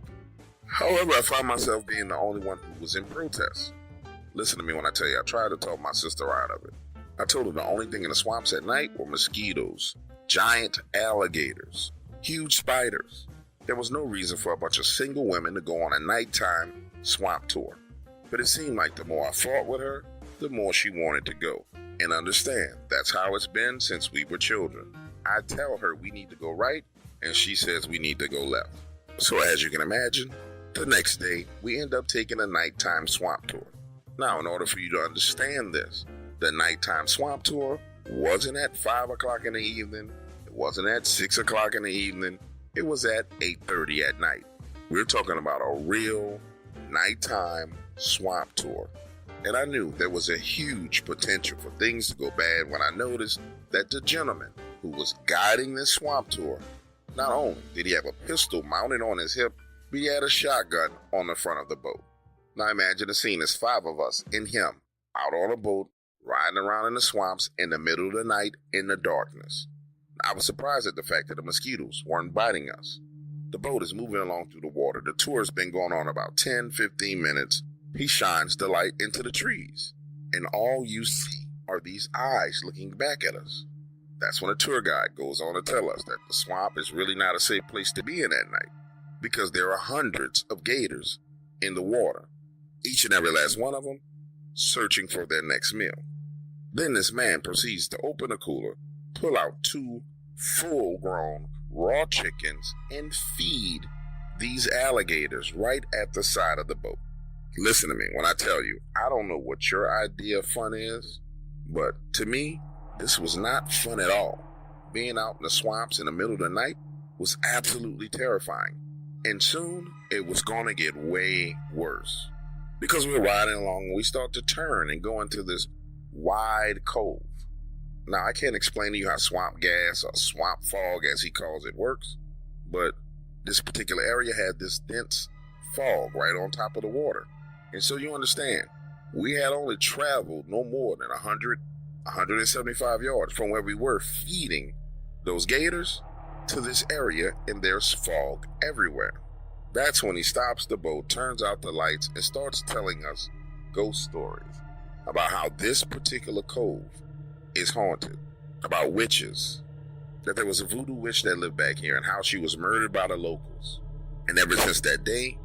However, I found myself being the only one who was in protest. Listen to me when I tell you, I tried to talk my sister out of it. I told her the only thing in the swamps at night were mosquitoes, giant alligators, huge spiders. There was no reason for a bunch of single women to go on a nighttime swamp tour. But it seemed like the more I fought with her, the more she wanted to go. And understand, that's how it's been since we were children. I tell her we need to go right, and she says we need to go left. So as you can imagine, the next day, we end up taking a nighttime swamp tour. Now, in order for you to understand this, the nighttime swamp tour wasn't at 5 o'clock in the evening, it wasn't at 6 o'clock in the evening, it was at 8:30 at night. We're talking about a real nighttime swamp tour. And I knew there was a huge potential for things to go bad when I noticed that the gentleman who was guiding this swamp tour, not only did he have a pistol mounted on his hip, but he had a shotgun on the front of the boat. Now imagine the scene as 5 of us and him out on a boat, riding around in the swamps in the middle of the night in the darkness. I was surprised at the fact that the mosquitoes weren't biting us. The boat is moving along through the water. The tour has been going on about 10-15 minutes. He shines the light into the trees, and all you see are these eyes looking back at us. That's when the tour guide goes on to tell us that the swamp is really not a safe place to be in at night, because there are hundreds of gators in the water, each and every last one of them searching for their next meal. Then this man proceeds to open a cooler, pull out 2 full-grown raw chickens, and feed these alligators right at the side of the boat. Listen to me when I tell you, I don't know what your idea of fun is, but to me, this was not fun at all. Being out in the swamps in the middle of the night was absolutely terrifying. And soon, it was going to get way worse. Because we're riding along, we start to turn and go into this wide cove. Now, I can't explain to you how swamp gas or swamp fog, as he calls it, works, but this particular area had this dense fog right on top of the water. And so you understand, we had only traveled no more than 175 yards from where we were feeding those gators to this area, and there's fog everywhere. That's when he stops the boat, turns out the lights, and starts telling us ghost stories about how this particular cove is haunted, about witches, that there was a voodoo witch that lived back here and how she was murdered by the locals. And ever since that day,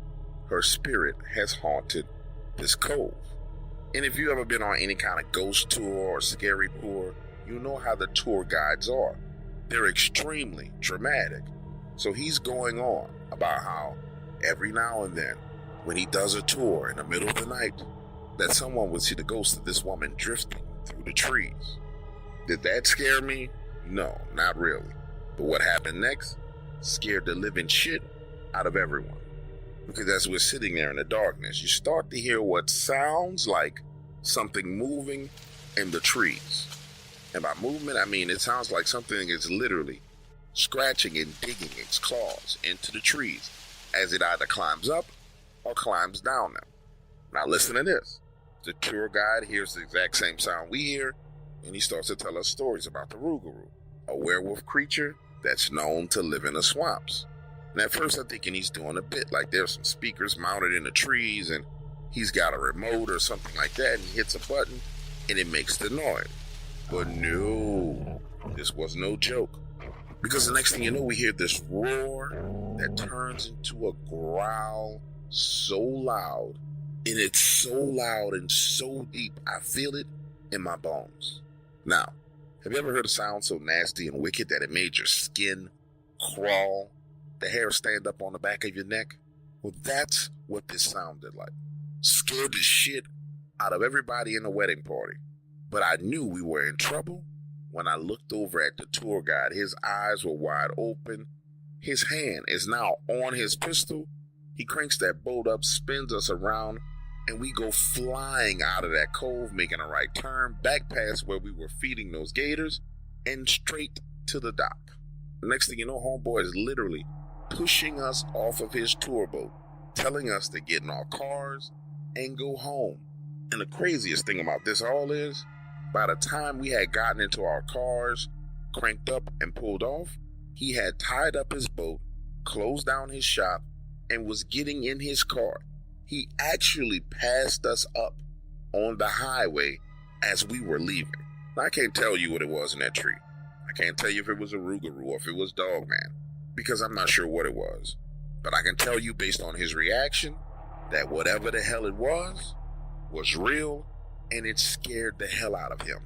her spirit has haunted this cove. And if you've ever been on any kind of ghost tour or scary tour, you know how the tour guides are. They're extremely dramatic. So he's going on about how every now and then, when he does a tour in the middle of the night, that someone would see the ghost of this woman drifting through the trees. Did that scare me? No, not really. But what happened next scared the living shit out of everyone. Because as we're sitting there in the darkness, you start to hear what sounds like something moving in the trees. And by movement, I mean it sounds like something is literally scratching and digging its claws into the trees as it either climbs up or climbs down them. Now listen to this. The tour guide hears the exact same sound we hear, and he starts to tell us stories about the rougarou, a werewolf creature that's known to live in the swamps. And at first I'm thinking he's doing a bit, like there's some speakers mounted in the trees and he's got a remote or something like that, and he hits a button and it makes the noise. But no, this was no joke. Because the next thing you know, we hear this roar that turns into a growl so loud, and it's so loud and so deep, I feel it in my bones. Now, have you ever heard a sound so nasty and wicked that it made your skin crawl, the hair stand up on the back of your neck? Well, that's what this sounded like. Scared the shit out of everybody in the wedding party. But I knew we were in trouble when I looked over at the tour guide. His eyes were wide open. His hand is now on his pistol. He cranks that boat up, spins us around, and we go flying out of that cove, making a right turn, back past where we were feeding those gators, and straight to the dock. The next thing you know, homeboy is literally pushing us off of his tour boat, telling us to get in our cars and go home. And the craziest thing about this all is, by the time we had gotten into our cars, cranked up and pulled off, he had tied up his boat, closed down his shop, and was getting in his car. He actually passed us up on the highway as we were leaving. Now, I can't tell you what it was in that tree. I can't tell you if it was a rougarou or if it was Dogman, because I'm not sure what it was. But I can tell you based on his reaction that whatever the hell it was real, and it scared the hell out of him.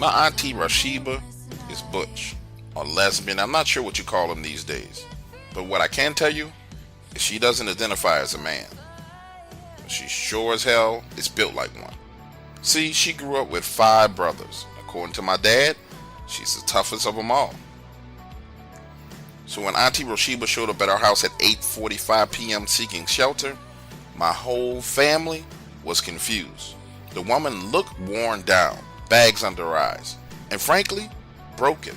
My auntie Rashiba is butch, or lesbian. I'm not sure what you call them these days. But what I can tell you is she doesn't identify as a man. She sure as hell is built like one. See, she grew up with 5 brothers. According to my dad, she's the toughest of them all. So when Auntie Rashiba showed up at our house at 8:45 p.m. seeking shelter, my whole family was confused. The woman looked worn down, bags under her eyes, and frankly, broken.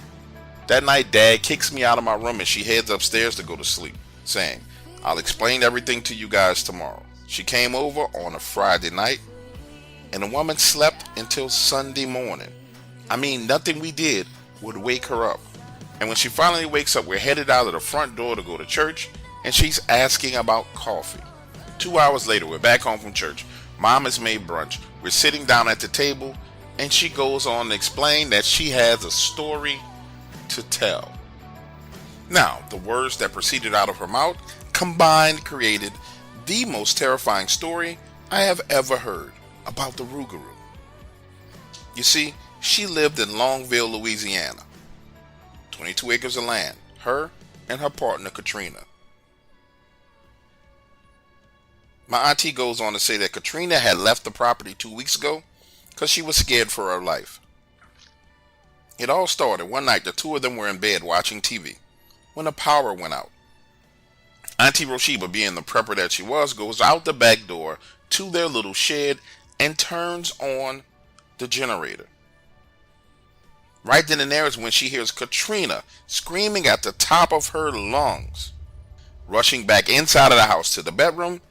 That night, Dad kicks me out of my room and she heads upstairs to go to sleep, saying, "I'll explain everything to you guys tomorrow." She came over on a Friday night, and the woman slept until Sunday morning. I mean, nothing we did would wake her up. And when she finally wakes up, we're headed out of the front door to go to church, and she's asking about coffee. 2 hours later, we're back home from church. Mom has made brunch. We're sitting down at the table, and she goes on to explain that she has a story to tell. Now, the words that proceeded out of her mouth combined created the most terrifying story I have ever heard about the rougarou. You see, she lived in Longville, Louisiana. 22 acres of land, her and her partner Katrina. My auntie goes on to say that Katrina had left the property 2 weeks ago because she was scared for her life. It all started one night. The two of them were in bed watching TV when the power went out. Auntie Rashiba, being the prepper that she was, goes out the back door to their little shed and turns on the generator. Right then and there is when she hears Katrina screaming at the top of her lungs. Rushing back inside of the house to the bedroom,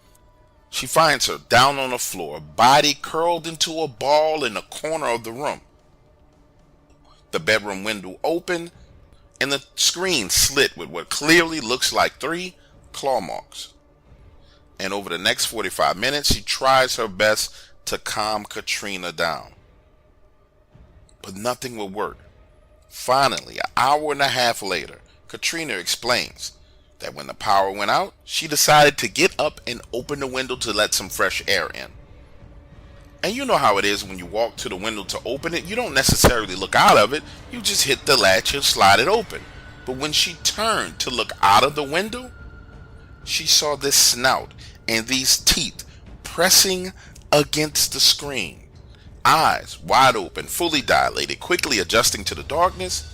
she finds her down on the floor, body curled into a ball in the corner of the room. The bedroom window open and the screen slit with what clearly looks like 3 claw marks. And over the next 45 minutes, she tries her best to calm Katrina down. But nothing will work. Finally, an hour and a half later, Katrina explains that when the power went out, she decided to get up and open the window to let some fresh air in. And you know how it is when you walk to the window to open it, you don't necessarily look out of it, you just hit the latch and slide it open. But when she turned to look out of the window, she saw this snout and these teeth pressing against the screen. Eyes wide open, fully dilated, quickly adjusting to the darkness.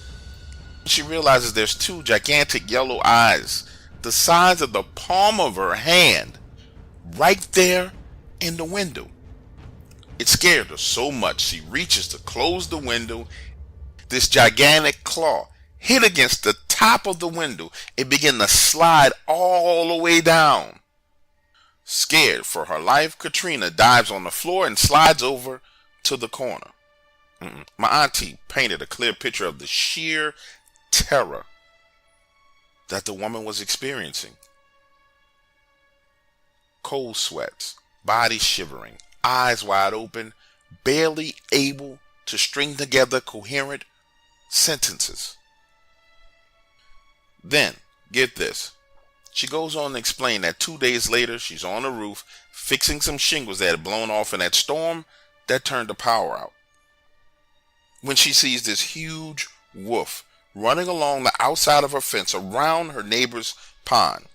She realizes there's 2 gigantic yellow eyes, the size of the palm of her hand, right there in the window. It scared her so much she reaches to close the window. This gigantic claw hit against the top of the window. It began to slide all the way down. Scared for her life, Katrina dives on the floor and slides over to the corner. My auntie painted a clear picture of the sheer terror that the woman was experiencing. Cold sweats, body shivering, eyes wide open, barely able to string together coherent sentences. Then, get this, she goes on to explain that 2 days later, she's on the roof fixing some shingles that had blown off in that storm that turned the power out, when she sees this huge wolf running along the outside of her fence around her neighbor's pond.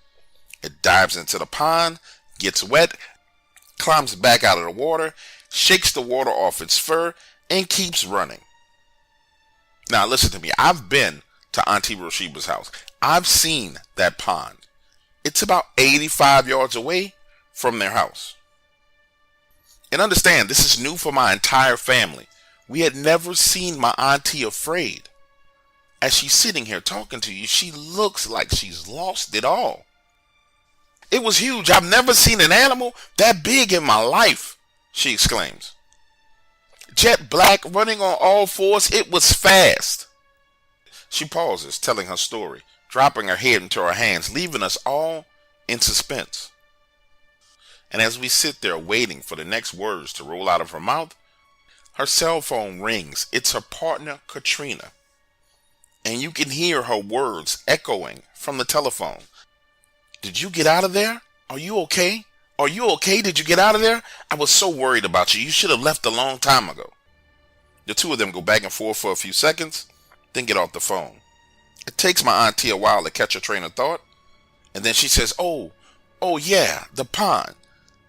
It dives into the pond, gets wet, climbs back out of the water, shakes the water off its fur, and keeps running. Now listen to me, I've been to Auntie Rashiba's house. I've seen that pond. It's about 85 yards away from their house. And understand, this is new for my entire family. We had never seen my auntie afraid. As she's sitting here talking to you, she looks like she's lost it all. It was huge. I've never seen an animal that big in my life, she exclaims. Jet black, running on all fours, it was fast. She pauses, telling her story, dropping her head into her hands, leaving us all in suspense. And as we sit there waiting for the next words to roll out of her mouth, her cell phone rings. It's her partner, Katrina. And you can hear her words echoing from the telephone. "Did you get out of there? Are you okay? Are you okay? Did you get out of there? I was so worried about you. You should have left a long time ago." The two of them go back and forth for a few seconds, then get off the phone. It takes my auntie a while to catch her train of thought, and then she says, oh yeah, the pond.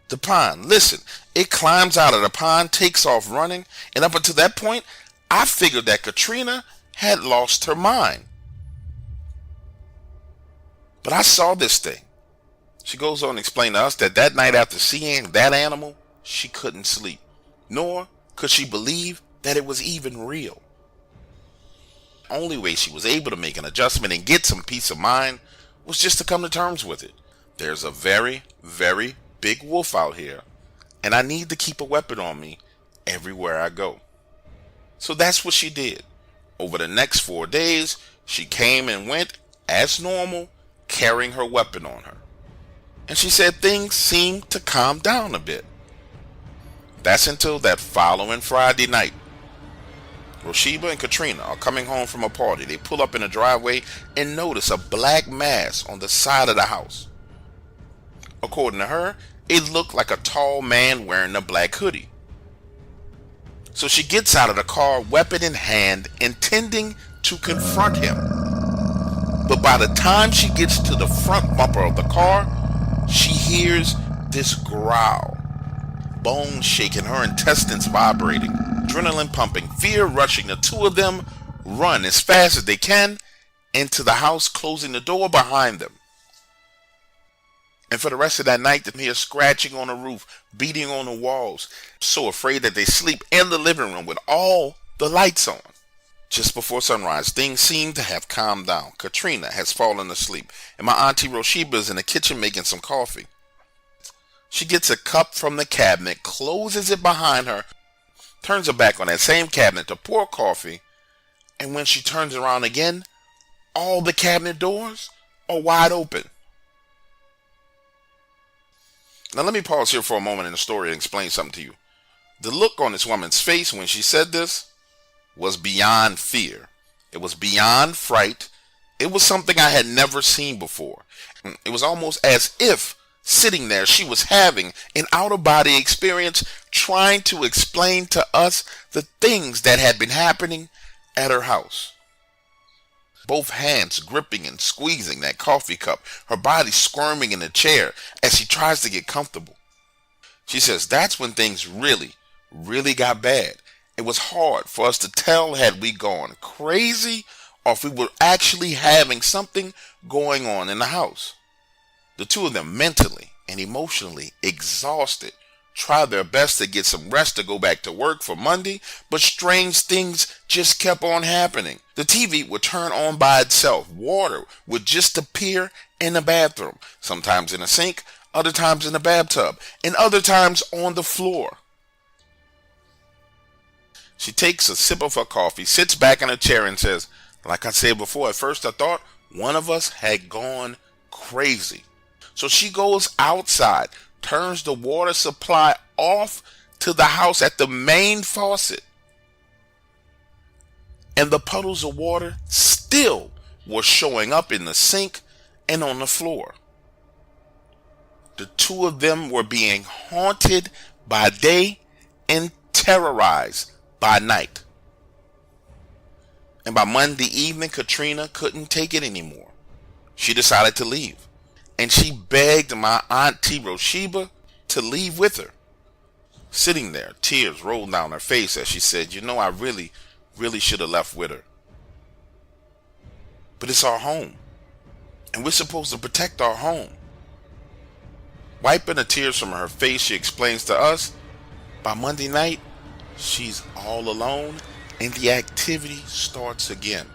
The pond. Listen, it climbs out of the pond, takes off running, and up until that point, I figured that Katrina had lost her mind. But I saw this thing. She goes on to explain to us that night after seeing that animal, she couldn't sleep, nor could she believe that it was even real. The only way she was able to make an adjustment and get some peace of mind was just to come to terms with it. There's a very, very big wolf out here, and I need to keep a weapon on me everywhere I go. So that's what she did. Over the next 4 days, she came and went as normal, carrying her weapon on her. And she said things seemed to calm down a bit. That's until that following Friday night. Roshiba and Katrina are coming home from a party. They pull up in a driveway and notice a black mass on the side of the house. According to her, it looked like a tall man wearing a black hoodie. So she gets out of the car, weapon in hand, intending to confront him. But by the time she gets to the front bumper of the car, she hears this growl. Bones shaking, her intestines vibrating, adrenaline pumping, fear rushing. The two of them run as fast as they can into the house, closing the door behind them. And for the rest of that night, they hear scratching on the roof, beating on the walls, so afraid that they sleep in the living room with all the lights on. Just before sunrise, things seem to have calmed down. Katrina has fallen asleep, and my auntie Roshiba is in the kitchen making some coffee. She gets a cup from the cabinet, closes it behind her, turns her back on that same cabinet to pour coffee, and when she turns around again, all the cabinet doors are wide open. Now let me pause here for a moment in the story and explain something to you. The look on this woman's face when she said this was beyond fear. It was beyond fright. It was something I had never seen before. It was almost as if sitting there she was having an out-of-body experience, trying to explain to us the things that had been happening at her house. Both hands gripping and squeezing that coffee cup, her body squirming in the chair as she tries to get comfortable. She says that's when things really got bad. It was hard for us to tell had we gone crazy or if we were actually having something going on in the house. The two of them, mentally and emotionally exhausted, tried their best to get some rest to go back to work for Monday, but strange things just kept on happening. The TV would turn on by itself. Water would just appear in the bathroom, sometimes in a sink, other times in the bathtub, and other times on the floor. She takes a sip of her coffee, sits back in her chair and says, like I said before, at first I thought one of us had gone crazy. So she goes outside, turns the water supply off to the house at the main faucet. And the puddles of water still were showing up in the sink and on the floor. The two of them were being haunted by day and terrorized by night. And by Monday evening, Katrina couldn't take it anymore. She decided to leave. And she begged my auntie Roshiba to leave with her. Sitting there, tears rolled down her face as she said, I really should have left with her. But it's our home. And we're supposed to protect our home. Wiping the tears from her face, she explains to us, by Monday night, she's all alone and the activity starts again.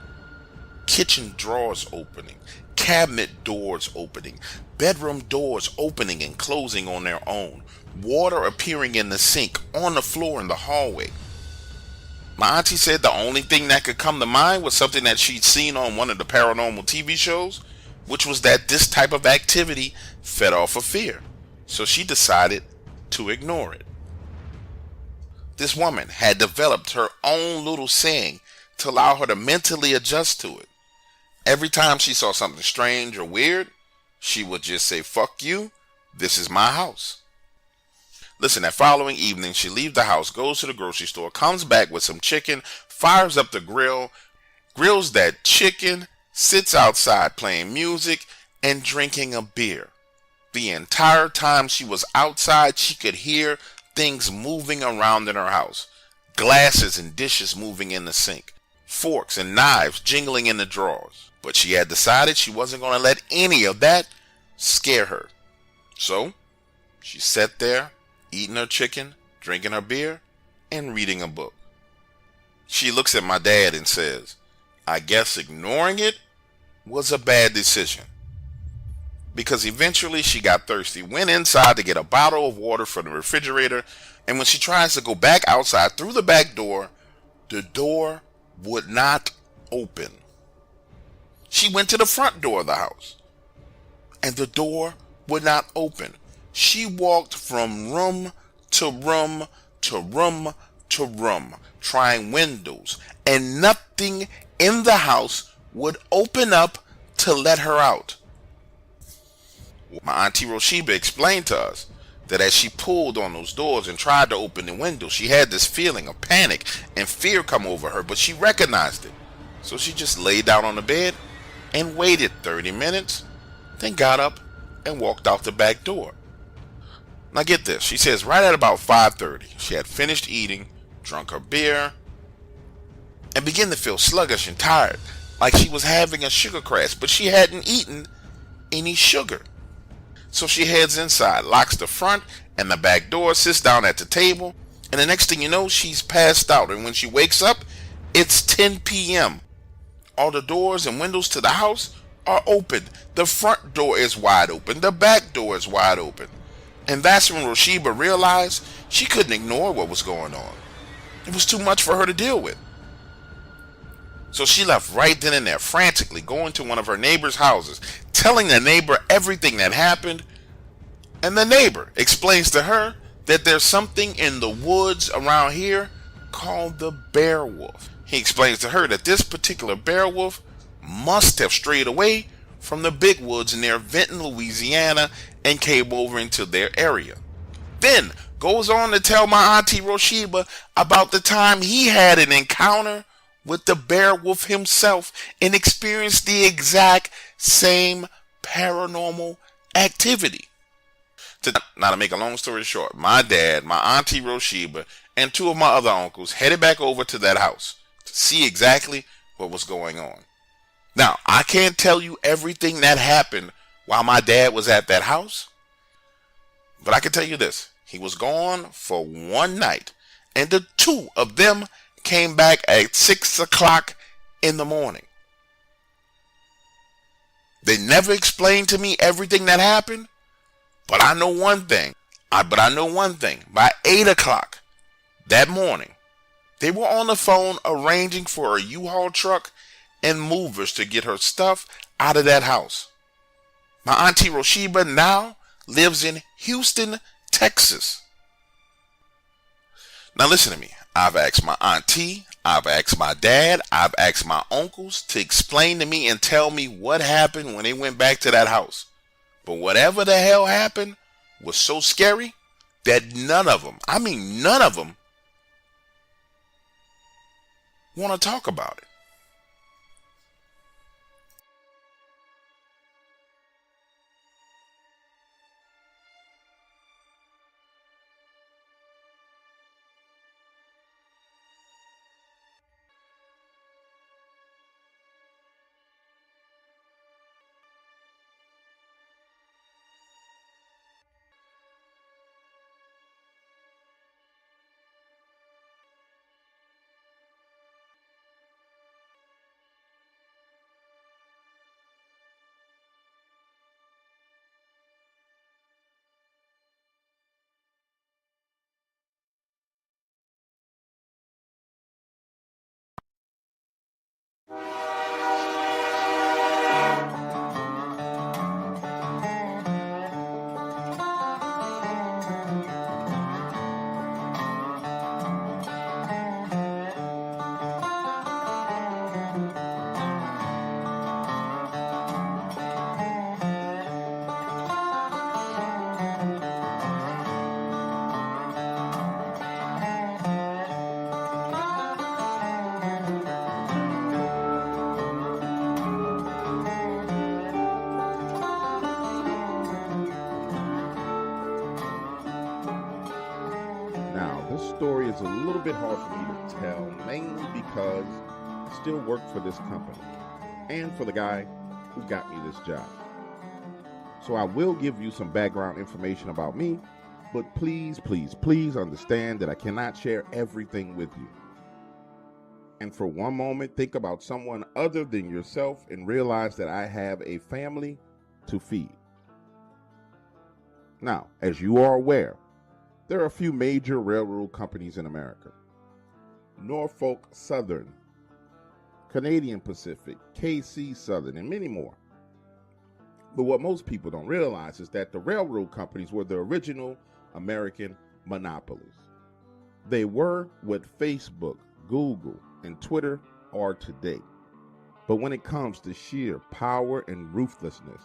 Kitchen drawers opening, cabinet doors opening, bedroom doors opening and closing on their own, water appearing in the sink, on the floor in the hallway. My auntie said the only thing that could come to mind was something that she'd seen on one of the paranormal TV shows, which was that this type of activity fed off of fear. So she decided to ignore it. This woman had developed her own little saying to allow her to mentally adjust to it. Every time she saw something strange or weird, she would just say, "Fuck you, this is my house." Listen, that following evening, she leaves the house, goes to the grocery store, comes back with some chicken, fires up the grill, grills that chicken, sits outside playing music and drinking a beer. The entire time she was outside, she could hear things moving around in her house. Glasses and dishes moving in the sink. Forks and knives jingling in the drawers. But she had decided she wasn't going to let any of that scare her. So, she sat there, eating her chicken, drinking her beer, and reading a book. She looks at my dad and says, I guess ignoring it was a bad decision. Because eventually she got thirsty, went inside to get a bottle of water from the refrigerator, and when she tries to go back outside through the back door, the door would not open. She went to the front door of the house, and the door would not open. She walked from room to room to room to room, trying windows, and nothing in the house would open up to let her out. My auntie Roshiba explained to us that as she pulled on those doors and tried to open the window, she had this feeling of panic and fear come over her, but she recognized it. So she just laid down on the bed and waited 30 minutes, then got up and walked out the back door. Now get this, she says right at about 5:30, she had finished eating, drunk her beer, and began to feel sluggish and tired, like she was having a sugar crash, but she hadn't eaten any sugar. So she heads inside, locks the front and the back door, sits down at the table, and the next thing you know, she's passed out. And when she wakes up, it's 10 p.m. All the doors and windows to the house are open. The front door is wide open. The back door is wide open. And that's when Roshiba realized she couldn't ignore what was going on. It was too much for her to deal with. So she left right then and there, frantically going to one of her neighbor's houses, telling the neighbor everything that happened. And the neighbor explains to her that there's something in the woods around here called the werewolf. He explains to her that this particular werewolf must have strayed away from the big woods near Vinton, Louisiana, and came over into their area. Then goes on to tell my auntie Roshiba about the time he had an encounter with the werewolf himself and experienced the exact same paranormal activity. Now, to make a long story short, my dad, my auntie Roshiba, and two of my other uncles headed back over to that house to see exactly what was going on. Now, I can't tell you everything that happened while my dad was at that house, but I can tell you this. He was gone for one night, and the two of them came back at 6 o'clock in the morning. They never explained to me everything that happened, but I know one thing. By 8 o'clock that morning, they were on the phone arranging for a U-Haul truck and movers to get her stuff out of that house. My auntie Roshiba now lives in Houston, Texas. Now listen to me. I've asked my auntie, I've asked my dad, I've asked my uncles to explain to me and tell me what happened when they went back to that house. But whatever the hell happened was so scary that none of them want to talk about it. story is a little bit hard for me to tell, mainly because I still work for this company and for the guy who got me this job. So I will give you some background information about me, but please, please, please understand that I cannot share everything with you. And for one moment, think about someone other than yourself and realize that I have a family to feed. Now, as you are aware, there are a few major railroad companies in America. Norfolk Southern, Canadian Pacific, KC Southern, and many more. But what most people don't realize is that the railroad companies were the original American monopolies. They were what Facebook, Google, and Twitter are today. But when it comes to sheer power and ruthlessness,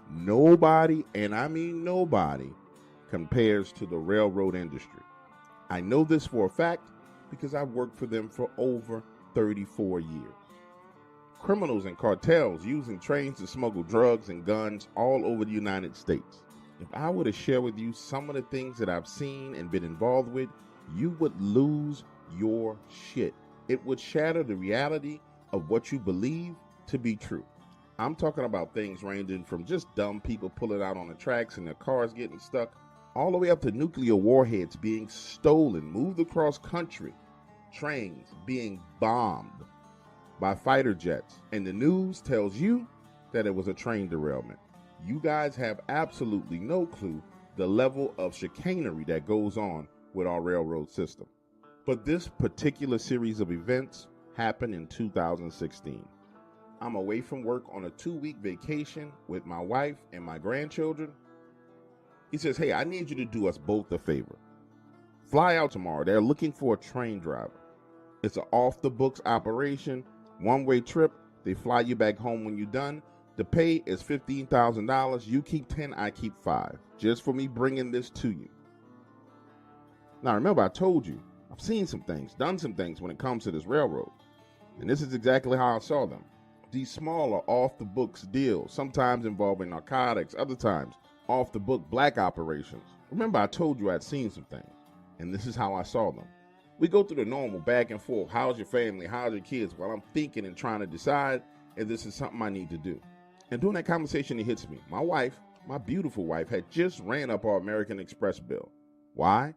nobody, and I mean nobody, compares to the railroad industry. I know this for a fact because I've worked for them for over 34 years. Criminals and cartels using trains to smuggle drugs and guns all over the United States. If I were to share with you some of the things that I've seen and been involved with, you would lose your shit. It would shatter the reality of what you believe to be true. I'm talking about things ranging from just dumb people pulling out on the tracks and their cars getting stuck, all the way up to nuclear warheads being stolen, moved across country, trains being bombed by fighter jets, and the news tells you that it was a train derailment. You guys have absolutely no clue the level of chicanery that goes on with our railroad system. But this particular series of events happened in 2016. I'm away from work on a 2-week vacation with my wife and my grandchildren. He says, hey, I need you to do us both a favor. Fly out tomorrow. They're looking for a train driver. It's an off-the-books operation, one-way trip. They fly you back home when you're done. The pay is $15,000. You keep 10, I keep 5. Just for me bringing this to you. Now, remember, I told you, I've seen some things, done some things when it comes to this railroad. And this is exactly how I saw them. These smaller off-the-books deals, sometimes involving narcotics, other times off-the-book black operations. Remember, I told you I'd seen some things, and this is how I saw them. We go through the normal back and forth, how's your family, how's your kids, while I'm thinking and trying to decide if this is something I need to do. And during that conversation, it hits me. My wife, my beautiful wife, had just ran up our American Express bill. Why?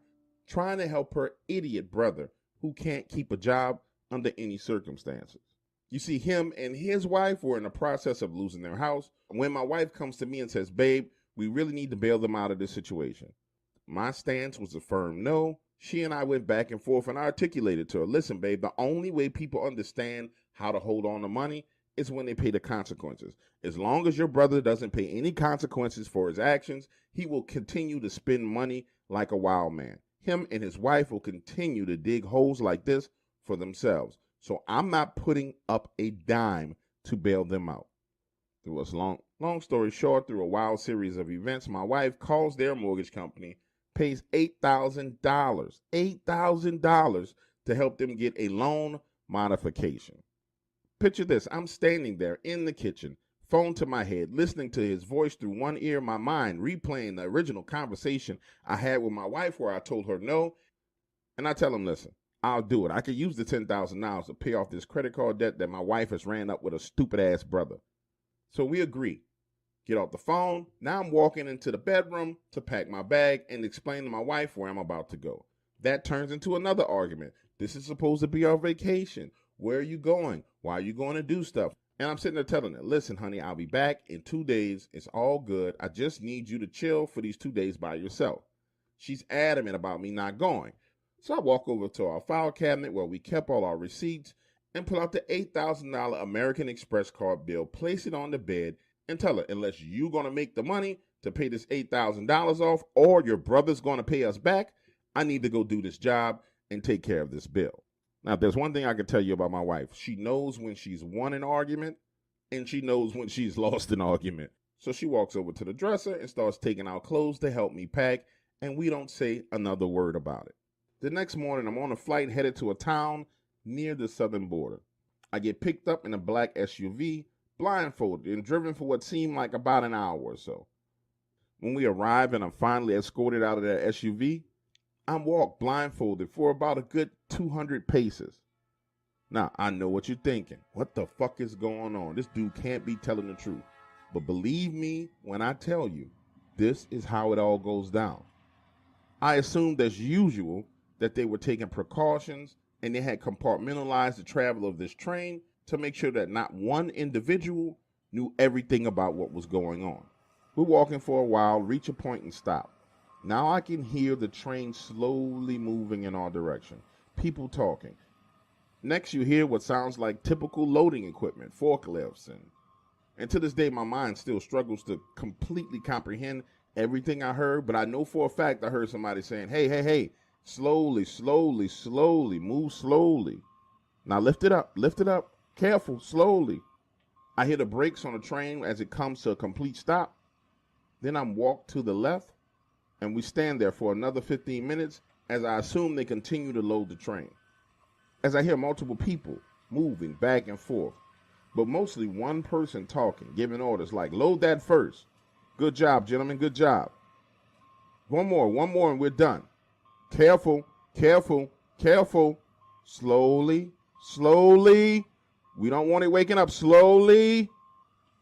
Trying to help her idiot brother who can't keep a job under any circumstances. You see, him and his wife were in the process of losing their house. When my wife comes to me and says, babe, we really need to bail them out of this situation. My stance was a firm no. She and I went back and forth and I articulated to her, listen, babe, the only way people understand how to hold on to money is when they pay the consequences. As long as your brother doesn't pay any consequences for his actions, he will continue to spend money like a wild man. Him and his wife will continue to dig holes like this for themselves. So I'm not putting up a dime to bail them out. Through a long story short, through a wild series of events, my wife calls their mortgage company, pays $8,000 to help them get a loan modification. Picture this, I'm standing there in the kitchen, phone to my head, listening to his voice through one ear, my mind replaying the original conversation I had with my wife where I told her no, and I tell him, listen, I'll do it. I could use the $10,000 to pay off this credit card debt that my wife has ran up with a stupid-ass brother. So we agree. Get off the phone. Now I'm walking into the bedroom to pack my bag and explain to my wife where I'm about to go. That turns into another argument. This is supposed to be our vacation. Where are you going? Why are you going to do stuff? And I'm sitting there telling her, listen, honey, I'll be back in 2 days. It's all good. I just need you to chill for these 2 days by yourself. She's adamant about me not going. So I walk over to our file cabinet where we kept all our receipts and pull out the $8,000 American Express card bill, place it on the bed, and tell her, unless you're going to make the money to pay this $8,000 off or your brother's going to pay us back, I need to go do this job and take care of this bill. Now, there's one thing I can tell you about my wife. She knows when she's won an argument and she knows when she's lost an argument. So she walks over to the dresser and starts taking out clothes to help me pack, and we don't say another word about it. The next morning, I'm on a flight headed to a town near the southern border. I get picked up in a black SUV, blindfolded, and driven for what seemed like about an hour or so. When we arrive and I'm finally escorted out of that SUV, I'm walked blindfolded for about a good 200 paces. Now, I know what you're thinking. What the fuck is going on? This dude can't be telling the truth. But believe me when I tell you, this is how it all goes down. I assumed as usual that they were taking precautions and they had compartmentalized the travel of this train to make sure that not one individual knew everything about what was going on. We're walking for a while, reach a point and stop. Now I can hear the train slowly moving in our direction. People talking. Next you hear what sounds like typical loading equipment, forklifts, and to this day my mind still struggles to completely comprehend everything I heard, but I know for a fact I heard somebody saying, hey, slowly, move slowly. Now lift it up, careful, slowly. I hear the brakes on the train as it comes to a complete stop. Then I'm walked to the left, and we stand there for another 15 minutes as I assume they continue to load the train. As I hear multiple people moving back and forth, but mostly one person talking, giving orders like, load that first. Good job, gentlemen, good job. One more, and we're done. Careful. Slowly. We don't want it waking up, slowly.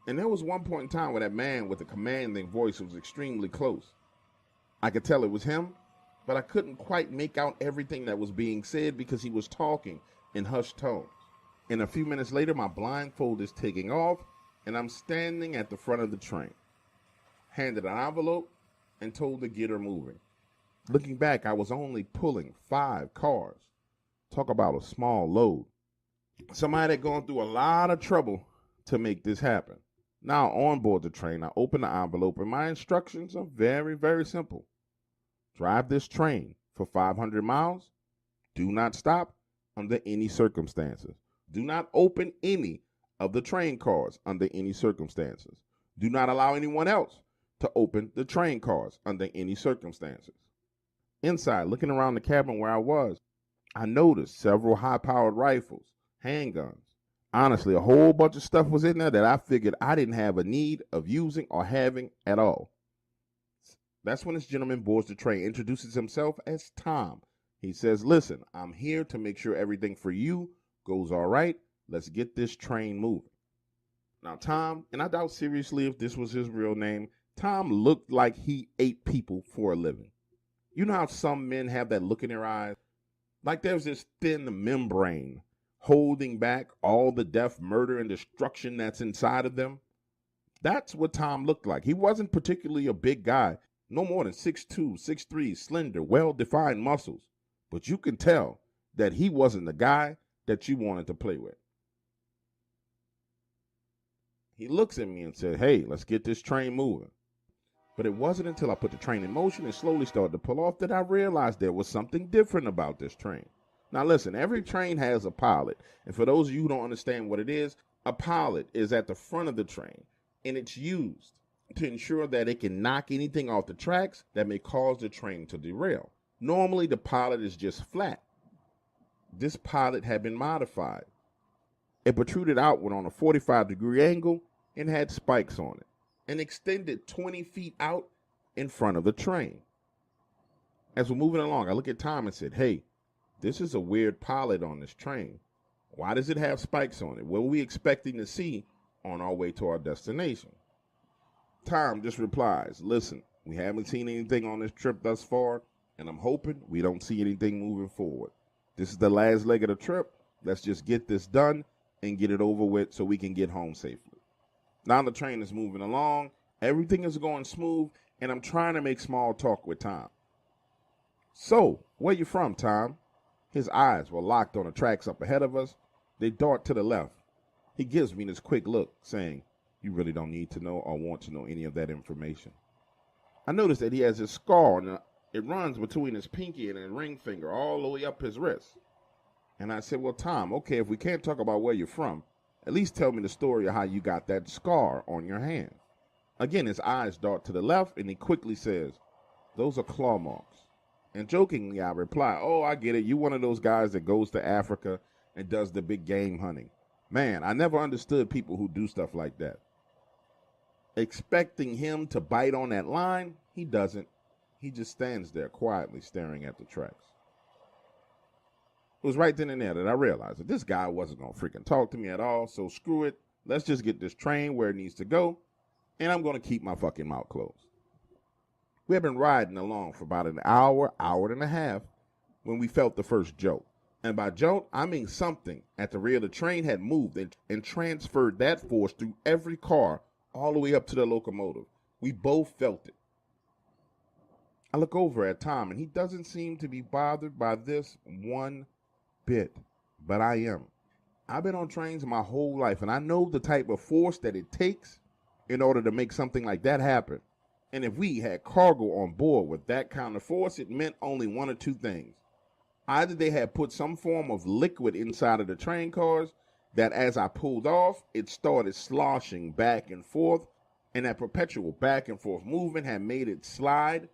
And there was one point in time where that man with the commanding voice was extremely close. I could tell it was him, but I couldn't quite make out everything that was being said because he was talking in hushed tones. And a few minutes later, my blindfold is taking off, and I'm standing at the front of the train, handed an envelope, and told to get her moving. Looking back, I was only pulling 5 cars. Talk about a small load. Somebody had gone through a lot of trouble to make this happen. Now, on board the train, I open the envelope, and my instructions are very, very simple. Drive this train for 500 miles. Do not stop under any circumstances. Do not open any of the train cars under any circumstances. Do not allow anyone else to open the train cars under any circumstances. Inside, looking around the cabin where I was, I noticed several high-powered rifles, handguns. Honestly, a whole bunch of stuff was in there that I figured I didn't have a need of using or having at all. That's when this gentleman boards the train, introduces himself as Tom. He says, listen, I'm here to make sure everything for you goes all right. Let's get this train moving. Now, Tom, and I doubt seriously if this was his real name, Tom looked like he ate people for a living. You know how some men have that look in their eyes? Like there's this thin membrane holding back all the death, murder, and destruction that's inside of them? That's what Tom looked like. He wasn't particularly a big guy, no more than 6'2", 6'3", slender, well-defined muscles. But you can tell that he wasn't the guy that you wanted to play with. He looks at me and said, hey, let's get this train moving. But it wasn't until I put the train in motion and slowly started to pull off that I realized there was something different about this train. Now listen, every train has a pilot. And for those of you who don't understand what it is, a pilot is at the front of the train, and it's used to ensure that it can knock anything off the tracks that may cause the train to derail. Normally, the pilot is just flat. This pilot had been modified. It protruded outward on a 45-degree angle and had spikes on it, and extended 20 feet out in front of the train. As we're moving along, I look at Tom and said, hey, this is a weird pilot on this train. Why does it have spikes on it? What were we expecting to see on our way to our destination? Tom just replies, listen, we haven't seen anything on this trip thus far, and I'm hoping we don't see anything moving forward. This is the last leg of the trip. Let's just get this done and get it over with so we can get home safely. Now the train is moving along. Everything is going smooth, and I'm trying to make small talk with Tom. So, where you from, Tom? His eyes were locked on the tracks up ahead of us. They dart to the left. He gives me this quick look, saying, you really don't need to know or want to know any of that information. I noticed that he has a scar, and it runs between his pinky and his ring finger all the way up his wrist. And I said, well, Tom, okay, if we can't talk about where you're from, at least tell me the story of how you got that scar on your hand. Again, his eyes dart to the left, and he quickly says, those are claw marks. And jokingly, I reply, oh, I get it. You one of those guys that goes to Africa and does the big game hunting. Man, I never understood people who do stuff like that. Expecting him to bite on that line, he doesn't. he just stands there quietly staring at the tracks. It was right then and there that I realized that this guy wasn't going to freaking talk to me at all, so screw it. Let's just get this train where it needs to go, and I'm going to keep my fucking mouth closed. We had been riding along for about an hour, hour and a half, when we felt the first jolt. And by jolt, I mean something at the rear of the train had moved and transferred that force through every car all the way up to the locomotive. We both felt it. I look over at Tom, and he doesn't seem to be bothered by this one bit, but I am. I've been on trains my whole life, and I know the type of force that it takes in order to make something like that happen. And if we had cargo on board with that kind of force, it meant only one or two things. Either they had put some form of liquid inside of the train cars that as I pulled off, it started sloshing back and forth, and that perpetual back and forth movement had made it slide,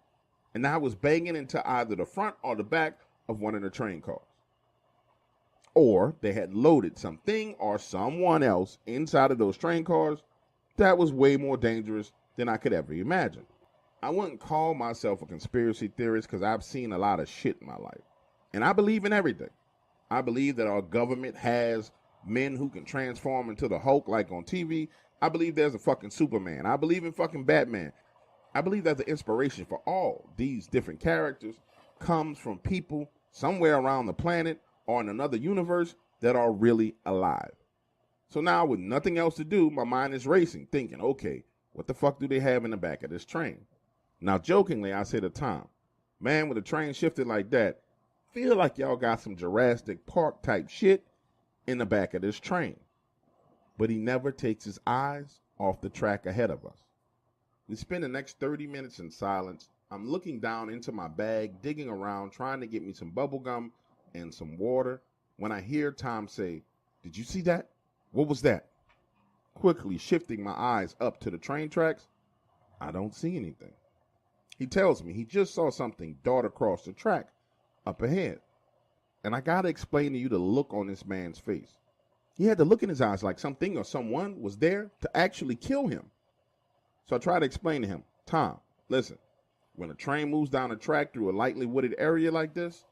and I was banging into either the front or the back of one of the train cars. Or they had loaded something or someone else inside of those train cars that was way more dangerous than I could ever imagine. I wouldn't call myself a conspiracy theorist because I've seen a lot of shit in my life. And I believe in everything. I believe that our government has men who can transform into the Hulk like on TV. I believe there's a fucking Superman. I believe in fucking Batman. I believe that the inspiration for all these different characters comes from people somewhere around the planet or in another universe that are really alive. So now with nothing else to do, my mind is racing, thinking, okay, what the fuck do they have in the back of this train? Now, jokingly, I say to Tom, man, with a train shifted like that, feel like y'all got some Jurassic Park type shit in the back of this train. But he never takes his eyes off the track ahead of us. We spend the next 30 minutes in silence. I'm looking down into my bag, digging around, trying to get me some bubble gum and some water, when I hear Tom say, "Did you see that? What was that?" Quickly shifting my eyes up to the train tracks, I don't see anything. He tells me he just saw something dart across the track up ahead. And I gotta explain to you the look on this man's face. He had the look in his eyes like something or someone was there to actually kill him. So I try to explain to him, Tom, listen, when a train moves down a track through a lightly wooded area like this,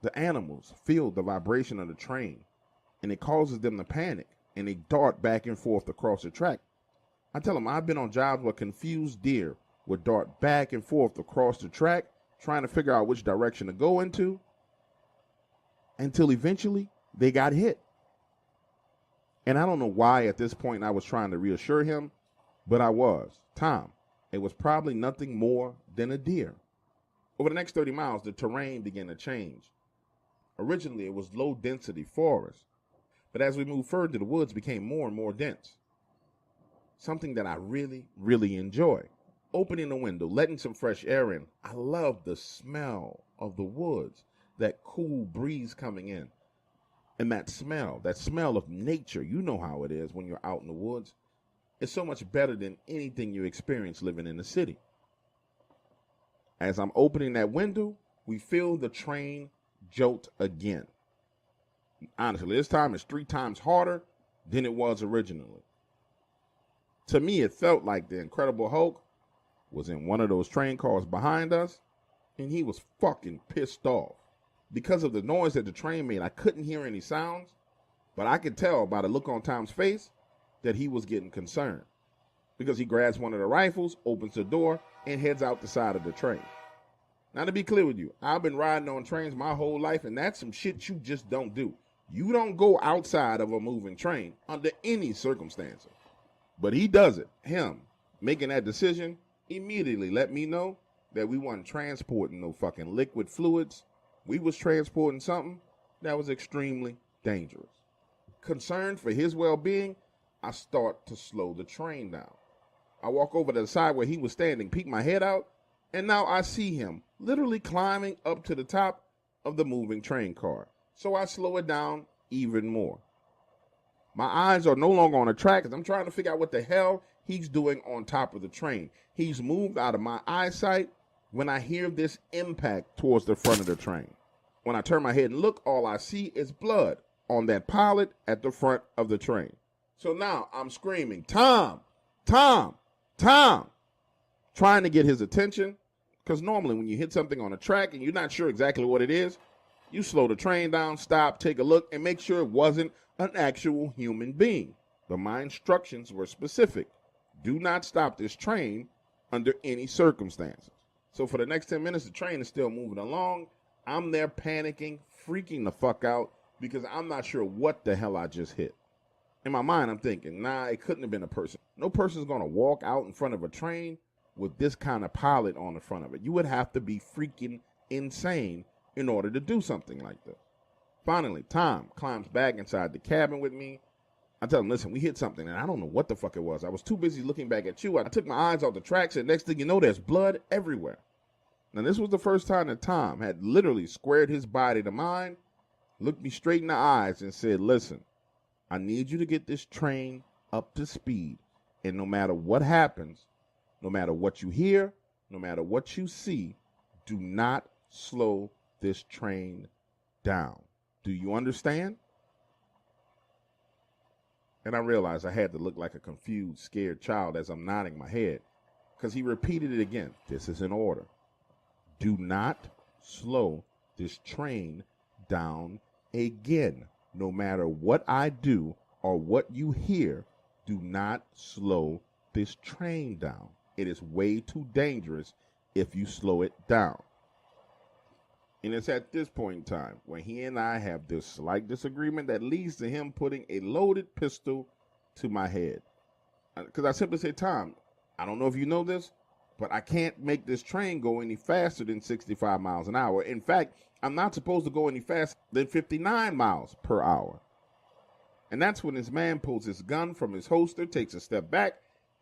the animals feel the vibration of the train, and it causes them to panic, and they dart back and forth across the track. I tell him I've been on jobs where confused deer would dart back and forth across the track, trying to figure out which direction to go into, until eventually they got hit. And I don't know why at this point I was trying to reassure him, but I was. Tom, it was probably nothing more than a deer. Over the next 30 miles, the terrain began to change. Originally, it was low-density forest, but as we moved further, the woods became more and more dense. Something that I really, really enjoy. Opening the window, letting some fresh air in. I love the smell of the woods, that cool breeze coming in. And that smell of nature, you know how it is when you're out in the woods. It's so much better than anything you experience living in the city. As I'm opening that window, we feel the train jolt again. Honestly, this time it's 3 times harder than it was originally. To me, it felt like the Incredible Hulk was in one of those train cars behind us, and he was fucking pissed off. Because of the noise that the train made, I couldn't hear any sounds, but I could tell by the look on Tom's face that he was getting concerned. Because he grabs one of the rifles, opens the door, and heads out the side of the train. Now, to be clear with you, I've been riding on trains my whole life, and that's some shit you just don't do. You don't go outside of a moving train under any circumstances. But he does it. Him making that decision immediately let me know that we wasn't transporting no fucking liquid fluids. We was transporting something that was extremely dangerous. Concerned for his well-being, I start to slow the train down. I walk over to the side where he was standing, peek my head out, and now I see him literally climbing up to the top of the moving train car. So I slow it down even more. My eyes are no longer on the track because I'm trying to figure out what the hell he's doing on top of the train. He's moved out of my eyesight when I hear this impact towards the front of the train. When I turn my head and look, all I see is blood on that pilot at the front of the train. So now I'm screaming, Tom, Tom, Tom, trying to get his attention Because normally when you hit something on a track and you're not sure exactly what it is, you slow the train down, stop, take a look, and make sure it wasn't an actual human being. But my instructions were specific. Do not stop this train under any circumstances. So for the next 10 minutes, the train is still moving along. I'm there panicking, freaking the fuck out, because I'm not sure what the hell I just hit. In my mind, I'm thinking, nah, it couldn't have been a person. No person's going to walk out in front of a train with this kind of pilot on the front of it. You would have to be freaking insane in order to do something like this. Finally, Tom climbs back inside the cabin with me. I tell him, listen, we hit something, and I don't know what the fuck it was. I was too busy looking back at you. I took my eyes off the tracks, and next thing you know, there's blood everywhere. Now, this was the first time that Tom had literally squared his body to mine, looked me straight in the eyes, and said, listen, I need you to get this train up to speed, and no matter what happens, no matter what you hear, no matter what you see, do not slow this train down. Do you understand? And I realized I had to look like a confused, scared child as I'm nodding my head, because he repeated it again. This is an order. Do not slow this train down again. No matter what I do or what you hear, do not slow this train down. It is way too dangerous if you slow it down. And it's at this point in time when he and I have this slight disagreement that leads to him putting a loaded pistol to my head. Because I simply say, Tom, I don't know if you know this, but I can't make this train go any faster than 65 miles an hour. In fact, I'm not supposed to go any faster than 59 miles per hour. And that's when this man pulls his gun from his holster, takes a step back,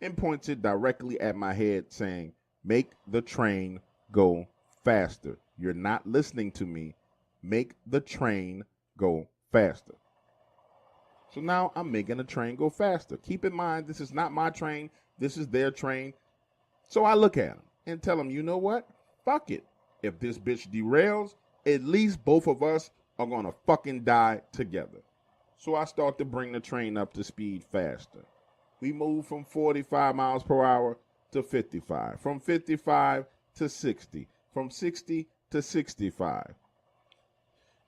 and points it directly at my head, saying, make the train go faster. You're not listening to me. Make the train go faster. So now I'm making the train go faster. Keep in mind, this is not my train. This is their train. So I look at him and tell him, you know what? Fuck it. If this bitch derails, at least both of us are going to fucking die together. So I start to bring the train up to speed faster. We move from 45 miles per hour to 55, from 55 to 60, from 60 to 65.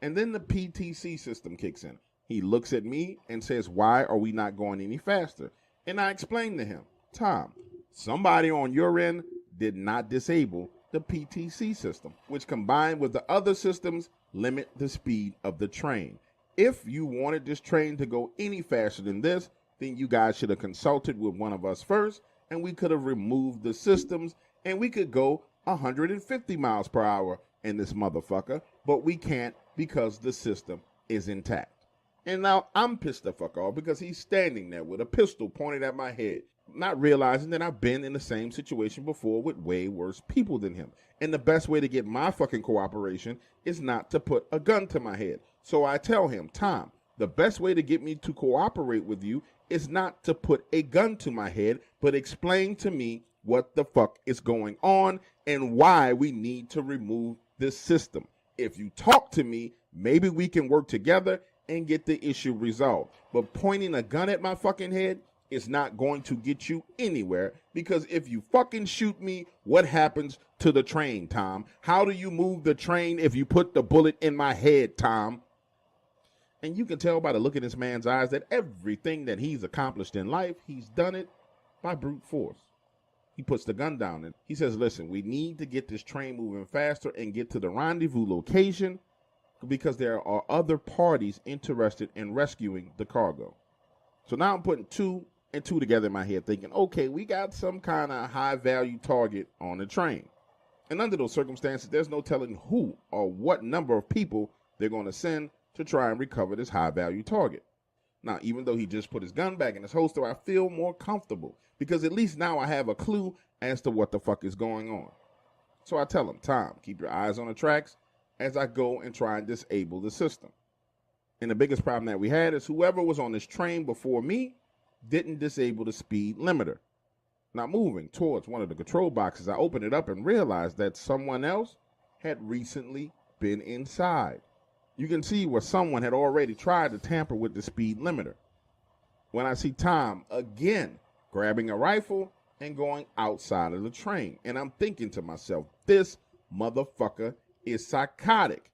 And then the PTC system kicks in. He looks at me and says, why are we not going any faster? And I explain to him, Tom, somebody on your end did not disable the PTC system, which combined with the other systems limit the speed of the train. If you wanted this train to go any faster than this, then you guys should have consulted with one of us first, and we could have removed the systems, and we could go 150 miles per hour in this motherfucker, but we can't because the system is intact. And now I'm pissed the fuck off because he's standing there with a pistol pointed at my head, not realizing that I've been in the same situation before with way worse people than him. And the best way to get my fucking cooperation is not to put a gun to my head. So I tell him, Tom, the best way to get me to cooperate with you is not to put a gun to my head, but explain to me what the fuck is going on and why we need to remove this system. If you talk to me, maybe we can work together and get the issue resolved. But pointing a gun at my fucking head is not going to get you anywhere, because if you fucking shoot me, what happens to the train, Tom? How do you move the train if you put the bullet in my head, Tom? And you can tell by the look in this man's eyes that everything that he's accomplished in life, he's done it by brute force. He puts the gun down and he says, listen, we need to get this train moving faster and get to the rendezvous location because there are other parties interested in rescuing the cargo. So now I'm putting two and two together in my head thinking, okay, we got some kind of high value target on the train. And under those circumstances, there's no telling who or what number of people they're going to send to try and recover this high value target. Now, even though he just put his gun back in his holster, I feel more comfortable because at least now I have a clue as to what the fuck is going on. So I tell him, Tom, keep your eyes on the tracks as I go and try and disable the system. And the biggest problem that we had is whoever was on this train before me didn't disable the speed limiter. Now moving towards one of the control boxes, I opened it up and realized that someone else had recently been inside. You can see where someone had already tried to tamper with the speed limiter. When I see Tom again grabbing a rifle, and going outside of the train. And I'm thinking to myself, this motherfucker is psychotic.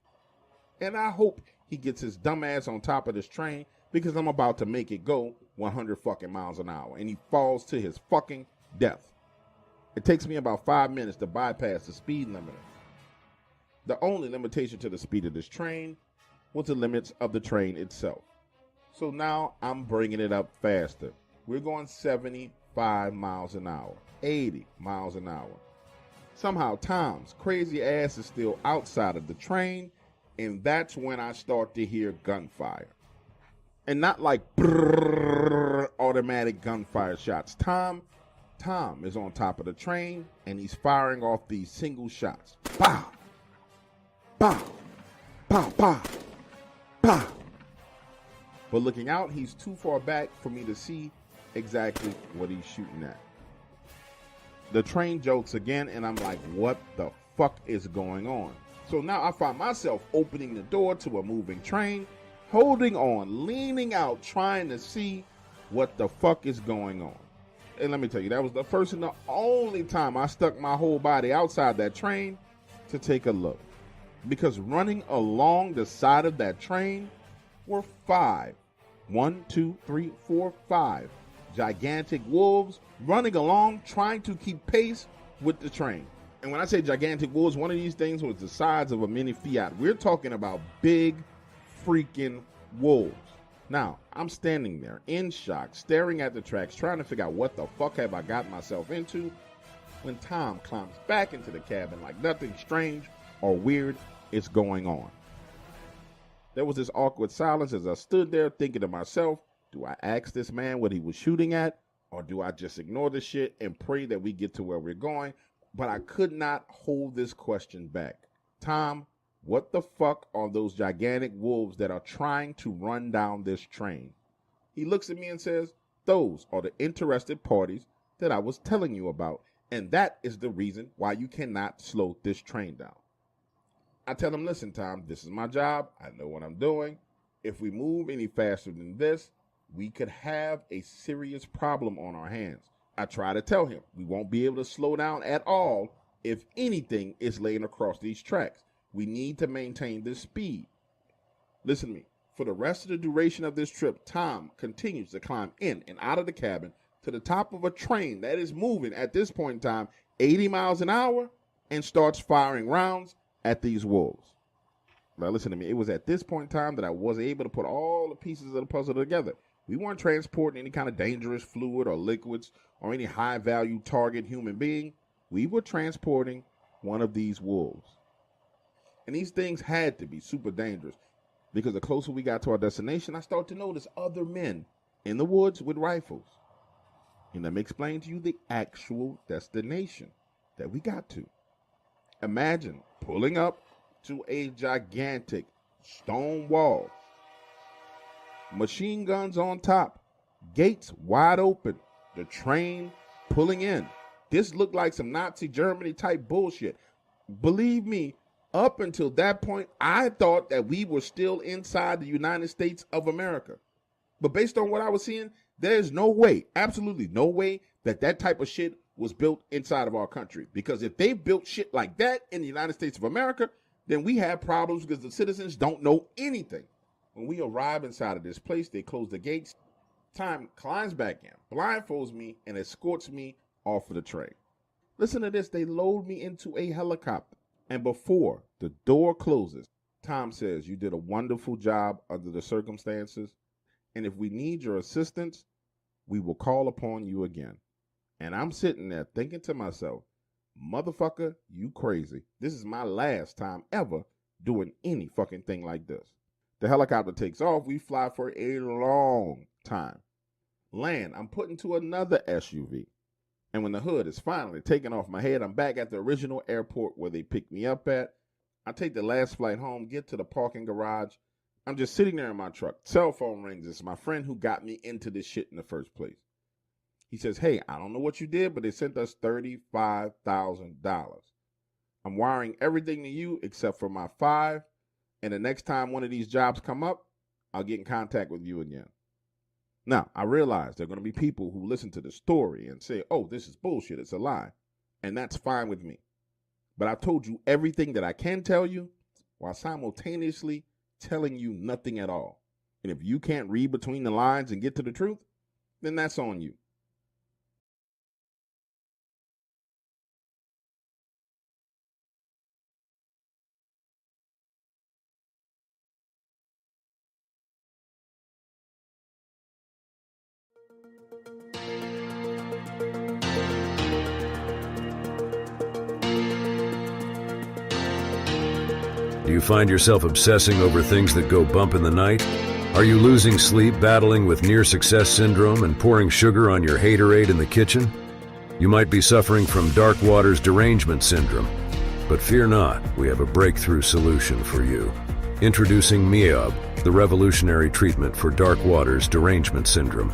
And I hope he gets his dumb ass on top of this train because I'm about to make it go 100 fucking miles an hour. And he falls to his fucking death. It takes me about 5 minutes to bypass the speed limiter. The only limitation to the speed of this train was the limits of the train itself. So now I'm bringing it up faster. We're going 75 miles an hour, 80 miles an hour. Somehow Tom's crazy ass is still outside of the train, and that's when I start to hear gunfire. And not like brrrr, automatic gunfire shots. Tom is on top of the train, and he's firing off these single shots. Pow! Pow! Pow! Pow! Pow! But looking out, he's too far back for me to see exactly what he's shooting at. The train jolts again, and I'm like, what the fuck is going on? So now I find myself opening the door to a moving train, holding on, leaning out, trying to see what the fuck is going on. And let me tell you, that was the first and the only time I stuck my whole body outside that train to take a look. Because running along the side of that train were 5 gigantic wolves running along trying to keep pace with the train. And when I say gigantic wolves, one of these things was the size of a mini Fiat. We're talking about big freaking wolves. Now, I'm standing there in shock, staring at the tracks, trying to figure out what the fuck have I got myself into, when Tom climbs back into the cabin like nothing strange or weird is going on. There was this awkward silence as I stood there thinking to myself, do I ask this man what he was shooting at, or do I just ignore the shit and pray that we get to where we're going? But I could not hold this question back. Tom, what the fuck are those gigantic wolves that are trying to run down this train? He looks at me and says, those are the interested parties that I was telling you about, and that is the reason why you cannot slow this train down. I tell him, listen, Tom, this is my job. I know what I'm doing. If we move any faster than this, we could have a serious problem on our hands. I try to tell him we won't be able to slow down at all if anything is laying across these tracks. We need to maintain this speed. Listen to me. For the rest of the duration of this trip, Tom continues to climb in and out of the cabin to the top of a train that is moving at this point in time 80 miles an hour and starts firing rounds at these wolves. Now listen to me. It was at this point in time that I was able to put all the pieces of the puzzle together. We weren't transporting any kind of dangerous fluid or liquids or any high-value target human being. We were transporting one of these wolves. And these things had to be super dangerous because the closer we got to our destination, I started to notice other men in the woods with rifles. And let me explain to you the actual destination that we got to. Imagine pulling up to a gigantic stone wall, machine guns on top, gates wide open, the train pulling in. This looked like some Nazi Germany type bullshit. Believe me, up until that point, I thought that we were still inside the United States of America. But based on what I was seeing, there's no way, absolutely no way, that that type of shit was built inside of our country. Because if they built shit like that in the United States of America, then we have problems because the citizens don't know anything. When we arrive inside of this place, they close the gates. Tom climbs back in, blindfolds me, and escorts me off of the train. Listen to this. They load me into a helicopter. And before the door closes, Tom says, you did a wonderful job under the circumstances. And if we need your assistance, we will call upon you again. And I'm sitting there thinking to myself, motherfucker, you crazy. This is my last time ever doing any fucking thing like this. The helicopter takes off. We fly for a long time. Land, I'm put into another SUV. And when the hood is finally taken off my head, I'm back at the original airport where they picked me up at. I take the last flight home, get to the parking garage. I'm just sitting there in my truck. Cell phone rings. It's my friend who got me into this shit in the first place. He says, hey, I don't know what you did, but they sent us $35,000. I'm wiring everything to you except for my 5. And the next time one of these jobs come up, I'll get in contact with you again. Now, I realize there are going to be people who listen to the story and say, oh, this is bullshit, it's a lie. And that's fine with me. But I've told you everything that I can tell you while simultaneously telling you nothing at all. And if you can't read between the lines and get to the truth, then that's on you. Do you find yourself obsessing over things that go bump in the night? Are you losing sleep, battling with near-success syndrome, and pouring sugar on your haterade in the kitchen? You might be suffering from Dark Waters derangement syndrome. But fear not, we have a breakthrough solution for you. Introducing MIOB, the revolutionary treatment for Dark Waters derangement syndrome.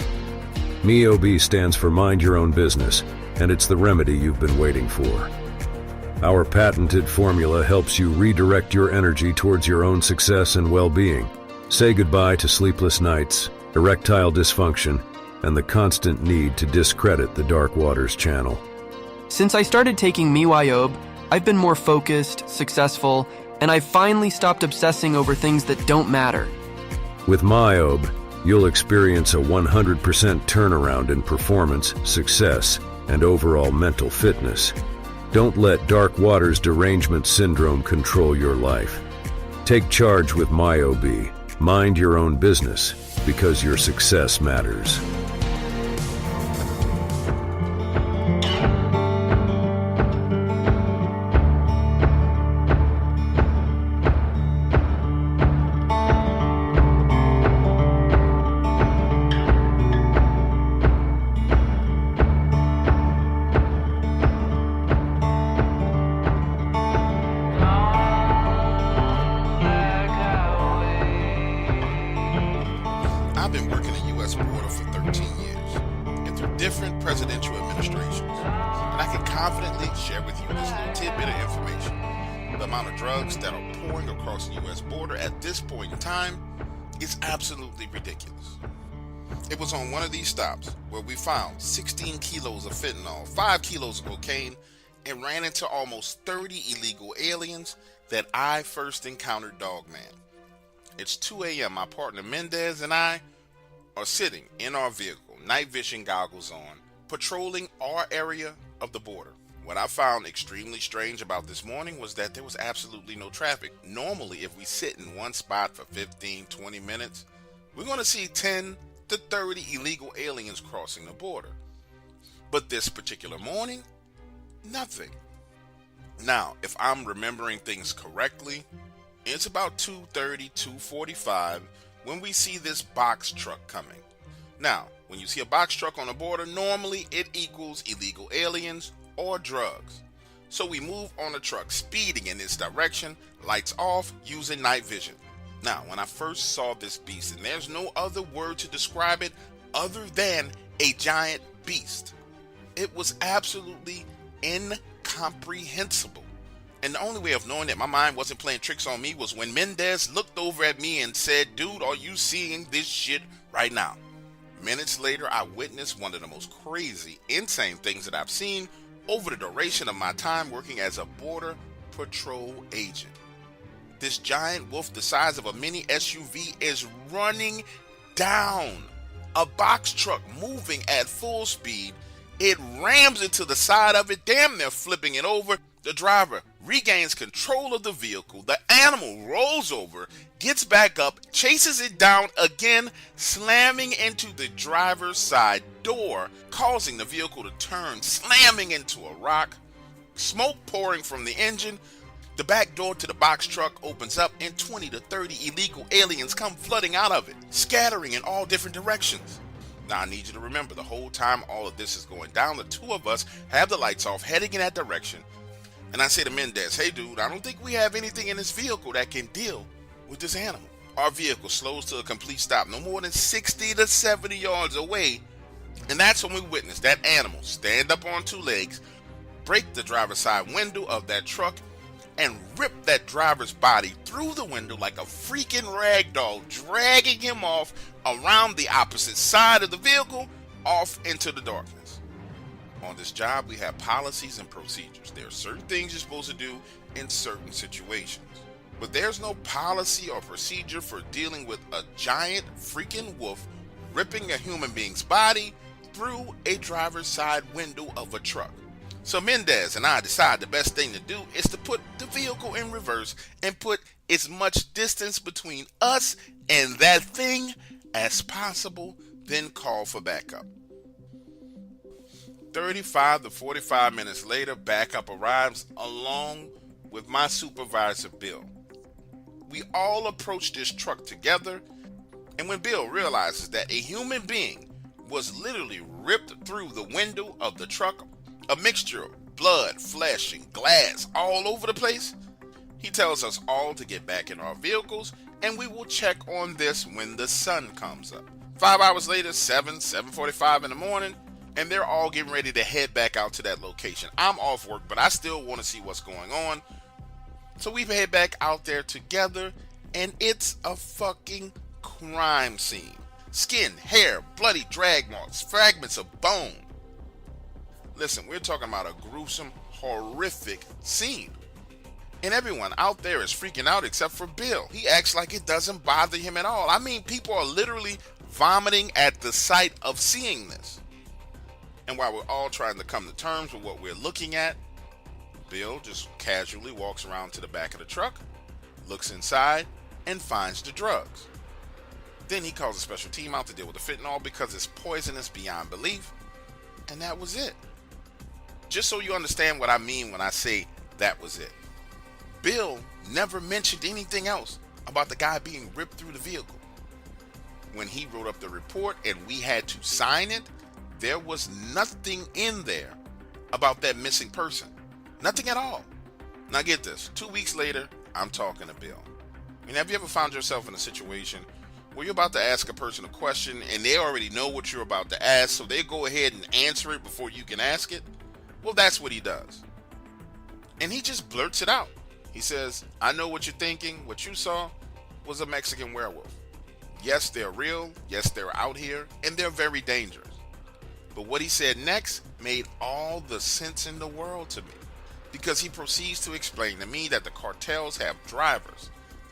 MIOB stands for Mind Your Own Business, and it's the remedy you've been waiting for. Our patented formula helps you redirect your energy towards your own success and well-being. Say goodbye to sleepless nights, erectile dysfunction, and the constant need to discredit the Dark Waters channel. Since I started taking MIOB, I've been more focused, successful, and I've finally stopped obsessing over things that don't matter. With MIOB, you'll experience a 100% turnaround in performance, success, and overall mental fitness. Don't let Dark Waters derangement syndrome control your life. Take charge with MIOB. Mind your own business, because your success matters. I've been working the U.S. border for 13 years, and through different presidential administrations, and I can confidently share with you this little tidbit of information. The amount of drugs that are pouring across the U.S. border at this point in time is absolutely ridiculous. It was on one of these stops where we found 16 kilos of fentanyl, 5 kilos of cocaine, and ran into almost 30 illegal aliens that I first encountered Dogman. It's 2 a.m. My partner Mendez and I are sitting in our vehicle, night vision goggles on, patrolling our area of the border. What I found extremely strange about this morning was that there was absolutely no traffic. Normally, if we sit in one spot for 15, 20 minutes, we're going to see 10 to 30 illegal aliens crossing the border. But this particular morning, nothing. Now, if I'm remembering things correctly, it's about 2:30, 2:45 when we see this box truck coming. Now, when you see a box truck on the border, normally it equals illegal aliens or drugs. So we move on the truck, speeding in this direction, lights off, using night vision. Now, when I first saw this beast, and there's no other word to describe it other than a giant beast, it was absolutely incomprehensible. And the only way of knowing that my mind wasn't playing tricks on me was when Mendez looked over at me and said, "Dude, are you seeing this shit right now?" Minutes later, I witnessed one of the most crazy, insane things that I've seen over the duration of my time working as a border patrol agent. This giant wolf the size of a mini SUV is running down a box truck moving at full speed. It rams into the side of it, damn near flipping it over. The driver regains control of the vehicle. The animal rolls over, gets back up, chases it down again, slamming into the driver's side door, causing the vehicle to turn, slamming into a rock. Smoke pouring from the engine. The back door to the box truck opens up and 20 to 30 illegal aliens come flooding out of it, scattering in all different directions. Now I need you to remember, the whole time all of this is going down, the two of us have the lights off, heading in that direction. And I say to Mendez, "Hey dude, I don't think we have anything in this vehicle that can deal with this animal." Our vehicle slows to a complete stop, no more than 60 to 70 yards away. And that's when we witness that animal stand up on two legs, break the driver's side window of that truck, and ripped that driver's body through the window like a freaking rag doll, dragging him off around the opposite side of the vehicle, off into the darkness. On this job, we have policies and procedures. There are certain things you're supposed to do in certain situations. But there's no policy or procedure for dealing with a giant freaking wolf ripping a human being's body through a driver's side window of a truck. So Mendez and I decide the best thing to do is to put the vehicle in reverse and put as much distance between us and that thing as possible, then call for backup. 35 to 45 minutes later, backup arrives along with my supervisor, Bill. We all approach this truck together, and when Bill realizes that a human being was literally ripped through the window of the truck, a mixture of blood, flesh, and glass all over the place, he tells us all to get back in our vehicles, and we will check on this when the sun comes up. 5 hours later, 7:45 in the morning, and they're all getting ready to head back out to that location. I'm off work, but I still want to see what's going on. So we head back out there together, and it's a fucking crime scene. Skin, hair, bloody drag marks, fragments of bone. Listen, we're talking about a gruesome, horrific scene. And everyone out there is freaking out except for Bill. He acts like it doesn't bother him at all. I mean, people are literally vomiting at the sight of seeing this. And while we're all trying to come to terms with what we're looking at, Bill just casually walks around to the back of the truck, looks inside, and finds the drugs. Then he calls a special team out to deal with the fentanyl because it's poisonous beyond belief. And that was it. Just so you understand what I mean when I say that was it. Bill never mentioned anything else about the guy being ripped through the vehicle. When he wrote up the report and we had to sign it, there was nothing in there about that missing person. Nothing at all. Now get this, 2 weeks later, I'm talking to Bill. I mean, have you ever found yourself in a situation where you're about to ask a person a question and they already know what you're about to ask, so they go ahead and answer it before you can ask it? Well, that's what he does. And he just blurts it out. He says, I know what you're thinking. What you saw was a Mexican werewolf. Yes, they're real. Yes, they're out here. And they're very dangerous. But what he said next made all the sense in the world to me. Because he proceeds to explain to me that the cartels have drivers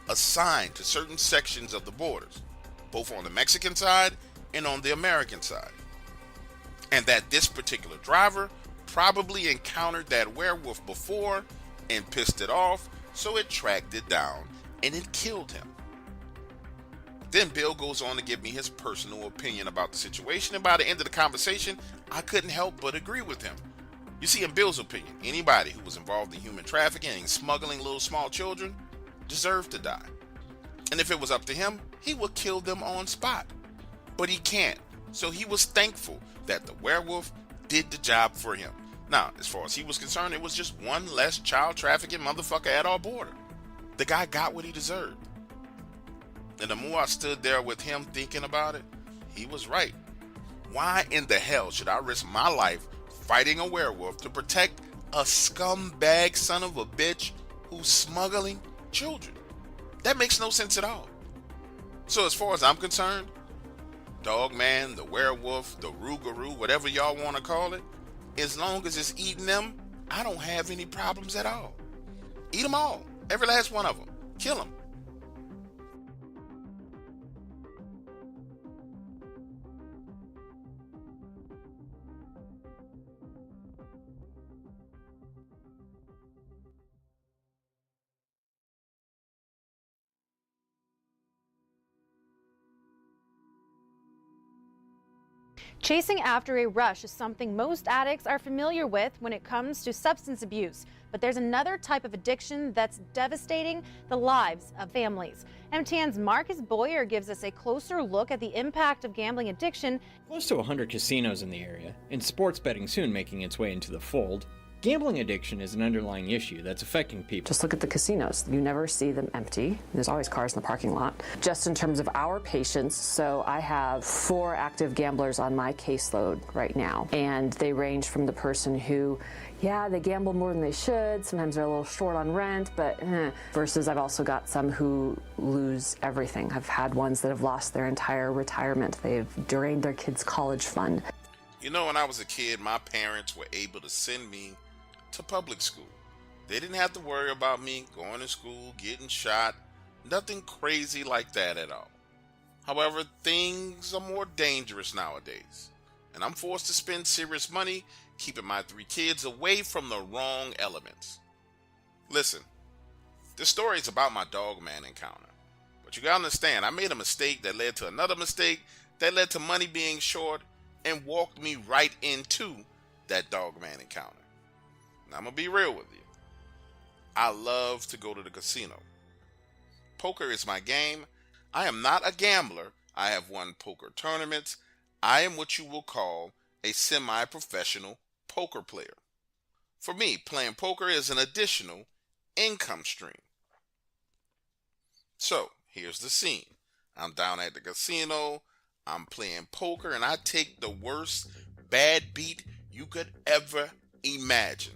assigned to certain sections of the borders, both on the Mexican side and on the American side. And that this particular driver probably encountered that werewolf before and pissed it off, so it tracked it down and it killed him. Then Bill goes on to give me his personal opinion about the situation, and by the end of the conversation, I couldn't help but agree with him. You see, in Bill's opinion, anybody who was involved in human trafficking and smuggling little small children deserved to die. And if it was up to him, he would kill them on spot. But he can't, so he was thankful that the werewolf did the job for him. Now, as far as he was concerned, it was just one less child trafficking motherfucker at our border. The guy got what he deserved. And the more I stood there with him thinking about it, he was right. Why in the hell should I risk my life fighting a werewolf to protect a scumbag son of a bitch who's smuggling children? That makes no sense at all. So as far as I'm concerned, Dogman, the werewolf, the rougarou, whatever y'all want to call it, as long as it's eating them, I don't have any problems at all. Eat them all. Every last one of them. Kill them. Chasing after a rush is something most addicts are familiar with when it comes to substance abuse. But there's another type of addiction that's devastating the lives of families. MTN's Marcus Boyer gives us a closer look at the impact of gambling addiction. Close to 100 casinos in the area, and sports betting soon making its way into the fold. Gambling addiction is an underlying issue that's affecting people. Just look at the casinos. You never see them empty. There's always cars in the parking lot. Just in terms of our patients, so I have 4 active gamblers on my caseload right now. And they range from the person who, yeah, they gamble more than they should. Sometimes they're a little short on rent, but versus I've also got some who lose everything. I've had ones that have lost their entire retirement. They've drained their kids' college fund. You know, when I was a kid, my parents were able to send me to public school. They didn't have to worry about me going to school, getting shot, nothing crazy like that at all. However, things are more dangerous nowadays, and I'm forced to spend serious money keeping my 3 kids away from the wrong elements. Listen, this story is about my Dogman encounter, but you gotta understand, I made a mistake that led to another mistake that led to money being short and walked me right into that Dogman encounter. Now, I'm going to be real with you. I love to go to the casino. Poker is my game. I am not a gambler. I have won poker tournaments. I am what you will call a semi-professional poker player. For me, playing poker is an additional income stream. So, here's the scene. I'm down at the casino. I'm playing poker, and I take the worst bad beat you could ever imagine.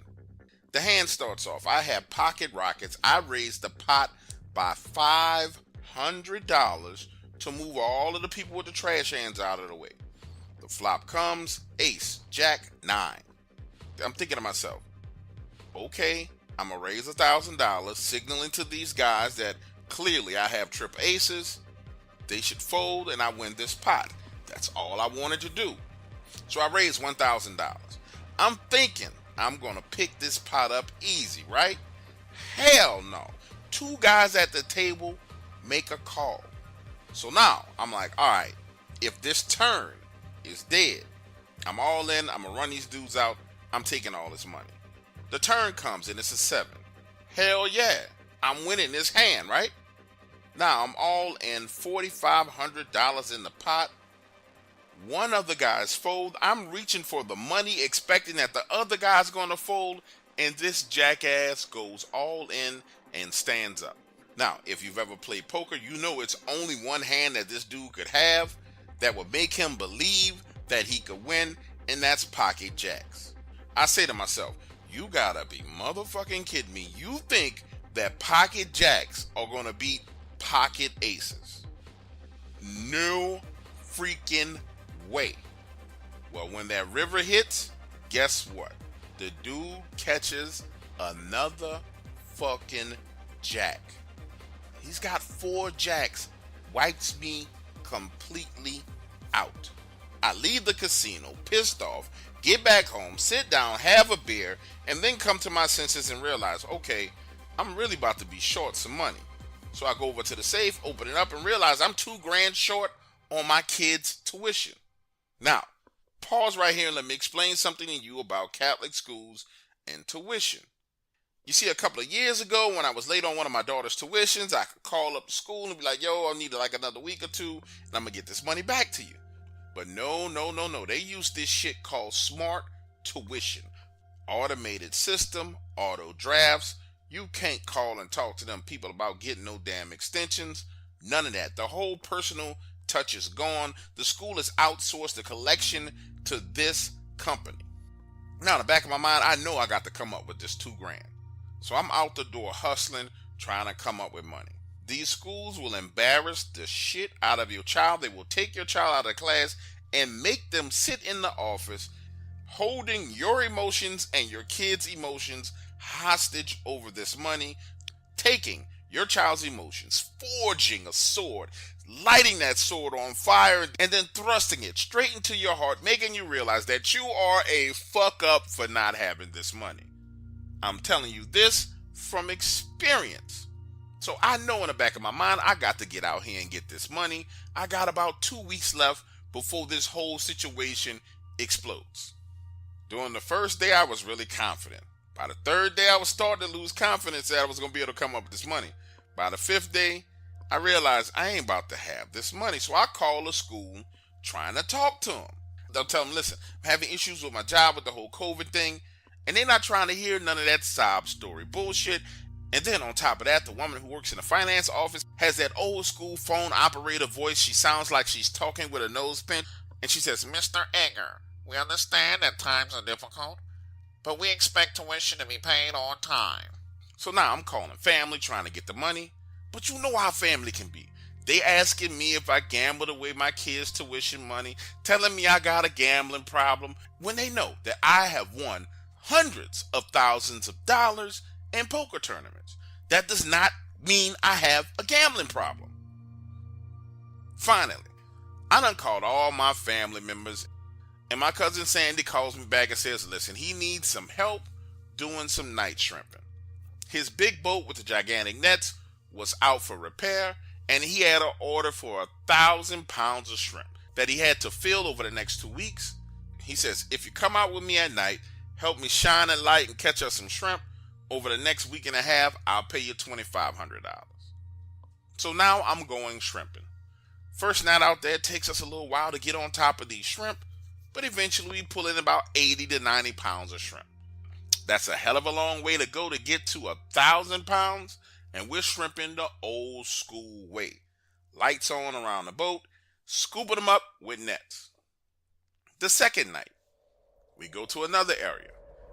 The hand starts off. I have pocket rockets. I raised the pot by $500 to move all of the people with the trash hands out of the way. The flop comes, ace, jack, 9. I'm thinking to myself, okay, I'm going to raise $1,000, signaling to these guys that clearly I have triple aces. They should fold and I win this pot. That's all I wanted to do. So I raised $1,000. I'm thinking I'm going to pick this pot up easy, right? Hell no. 2 guys at the table make a call. So now I'm like, all right, if this turn is dead, I'm all in. I'm going to run these dudes out. I'm taking all this money. The turn comes and it's a 7. Hell yeah. I'm winning this hand, right? Now I'm all in $4,500 in the pot. One of the guys fold. I'm reaching for the money, expecting that the other guy's going to fold, and this jackass goes all in and stands up. Now, if you've ever played poker, you know it's only one hand that this dude could have that would make him believe that he could win, and that's pocket jacks. I say to myself, you gotta be motherfucking kidding me. You think that pocket jacks are going to beat pocket aces? No freaking way. Well, when that river hits, guess what? The dude catches another fucking jack. He's got 4 jacks. Wipes me completely out. I leave the casino pissed off, get back home, sit down, have a beer, and then come to my senses and realize, okay, I'm really about to be short some money. So I go over to the safe, open it up, and realize I'm $2,000 short on my kids' tuition. Now, pause right here and let me explain something to you about Catholic schools and tuition. You see, a couple of years ago when I was late on one of my daughter's tuitions, I could call up the school and be like, yo, I need like another week or 2, and I'm going to get this money back to you. But no. They use this shit called smart tuition. Automated system, auto drafts. You can't call and talk to them people about getting no damn extensions. None of that. The whole personal touch is gone. The school has outsourced the collection to this company. Now, in the back of my mind, I know I got to come up with this $2,000. So I'm out the door hustling, trying to come up with money. These schools will embarrass the shit out of your child. They will take your child out of class and make them sit in the office holding your emotions and your kids' emotions hostage over this money, taking your child's emotions, forging a sword, lighting that sword on fire, and then thrusting it straight into your heart, making you realize that you are a fuck up for not having this money. I'm telling you this from experience. So I know in the back of my mind, I got to get out here and get this money. I got about 2 weeks left before this whole situation explodes. During the first day, I was really confident. By the 3rd day, I was starting to lose confidence that I was going to be able to come up with this money. By the 5th day, I realized I ain't about to have this money. So I called the school trying to talk to them. They'll tell them, listen, I'm having issues with my job with the whole COVID thing. And they're not trying to hear none of that sob story bullshit. And then on top of that, the woman who works in the finance office has that old school phone operator voice. She sounds like she's talking with a nose pin. And she says, "Mr. Egger, we understand that times are difficult, but we expect tuition to be paid on time." So now I'm calling family trying to get the money. But you know how family can be. They asking me if I gambled away my kids' tuition money, telling me I got a gambling problem, when they know that I have won hundreds of thousands of dollars in poker tournaments. That does not mean I have a gambling problem. Finally, I done called all my family members, and my cousin Sandy calls me back and says, listen, he needs some help doing some night shrimping. His big boat with the gigantic nets was out for repair, and he had an order for 1,000 pounds of shrimp that he had to fill over the next 2 weeks. He says, if you come out with me at night, help me shine a light and catch us some shrimp, over the next week and a half, I'll pay you $2,500. So now I'm going shrimping. First night out there, it takes us a little while to get on top of these shrimp, but eventually we pull in about 80 to 90 pounds of shrimp. That's a hell of a long way to go to get to 1,000 pounds, and we're shrimping the old school way. Lights on around the boat, scooping them up with nets. The second night, we go to another area.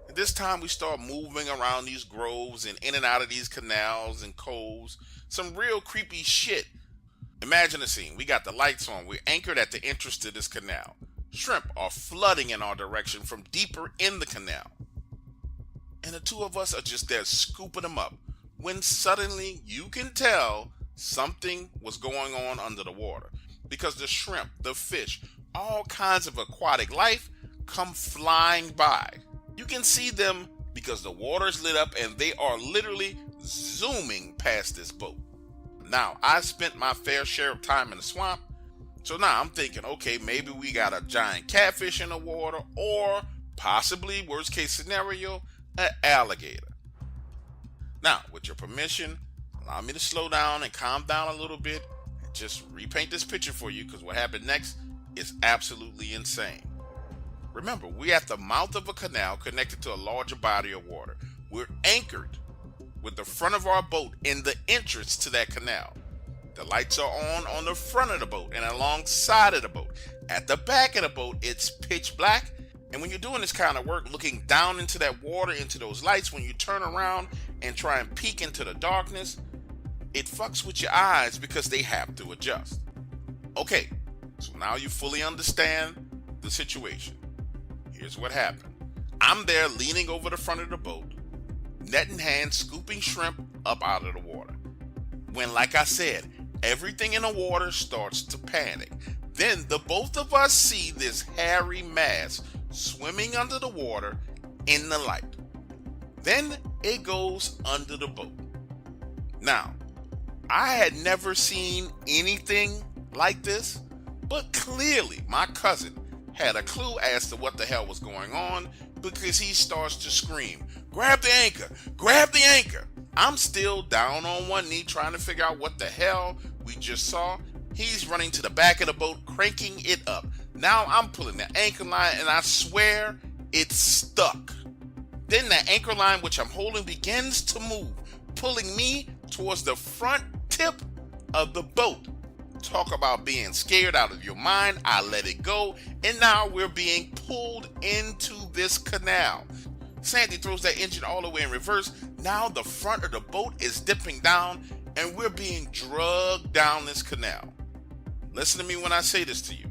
And this time we start moving around these groves and in and out of these canals and coves. Some real creepy shit. Imagine the scene. We got the lights on. We're anchored at the entrance to this canal. Shrimp are flooding in our direction from deeper in the canal. And the two of us are just there scooping them up, when suddenly you can tell something was going on under the water. Because the shrimp, the fish, all kinds of aquatic life come flying by. You can see them because the water's lit up and they are literally zooming past this boat. Now, I spent my fair share of time in the swamp, so now I'm thinking, okay, maybe we got a giant catfish in the water, or possibly, worst case scenario, an alligator. Now, with your permission, allow me to slow down and calm down a little bit and just repaint this picture for you, because what happened next is absolutely insane. Remember, we're at the mouth of a canal connected to a larger body of water. We're anchored with the front of our boat in the entrance to that canal. The lights are on the front of the boat and alongside of the boat. At the back of the boat, it's pitch black. And when you're doing this kind of work, looking down into that water, into those lights, when you turn around and try and peek into the darkness, it fucks with your eyes because they have to adjust. Okay, so now you fully understand the situation. Here's what happened. I'm there leaning over the front of the boat, net in hand, scooping shrimp up out of the water. When, like I said, everything in the water starts to panic. Then the both of us see this hairy mass swimming under the water in the light. Then it goes under the boat. Now, I had never seen anything like this, but clearly my cousin had a clue as to what the hell was going on, because he starts to scream, "Grab the anchor! Grab the anchor!" I'm still down on one knee trying to figure out what the hell we just saw. He's running to the back of the boat, cranking it up. Now I'm pulling the anchor line, and I swear it's stuck. Then the anchor line, which I'm holding, begins to move, pulling me towards the front tip of the boat. Talk about being scared out of your mind. I let it go, and now we're being pulled into this canal. Sandy throws that engine all the way in reverse. Now the front of the boat is dipping down, and we're being drugged down this canal. Listen to me when I say this to you.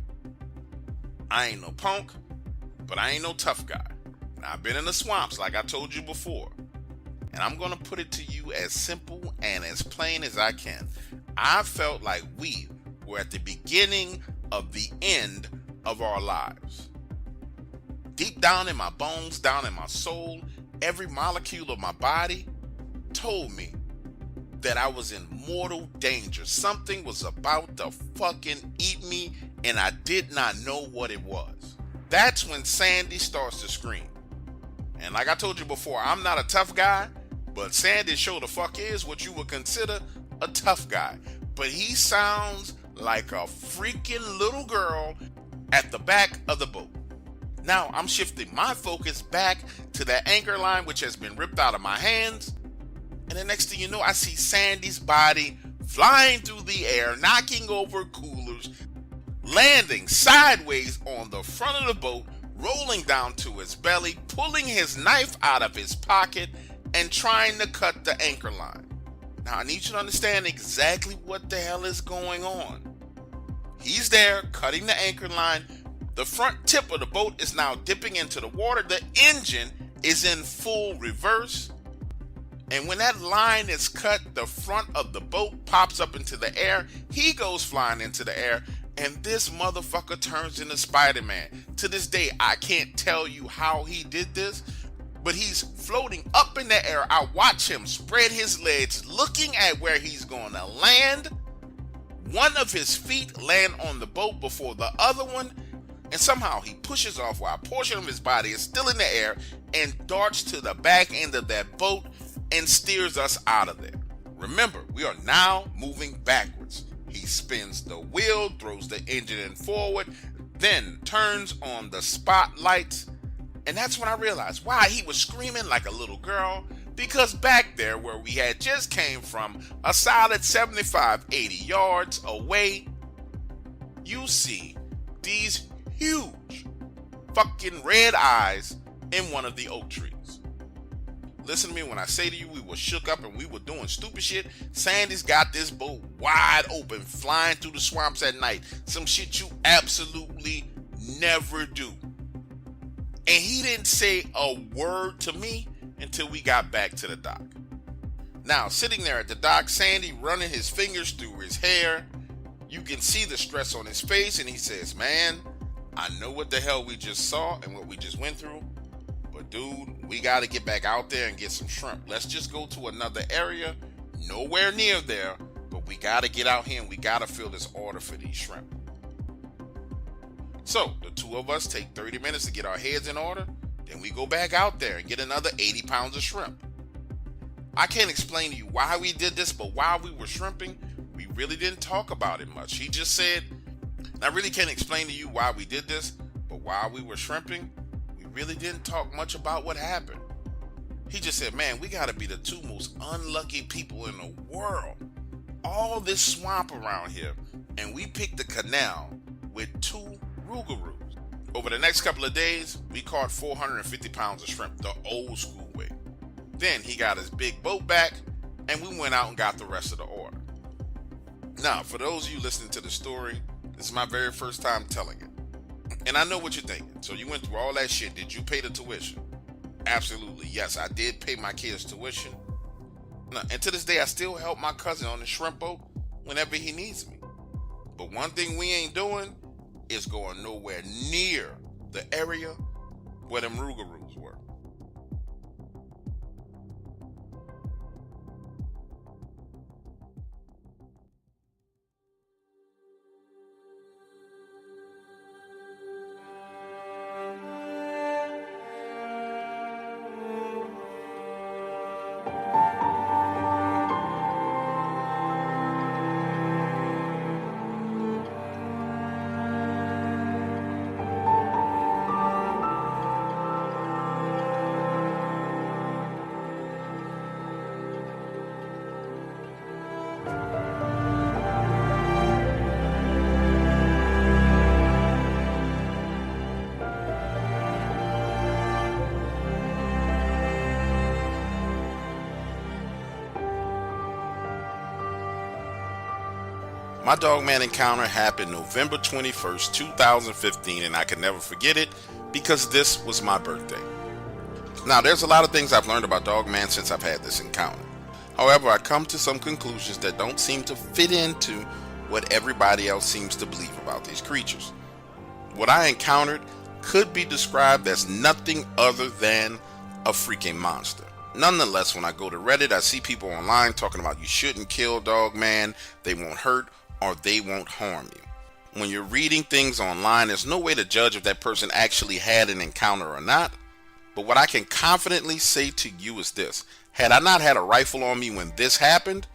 I ain't no punk, but I ain't no tough guy. Now, I've been in the swamps like I told you before, and I'm going to put it to you as simple and as plain as I can. I felt like we were at the beginning of the end of our lives. Deep down in my bones, down in my soul, every molecule of my body told me that I was in mortal danger. Something was about to fucking eat me, and I did not know what it was. That's when Sandy starts to scream. And like I told you before, I'm not a tough guy, but Sandy sure the fuck is what you would consider a tough guy. But he sounds like a freaking little girl at the back of the boat. Now I'm shifting my focus back to that anchor line which has been ripped out of my hands. And the next thing you know, I see Sandy's body flying through the air, knocking over coolers, landing sideways on the front of the boat, rolling down to his belly, pulling his knife out of his pocket, and trying to cut the anchor line. Now I need you to understand exactly what the hell is going on. He's there cutting the anchor line. The front tip of the boat is now dipping into the water. The engine is in full reverse. And when that line is cut, the front of the boat pops up into the air. He goes flying into the air, and this motherfucker turns into Spider-Man. To this day, I can't tell you how he did this, but he's floating up in the air. I watch him spread his legs, looking at where he's going to land. One of his feet land on the boat before the other one, and somehow he pushes off while a portion of his body is still in the air and darts to the back end of that boat and steers us out of there. Remember, we are now moving backwards. He spins the wheel, throws the engine in forward, then turns on the spotlights. And that's when I realized why he was screaming like a little girl. Because back there where we had just came from, a solid 75, 80 yards away, you see these huge fucking red eyes in one of the oak trees. Listen to me when I say to you, we were shook up and we were doing stupid shit. Sandy's got this boat wide open, flying through the swamps at night. Some shit you absolutely never do. And he didn't say a word to me until we got back to the dock. Now, sitting there at the dock, Sandy running his fingers through his hair. You can see the stress on his face, and he says, man, I know what the hell we just saw and what we just went through. But dude, we got to get back out there and get some shrimp. Let's just go to another area, nowhere near there, but we got to get out here and we got to fill this order for these shrimp. So the two of us take 30 minutes to get our heads in order. Then we go back out there and get another 80 pounds of shrimp. I can't explain to you why we did this, but while we were shrimping, we really didn't talk about it much. He just said, I really can't explain to you why we did this, but while we were shrimping, really didn't talk much about what happened. He just said, man, we gotta be the two most unlucky people in the world. All this swamp around here, and we picked the canal with 2 rougarous. Over the next couple of days, we caught 450 pounds of shrimp, the old school way. Then he got his big boat back, and we went out and got the rest of the order. Now, for those of you listening to the story, this is my very first time telling it. And I know what you're thinking. So you went through all that shit. Did you pay the tuition? Absolutely. Yes, I did pay my kids' tuition. Now, and to this day, I still help my cousin on the shrimp boat whenever he needs me. But one thing we ain't doing is going nowhere near the area where them rougarous were. My Dogman encounter happened November 21st, 2015, and I can never forget it because this was my birthday. Now, there's a lot of things I've learned about Dogman since I've had this encounter. However, I come to some conclusions that don't seem to fit into what everybody else seems to believe about these creatures. What I encountered could be described as nothing other than a freaking monster. Nonetheless, when I go to Reddit, I see people online talking about you shouldn't kill Dogman, they won't hurt, or they won't harm you. When you're reading things online, there's no way to judge if that person actually had an encounter or not. But what I can confidently say to you is this. Had I not had a rifle on me when this happened,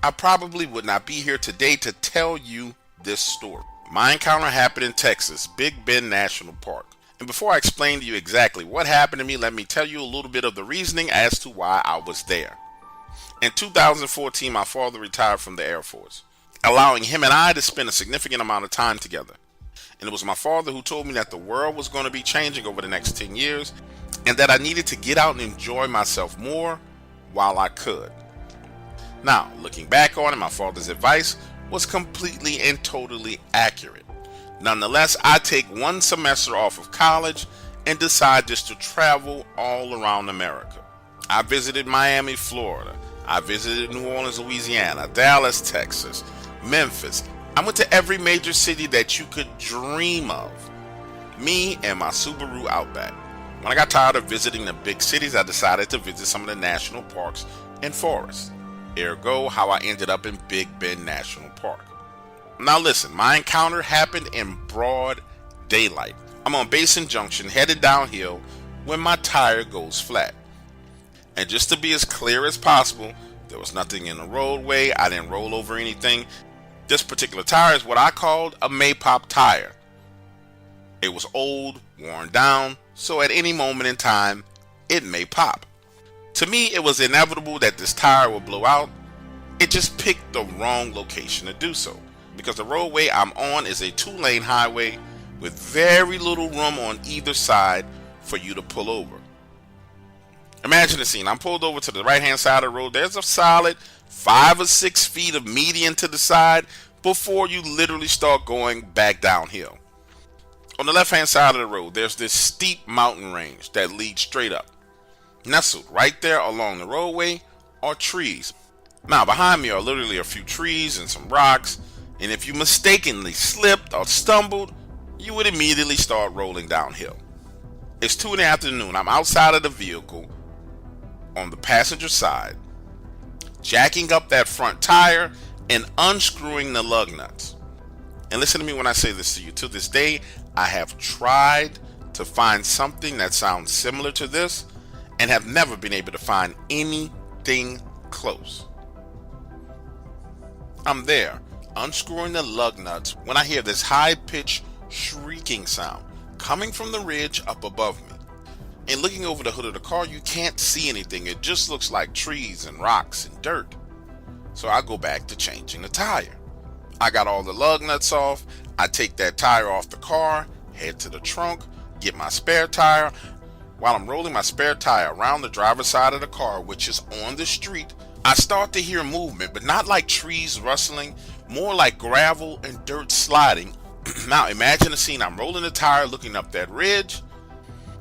I probably would not be here today to tell you this story. My encounter happened in Texas, Big Bend National Park. And before I explain to you exactly what happened to me, let me tell you a little bit of the reasoning as to why I was there. In 2014, my father retired from the Air Force, allowing him and I to spend a significant amount of time together. And it was my father who told me that the world was going to be changing over the next 10 years and that I needed to get out and enjoy myself more while I could. Now, looking back on it, my father's advice was completely and totally accurate. Nonetheless, I take one semester off of college and decide just to travel all around America. I visited Miami, Florida. I visited New Orleans, Louisiana, Dallas, Texas, Memphis. I went to every major city that you could dream of. Me and my Subaru Outback. When I got tired of visiting the big cities, I decided to visit some of the national parks and forests. Ergo, how I ended up in Big Bend National Park. Now listen, my encounter happened in broad daylight. I'm on Basin Junction headed downhill when my tire goes flat. And just to be as clear as possible, there was nothing in the roadway. I didn't roll over anything. This particular tire is what I called a Maypop tire. It was old, worn down, so at any moment in time, it may pop. To me, it was inevitable that this tire would blow out. It just picked the wrong location to do so, because the roadway I'm on is a 2-lane highway with very little room on either side for you to pull over. Imagine the scene. I'm pulled over to the right-hand side of the road. There's a solid 5 or 6 feet of median to the side before you literally start going back downhill. On the left-hand side of the road, there's this steep mountain range that leads straight up. Nestled right there along the roadway are trees. Now, behind me are literally a few trees and some rocks, and if you mistakenly slipped or stumbled, you would immediately start rolling downhill. It's 2 in the afternoon. I'm outside of the vehicle on the passenger side, jacking up that front tire and unscrewing the lug nuts. And listen to me when I say this to you. To this day, I have tried to find something that sounds similar to this and have never been able to find anything close. I'm there, unscrewing the lug nuts, when I hear this high-pitched shrieking sound coming from the ridge up above me. And looking over the hood of the car, you can't see anything. It just looks like trees and rocks and dirt. So I go back to changing the tire. I got all the lug nuts off. I take that tire off the car, head to the trunk, get my spare tire. While I'm rolling my spare tire around the driver's side of the car, which is on the street, I start to hear movement, but not like trees rustling, more like gravel and dirt sliding. Now imagine the scene. I'm rolling the tire, looking up that ridge,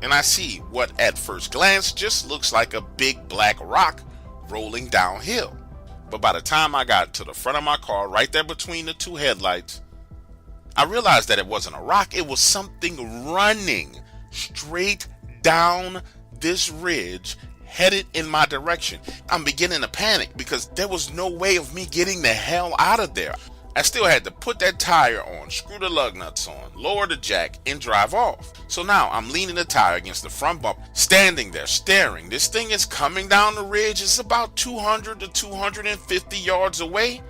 and I see what at first glance just looks like a big black rock rolling downhill. But by the time I got to the front of my car, right there between the 2 headlights, I realized that it wasn't a rock. It was something running straight down this ridge, headed in my direction. I'm beginning to panic because there was no way of me getting the hell out of there. I still had to put that tire on, screw the lug nuts on, lower the jack, and drive off. So now I'm leaning the tire against the front bump, standing there staring. This thing is coming down the ridge. It's about 200 to 250 yards away.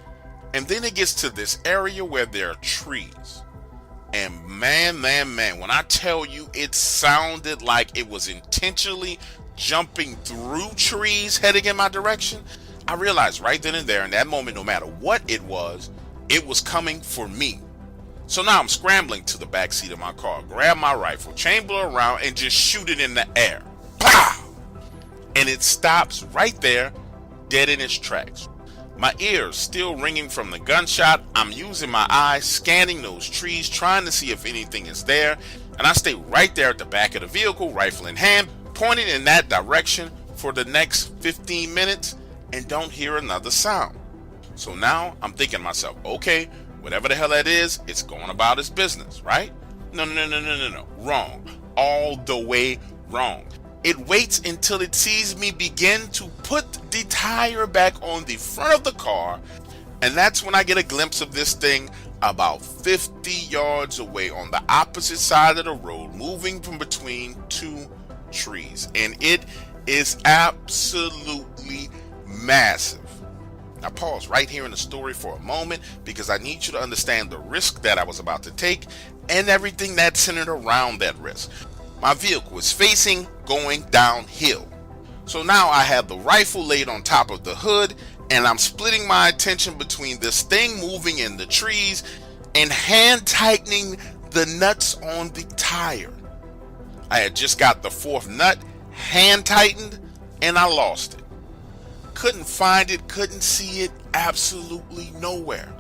And then it gets to this area where there are trees. And man, when I tell you, it sounded like it was intentionally jumping through trees heading in my direction. I realized right then and there in that moment, no matter what it was coming for me. So now I'm scrambling to the back seat of my car, grab my rifle, chamber around, and just shoot it in the air. Pow! And it stops right there, dead in its tracks. My ears still ringing from the gunshot. I'm using my eyes, scanning those trees, trying to see if anything is there. And I stay right there at the back of the vehicle, rifle in hand, pointing in that direction for the next 15 minutes and don't hear another sound. So now I'm thinking to myself, okay, whatever the hell that is, it's going about its business, right? No. Wrong. All the way wrong. It waits until it sees me begin to put the tire back on the front of the car, and that's when I get a glimpse of this thing about 50 yards away on the opposite side of the road, moving from between 2 trees, and it is absolutely massive. Now pause right here in the story for a moment, because I need you to understand the risk that I was about to take and everything that centered around that risk. My vehicle is facing going downhill. So now I have the rifle laid on top of the hood, and I'm splitting my attention between this thing moving in the trees and hand tightening the nuts on the tire. I had just got the fourth nut hand tightened and I lost it. Couldn't find it, couldn't see it, absolutely nowhere.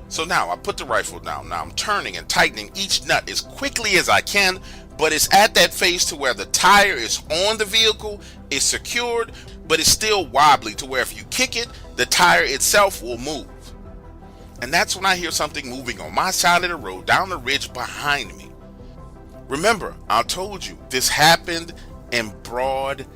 So now I put the rifle down. Now I'm turning and tightening each nut as quickly as I can, but it's at that phase to where the tire is on the vehicle, it's secured, but it's still wobbly to where if you kick it, the tire itself will move. And that's when I hear something moving on my side of the road down the ridge behind me. Remember, I told you this happened in broad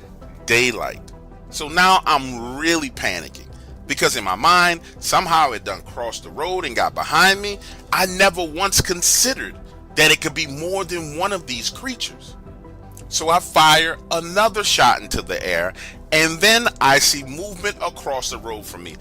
daylight. So now I'm really panicking because in my mind, somehow it done crossed the road and got behind me. I never once considered that it could be more than one of these creatures. So I fire another shot into the air, and then I see movement across the road from me.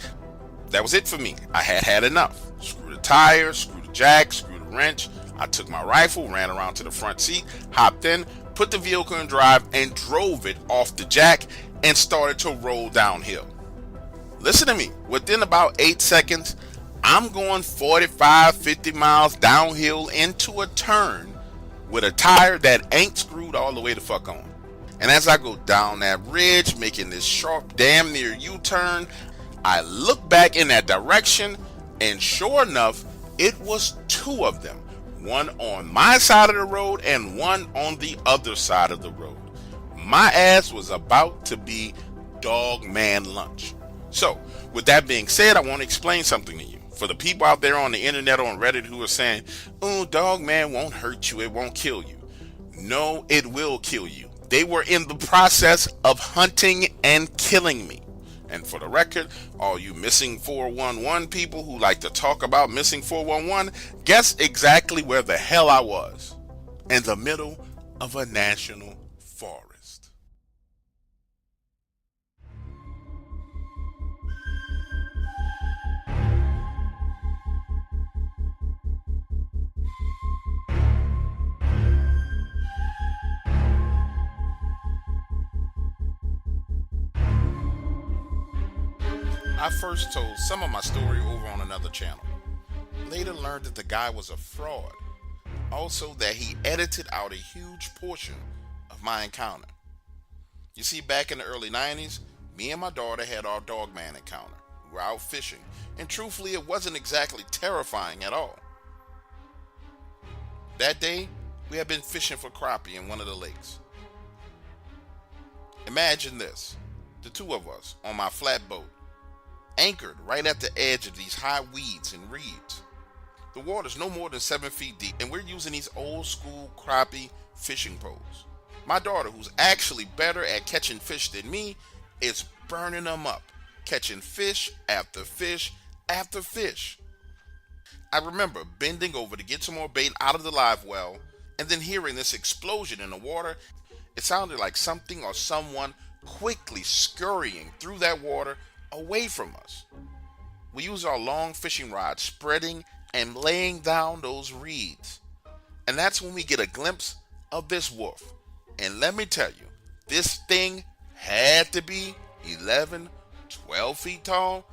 That was it for me. I had enough. Screw the tire, screw the jack, screw the wrench. I took my rifle, ran around to the front seat, hopped in, put the vehicle in drive, and drove it off the jack and started to roll downhill. Listen to me. Within about 8 seconds, I'm going 45, 50 miles downhill into a turn with a tire that ain't screwed all the way the fuck on. And as I go down that ridge, making this sharp, damn near U-turn, I look back in that direction, and sure enough, it was two of them. One on my side of the road and one on the other side of the road. My ass was about to be Dogman lunch. So, with that being said, I want to explain something to you. For the people out there on the internet, on Reddit, who are saying, oh, Dogman won't hurt you, it won't kill you. No, it will kill you. They were in the process of hunting and killing me. And for the record, all you missing 411 people who like to talk about missing 411, guess exactly where the hell I was. In the middle of a national forest. I first told some of my story over on another channel. Later learned that the guy was a fraud. Also that he edited out a huge portion of my encounter. You see, back in the early 90s, me and my daughter had our Dogman encounter. We were out fishing, and truthfully it wasn't exactly terrifying at all. That day, we had been fishing for crappie in one of the lakes. Imagine this, the two of us on my flatboat, anchored right at the edge of these high weeds and reeds. The water's no more than 7 feet deep, and we're using these old school crappie fishing poles. My daughter, who's actually better at catching fish than me, is burning them up, catching fish after fish after fish. I remember bending over to get some more bait out of the live well, and then hearing this explosion in the water. It sounded like something or someone quickly scurrying through that water away from us. We use our long fishing rod spreading and laying down those reeds. And that's when we get a glimpse of this wolf. And let me tell you, this thing had to be 11, 12 feet tall.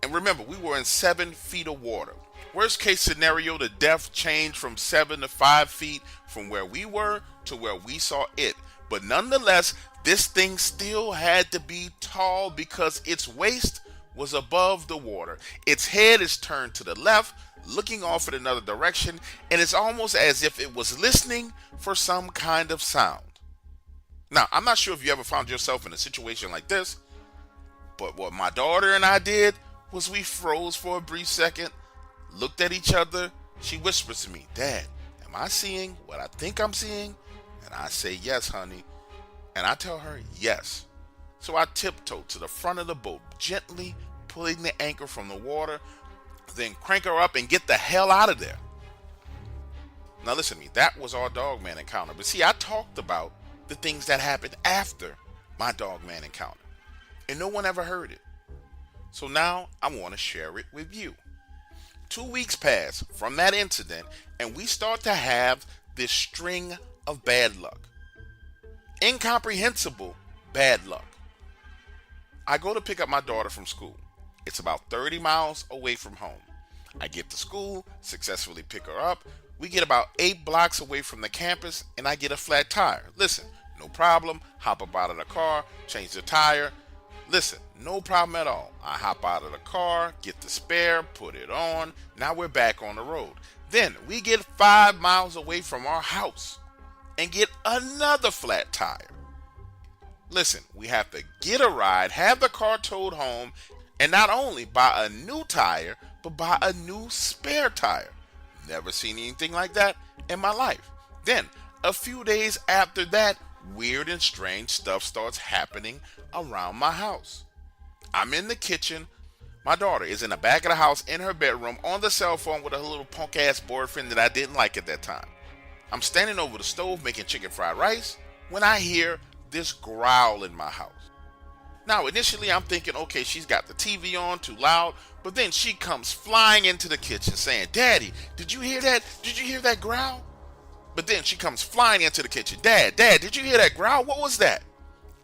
And remember, we were in 7 feet of water. Worst case scenario, the depth changed from 7 to 5 feet from where we were to where we saw it. But nonetheless, this thing still had to be tall because its waist was above the water. Its head is turned to the left, looking off in another direction, and it's almost as if it was listening for some kind of sound. Now, I'm not sure if you ever found yourself in a situation like this, but what my daughter and I did was we froze for a brief second, looked at each other. She whispers to me, Dad, am I seeing what I think I'm seeing? And I say, yes, honey. And I tell her, yes. So I tiptoe to the front of the boat, gently pulling the anchor from the water, then crank her up and get the hell out of there. Now listen to me, that was our Dogman encounter. But see, I talked about the things that happened after my Dogman encounter, and no one ever heard it. So now I want to share it with you. 2 weeks pass from that incident, and we start to have this string of bad luck. Incomprehensible bad luck. I go to pick up my daughter from school. It's about 30 miles away from home. I get to school, successfully pick her up. We get about 8 blocks away from the campus, and I get a flat tire. Listen, no problem. Hop up out of the car, change the tire. Listen, no problem at all. I hop out of the car, get the spare, put it on. Now we're back on the road. Then we get 5 miles away from our house and get another flat tire. Listen, we have to get a ride, have the car towed home, and not only buy a new tire, but buy a new spare tire. Never seen anything like that in my life. Then, a few days after that, weird and strange stuff starts happening around my house. I'm in the kitchen. My daughter is in the back of the house in her bedroom on the cell phone with her little punk ass boyfriend that I didn't like at that time. I'm standing over the stove making chicken fried rice when I hear this growl in my house. Now, initially I'm thinking, okay, she's got the TV on too loud, but then she comes flying into the kitchen saying, "Daddy, did you hear that? Did you hear that growl?" But then she comes flying into the kitchen. Dad, did you hear that growl? What was that?"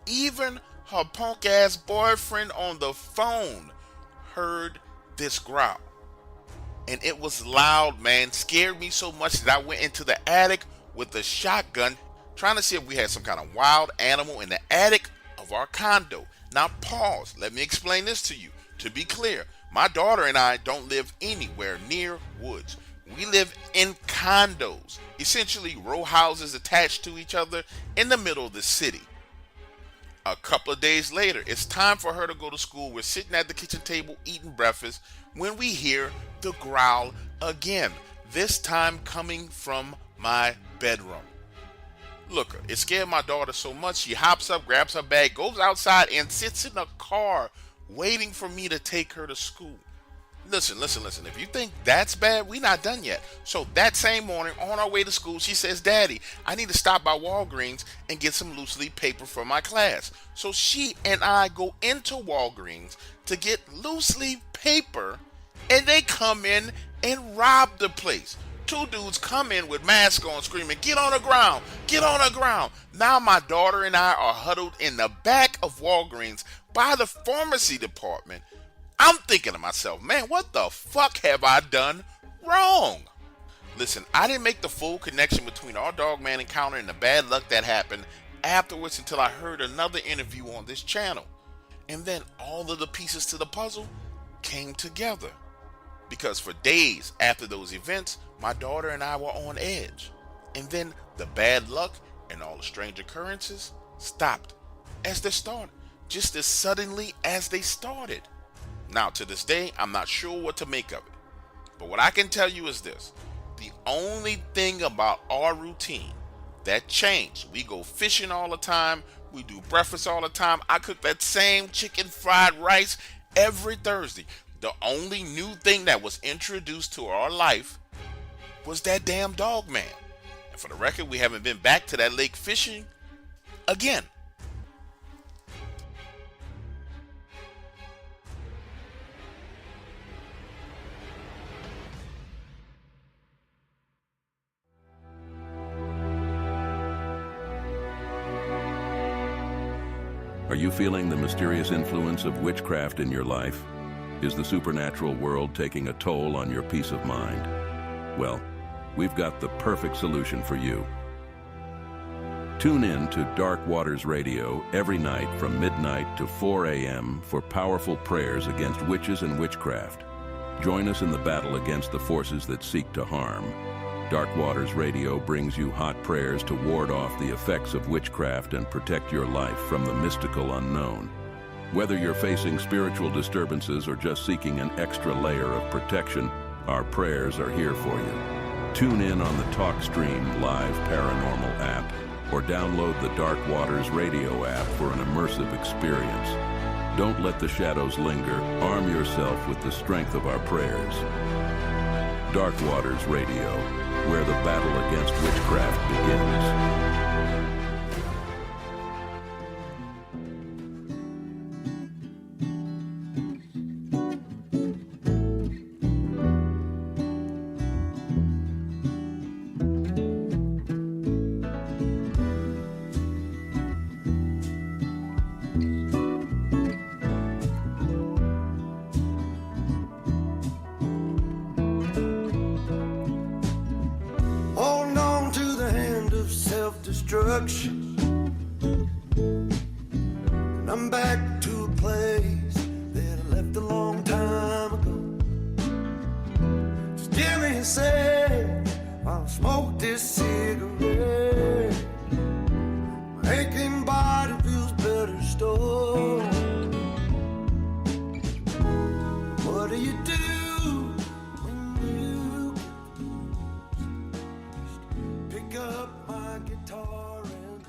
Even her punk ass boyfriend on the phone heard this growl. And it was loud, man. Scared me so much that I went into the attic with a shotgun trying to see if we had some kind of wild animal in the attic of our condo. Now pause. Let me explain this to you. To be clear, my daughter and I don't live anywhere near woods. We live in condos, essentially row houses attached to each other in the middle of the city. A couple of days later, it's time for her to go to school. We're sitting at the kitchen table eating breakfast when we hear the growl again, this time coming from my bedroom. Look, it scared my daughter so much, she hops up, grabs her bag, goes outside, and sits in the car waiting for me to take her to school. Listen. If you think that's bad, we're not done yet. So that same morning, on our way to school, she says, "Daddy, I need to stop by Walgreens and get some loose leaf paper for my class." So she and I go into Walgreens to get loose leaf paper, and they come in and rob the place. 2 dudes come in with masks on screaming, "Get on the ground! Get on the ground!" Now my daughter and I are huddled in the back of Walgreens by the pharmacy department. I'm thinking to myself, man, what the fuck have I done wrong? Listen, I didn't make the full connection between our Dogman encounter and the bad luck that happened afterwards until I heard another interview on this channel. And then all of the pieces to the puzzle came together. Because for days after those events, my daughter and I were on edge. And then the bad luck and all the strange occurrences stopped as they started, just as suddenly as they started. Now, to this day, I'm not sure what to make of it. But what I can tell you is this. The only thing about our routine that changed, we go fishing all the time, we do breakfast all the time, I cook that same chicken fried rice every Thursday. The only new thing that was introduced to our life was that damn Dogman. And for the record, we haven't been back to that lake fishing again. Are you feeling the mysterious influence of witchcraft in your life? Is the supernatural world taking a toll on your peace of mind? Well, we've got the perfect solution for you. Tune in to Dark Waters Radio every night from midnight to 4 a.m. for powerful prayers against witches and witchcraft. Join us in the battle against the forces that seek to harm. Dark Waters Radio brings you hot prayers to ward off the effects of witchcraft and protect your life from the mystical unknown. Whether you're facing spiritual disturbances or just seeking an extra layer of protection, our prayers are here for you. Tune in on the TalkStream Live Paranormal app or download the Dark Waters Radio app for an immersive experience. Don't let the shadows linger. Arm yourself with the strength of our prayers. Dark Waters Radio, where the battle against witchcraft begins. destruction. And I'm back to a place that I left a long time ago. Just give me a sec while I smoke this cigarette. My aching body feels better still. What do you do when you pick up my guitar and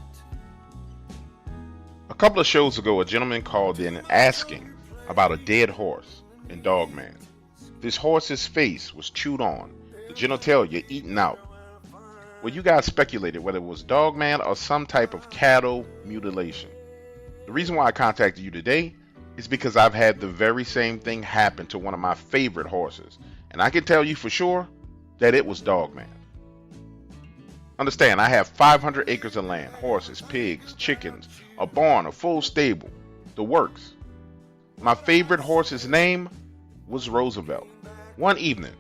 A couple of shows ago, a gentleman called in asking about a dead horse in Dogman. This horse's face was chewed on, the genitalia eaten out. Well, you guys speculated whether it was Dogman or some type of cattle mutilation. The reason why I contacted you today is because I've had the very same thing happen to one of my favorite horses, and I can tell you for sure that it was Dogman. Understand, I have 500 acres of land, horses, pigs, chickens, a barn, a full stable, the works. My favorite horse's name was Roosevelt. One evening,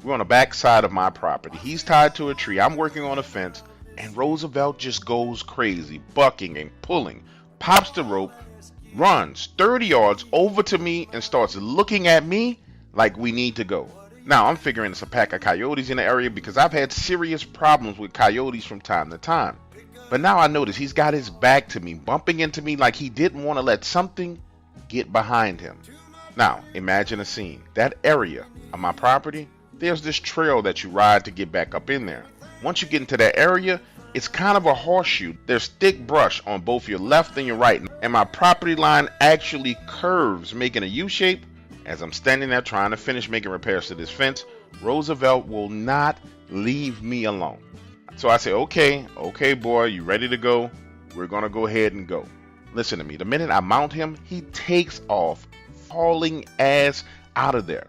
we're on the back side of my property. He's tied to a tree. I'm working on a fence, and Roosevelt just goes crazy, bucking and pulling, pops the rope, runs 30 yards over to me and starts looking at me like we need to go. Now, I'm figuring it's a pack of coyotes in the area because I've had serious problems with coyotes from time to time. But now I notice he's got his back to me, bumping into me like he didn't want to let something get behind him. Now, imagine a scene. That area of my property, there's this trail that you ride to get back up in there. Once you get into that area, it's kind of a horseshoe. There's thick brush on both your left and your right, and my property line actually curves, making a U shape. As I'm standing there trying to finish making repairs to this fence, Roosevelt will not leave me alone. So I say, okay, boy, you ready to go? We're gonna go ahead and go. Listen to me, the minute I mount him, he takes off, hauling ass out of there.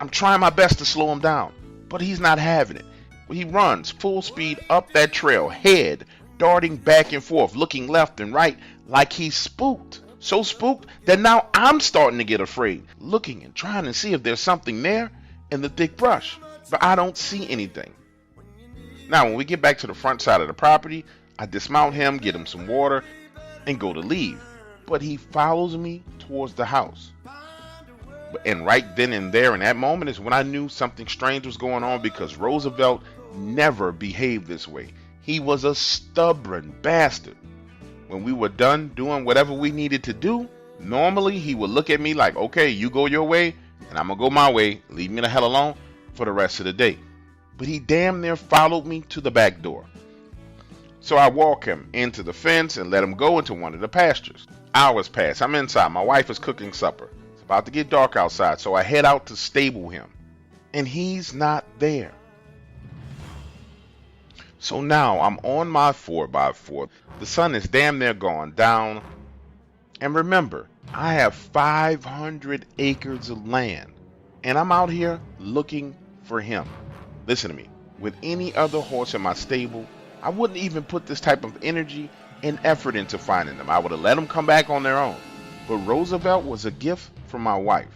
I'm trying my best to slow him down, but he's not having it. He runs full speed up that trail, head darting back and forth, looking left and right like he's spooked. So spooked that now I'm starting to get afraid, looking and trying to see if there's something there in the thick brush, but I don't see anything. Now, when we get back to the front side of the property, I dismount him, get him some water, and go to leave. But he follows me towards the house. And right then and there in that moment is when I knew something strange was going on, because Roosevelt never behaved this way. He was a stubborn bastard. When we were done doing whatever we needed to do, normally he would look at me like, okay, you go your way and I'm gonna go my way, leave me the hell alone for the rest of the day. But he damn near followed me to the back door. So I walk him into the fence and let him go into one of the pastures. Hours pass, I'm inside, my wife is cooking supper. It's about to get dark outside, so I head out to stable him. And he's not there. So now I'm on my 4x4. The sun is damn near gone down. And remember, I have 500 acres of land. And I'm out here looking for him. Listen to me. With any other horse in my stable, I wouldn't even put this type of energy and effort into finding them. I would have let them come back on their own. But Roosevelt was a gift from my wife.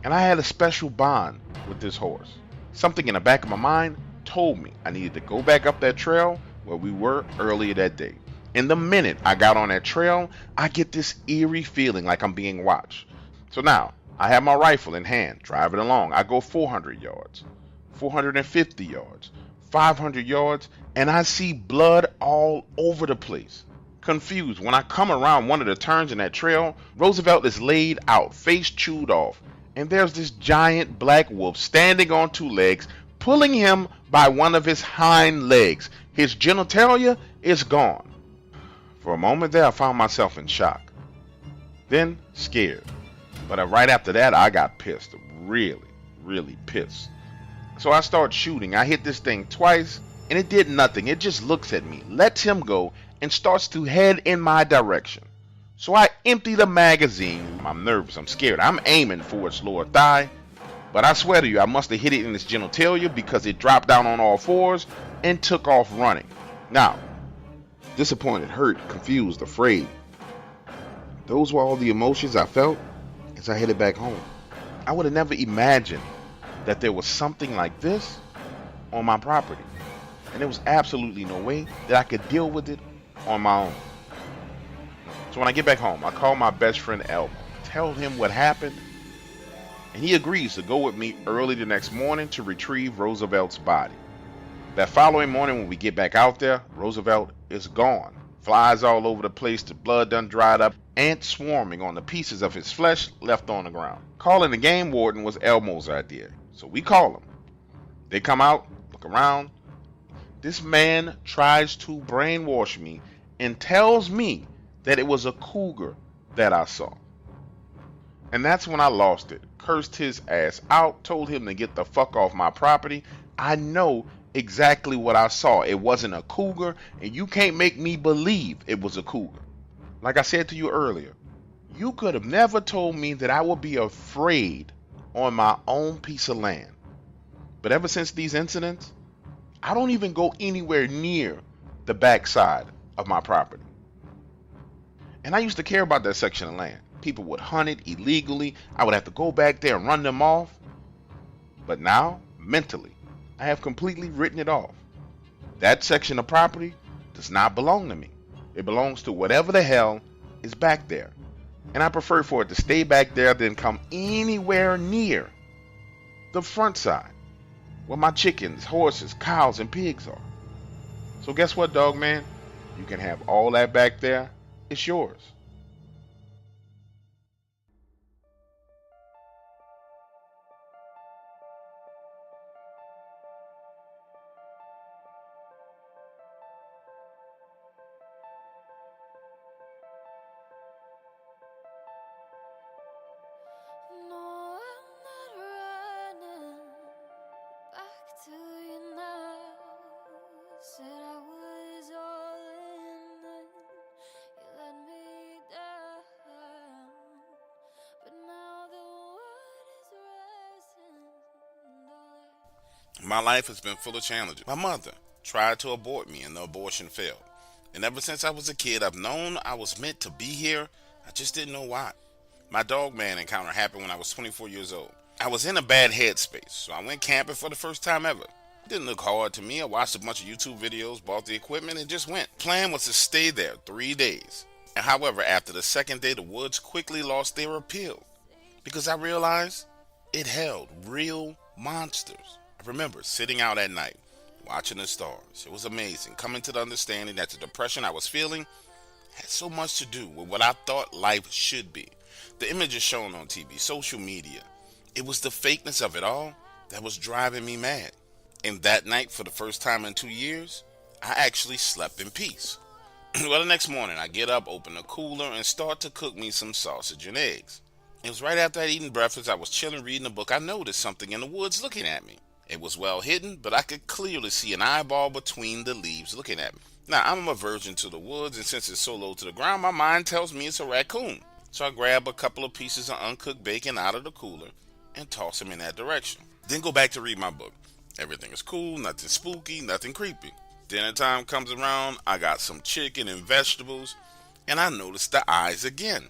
And I had a special bond with this horse. Something in the back of my mind told me I needed to go back up that trail where we were earlier that day. And the minute I got on that trail, I get this eerie feeling like I'm being watched. So now, I have my rifle in hand, driving along. I go 400 yards, 450 yards, 500 yards, and I see blood all over the place. Confused, when I come around one of the turns in that trail, Roosevelt is laid out, face chewed off, and there's this giant black wolf standing on two legs, pulling him by one of his hind legs. His genitalia is gone. For a moment there, I found myself in shock. Then scared. But right after that, I got pissed. Really pissed. So I start shooting. I hit this thing twice, and it did nothing. It just looks at me, lets him go, and starts to head in my direction. So I empty the magazine. I'm nervous. I'm scared. I'm aiming for its lower thigh. But I swear to you, I must have hit it in its genitalia because it dropped down on all fours and took off running. Now, disappointed, hurt, confused, afraid. Those were all the emotions I felt as I headed back home. I would have never imagined that there was something like this on my property. and there was absolutely no way that I could deal with it on my own. So when I get back home, I call my best friend Elmo, tell him what happened, and he agrees to go with me early the next morning to retrieve Roosevelt's body. That following morning when we get back out there, Roosevelt is gone. Flies all over the place, the blood done dried up, ants swarming on the pieces of his flesh left on the ground. Calling the game warden was Elmo's idea, so we call him. They come out, look around. This man tries to brainwash me and tells me that it was a cougar that I saw. And that's when I lost it. Cursed his ass out, told him to get the fuck off my property. I know exactly what I saw. It wasn't a cougar, and you can't make me believe it was a cougar. Like I said to you earlier, you could have never told me that I would be afraid on my own piece of land. But ever since these incidents, I don't even go anywhere near the backside of my property. And I used to care about that section of land. People would hunt it illegally. I would have to go back there and run them off. But now, mentally, I have completely written it off. That section of property does not belong to me. It belongs to whatever the hell is back there. And I prefer for it to stay back there than come anywhere near the front side where my chickens, horses, cows, and pigs are. So guess what, Dogman? You can have all that back there. It's yours. My life has been full of challenges. My mother tried to abort me and the abortion failed. And ever since I was a kid, I've known I was meant to be here. I just didn't know why. My Dogman encounter happened when I was 24 years old. I was in a bad headspace, so I went camping for the first time ever. It didn't look hard to me. I watched a bunch of YouTube videos, bought the equipment, and just went. Plan was to stay there 3 days. And however, after the second day, the woods quickly lost their appeal because I realized it held real monsters. I remember sitting out at night, watching the stars. It was amazing, coming to the understanding that the depression I was feeling had so much to do with what I thought life should be. The images shown on TV, social media, it was the fakeness of it all that was driving me mad. And that night, for the first time in 2 years, I actually slept in peace. Well, the next morning, I get up, open the cooler, and start to cook me some sausage and eggs. It was right after I'd eaten breakfast, I was chilling reading a book, I noticed something in the woods looking at me. It was well hidden, but I could clearly see an eyeball between the leaves looking at me. Now, I'm a virgin to the woods, and since it's so low to the ground, my mind tells me it's a raccoon. So I grab a couple of pieces of uncooked bacon out of the cooler and toss them in that direction. Then go back to read my book. Everything is cool, nothing spooky, nothing creepy. Dinner time comes around, I got some chicken and vegetables, and I notice the eyes again.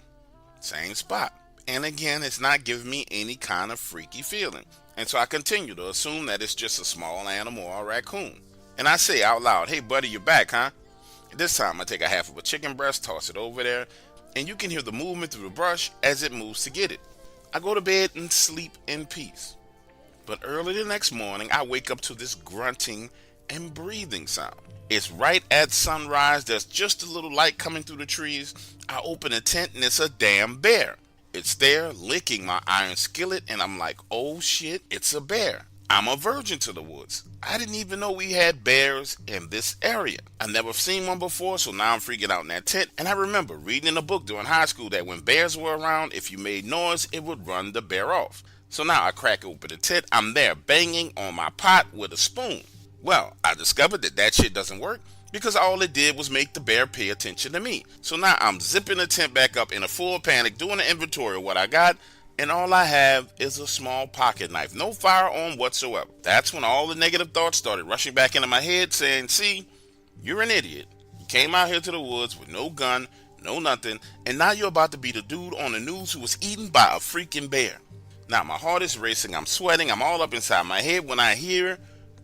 Same spot. And again, it's not giving me any kind of freaky feeling. And so I continue to assume that it's just a small animal or a raccoon. And I say out loud, "Hey buddy, you're back, huh?" And this time I take a half of a chicken breast, toss it over there, and you can hear the movement through the brush as it moves to get it. I go to bed and sleep in peace. But early the next morning, I wake up to this grunting and breathing sound. It's right at sunrise. There's just a little light coming through the trees. I open a tent and it's a damn bear. It's there licking my iron skillet, and I'm like, oh shit, it's a bear. I'm a virgin to the woods. I didn't even know we had bears in this area. I never seen one before, so now I'm freaking out in that tent. And I remember reading in a book during high school that when bears were around, if you made noise, it would run the bear off. So now I crack open the tent. I'm there banging on my pot with a spoon. Well, I discovered that shit doesn't work, because all it did was make the bear pay attention to me. So now I'm zipping the tent back up in a full panic, doing an inventory of what I got, and all I have is a small pocket knife, no firearm whatsoever. That's when all the negative thoughts started rushing back into my head, saying, see, you're an idiot. You came out here to the woods with no gun, no nothing, and now you're about to be the dude on the news who was eaten by a freaking bear. Now my heart is racing, I'm sweating, I'm all up inside my head when I hear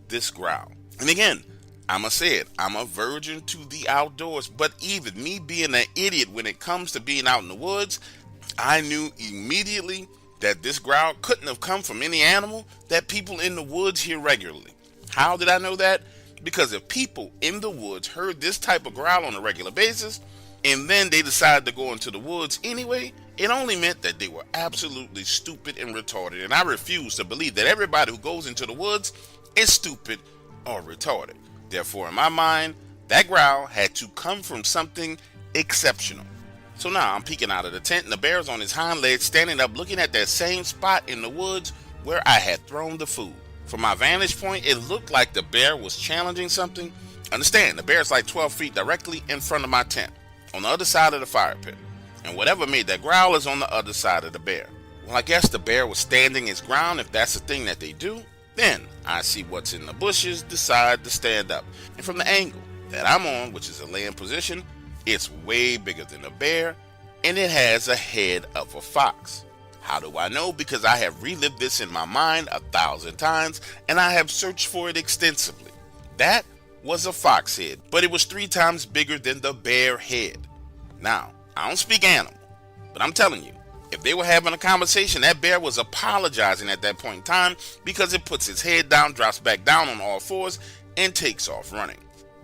this growl. And again, I'ma say it, I'm a virgin to the outdoors, but even me being an idiot when it comes to being out in the woods, I knew immediately that this growl couldn't have come from any animal that people in the woods hear regularly. How did I know that? Because if people in the woods heard this type of growl on a regular basis, and then they decided to go into the woods anyway, it only meant that they were absolutely stupid and retarded. And I refuse to believe that everybody who goes into the woods is stupid or retarded. Therefore, in my mind, that growl had to come from something exceptional. So now I'm peeking out of the tent and the bear's on his hind legs standing up looking at that same spot in the woods where I had thrown the food. From my vantage point, it looked like the bear was challenging something. Understand, the bear's like 12 feet directly in front of my tent, on the other side of the fire pit. And whatever made that growl is on the other side of the bear. Well, I guess the bear was standing his ground if that's the thing that they do. Then I see what's in the bushes, decide to stand up. And from the angle that I'm on, which is a laying position, it's way bigger than a bear, and it has a head of a fox. How do I know? Because I have relived this in my mind 1,000 times, and I have searched for it extensively. That was a fox head, but it was 3 times bigger than the bear head. Now, I don't speak animal, but I'm telling you, if they were having a conversation, that bear was apologizing at that point in time because it puts its head down, drops back down on all fours, and takes off running.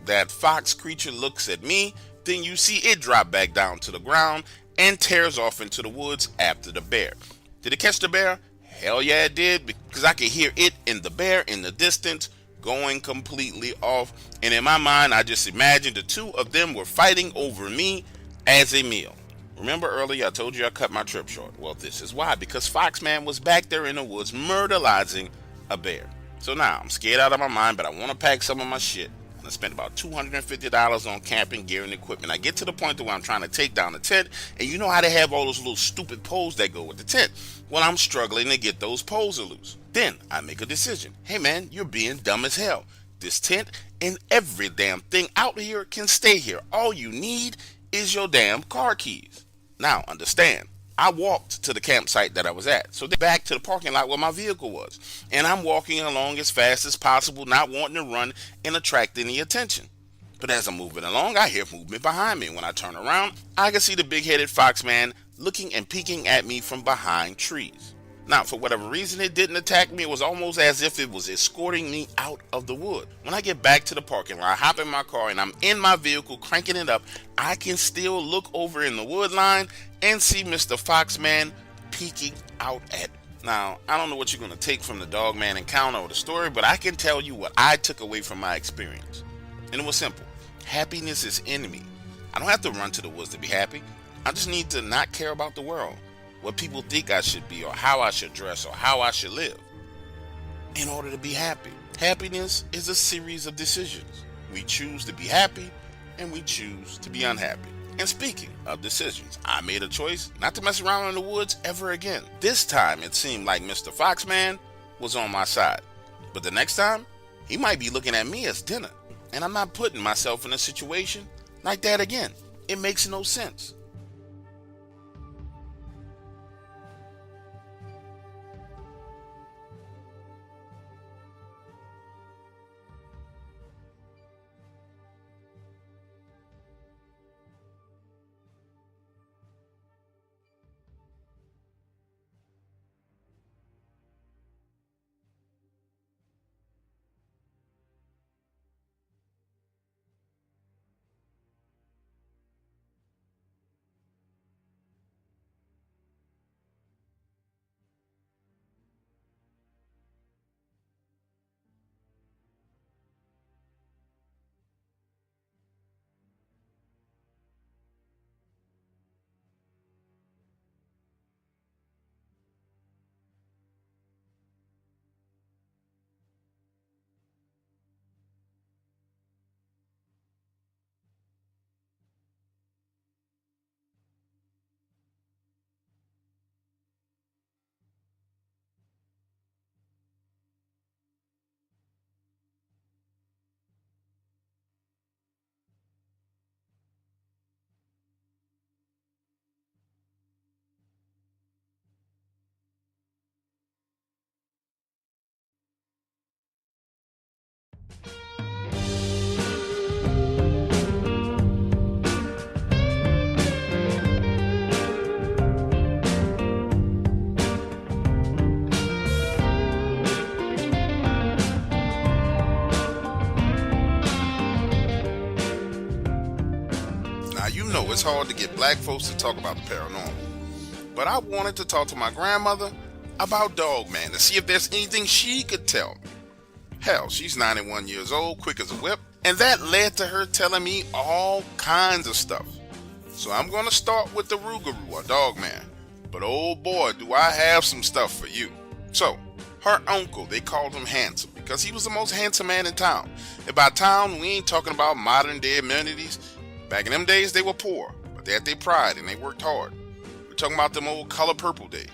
That fox creature looks at me, then you see it drop back down to the ground and tears off into the woods after the bear. Did it catch the bear? Hell yeah it did, because I could hear it and the bear in the distance going completely off. And in my mind, I just imagined the two of them were fighting over me as a meal. Remember earlier I told you I cut my trip short? Well, this is why, because Foxman was back there in the woods murderizing a bear. So now I'm scared out of my mind, but I want to pack some of my shit. I spent about $250 on camping gear and equipment. I get to the point where I'm trying to take down the tent, and you know how they have all those little stupid poles that go with the tent. Well, I'm struggling to get those poles loose. Then I make a decision. Hey man, you're being dumb as hell. This tent and every damn thing out here can stay here. All you need is your damn car keys. Now understand, I walked to the campsite that I was at, so back to the parking lot where my vehicle was, and I'm walking along as fast as possible, not wanting to run and attract any attention. But as I'm moving along, I hear movement behind me. When I turn around, I can see the big-headed fox man looking and peeking at me from behind trees. Now, for whatever reason, it didn't attack me. It was almost as if it was escorting me out of the wood. When I get back to the parking lot, I hop in my car, and I'm in my vehicle cranking it up, I can still look over in the wood line and see Mr. Foxman peeking out at me. Now, I don't know what you're going to take from the Dogman encounter or the story, but I can tell you what I took away from my experience. And it was simple. Happiness is in me. I don't have to run to the woods to be happy. I just need to not care about the world, what people think I should be, or how I should dress, or how I should live in order to be happy. Happiness is a series of decisions. We choose to be happy, and we choose to be unhappy. And speaking of decisions, I made a choice not to mess around in the woods ever again. This time it seemed like Mr. Foxman was on my side. But the next time, he might be looking at me as dinner. And I'm not putting myself in a situation like that again. It makes no sense. Now, you know it's hard to get black folks to talk about the paranormal, but I wanted to talk to my grandmother about Dogman to see if there's anything she could tell me. Hell, she's 91 years old, quick as a whip, and that led to her telling me all kinds of stuff. So I'm going to start with the rougarou, or Dogman, but oh boy, do I have some stuff for you. So, her uncle, they called him Handsome because he was the most handsome man in town. And by town, we ain't talking about modern day amenities. Back in them days, they were poor, but they had their pride and they worked hard. We're talking about them old color purple days.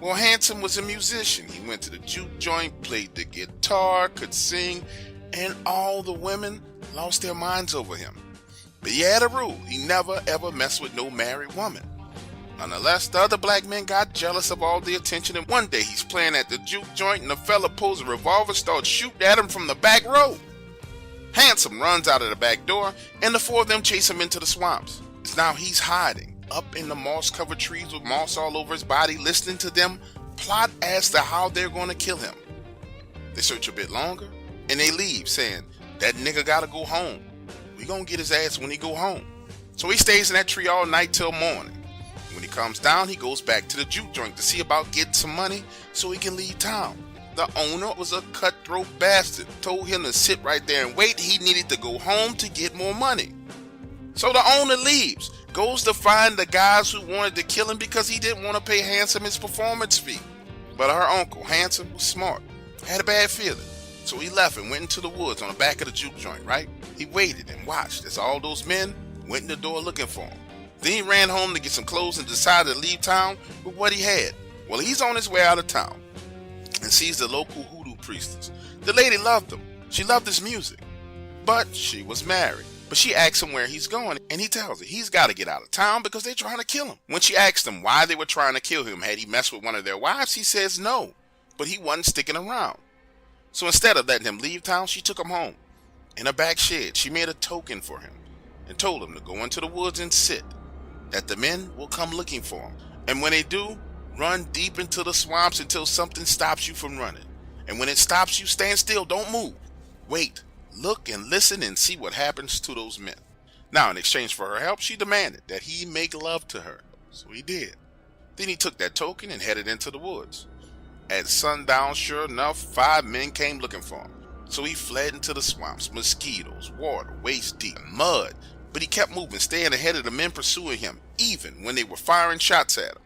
Well, Handsome was a musician. He went to the juke joint, played the guitar, could sing, and all the women lost their minds over him. But he had a rule. He never ever messed with no married woman. Nonetheless, the other black men got jealous of all the attention, and one day he's playing at the juke joint and a fella pulls a revolver, starts shooting at him from the back row. Handsome runs out of the back door, and the four of them chase him into the swamps. Now he's hiding up in the moss-covered trees with moss all over his body, listening to them plot as to how they're going to kill him. They search a bit longer, and they leave, saying, that nigga gotta go home. We gonna get his ass when he go home. So he stays in that tree all night till morning. When he comes down, he goes back to the juke joint to see about getting some money so he can leave town. The owner was a cutthroat bastard, told him to sit right there and wait. He needed to go home to get more money. So the owner leaves, goes to find the guys who wanted to kill him because he didn't want to pay Handsome his performance fee. But her uncle, Handsome, was smart, had a bad feeling. So he left and went into the woods on the back of the juke joint, right? He waited and watched as all those men went in the door looking for him. Then he ran home to get some clothes and decided to leave town with what he had. Well, he's on his way out of town and sees the local hoodoo priestess. The lady loved him. She loved his music. But she was married. But she asks him where he's going, and he tells her he's got to get out of town because they're trying to kill him. When she asked him why they were trying to kill him, had he messed with one of their wives, he says no, but he wasn't sticking around. So instead of letting him leave town, she took him home. In a back shed, she made a token for him and told him to go into the woods and sit, that the men will come looking for him. And when they do, run deep into the swamps until something stops you from running. And when it stops you, stand still, don't move. Wait, look and listen and see what happens to those men. Now, in exchange for her help, she demanded that he make love to her. So he did. Then he took that token and headed into the woods. At sundown, sure enough, 5 men came looking for him. So he fled into the swamps, mosquitoes, water, waist deep, mud. But he kept moving, staying ahead of the men pursuing him, even when they were firing shots at him.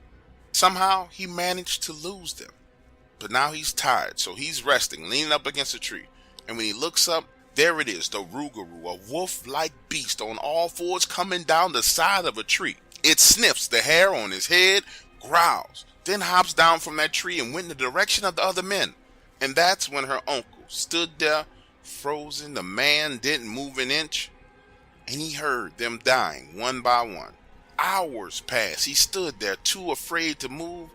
Somehow, he managed to lose them. But now he's tired, so he's resting, leaning up against a tree. And when he looks up, there it is, the rougarou, a wolf-like beast on all fours coming down the side of a tree. It sniffs the hair on his head, growls, then hops down from that tree and went in the direction of the other men. And that's when her uncle stood there, frozen. The man didn't move an inch, and he heard them dying one by one. Hours passed. He stood there, too afraid to move.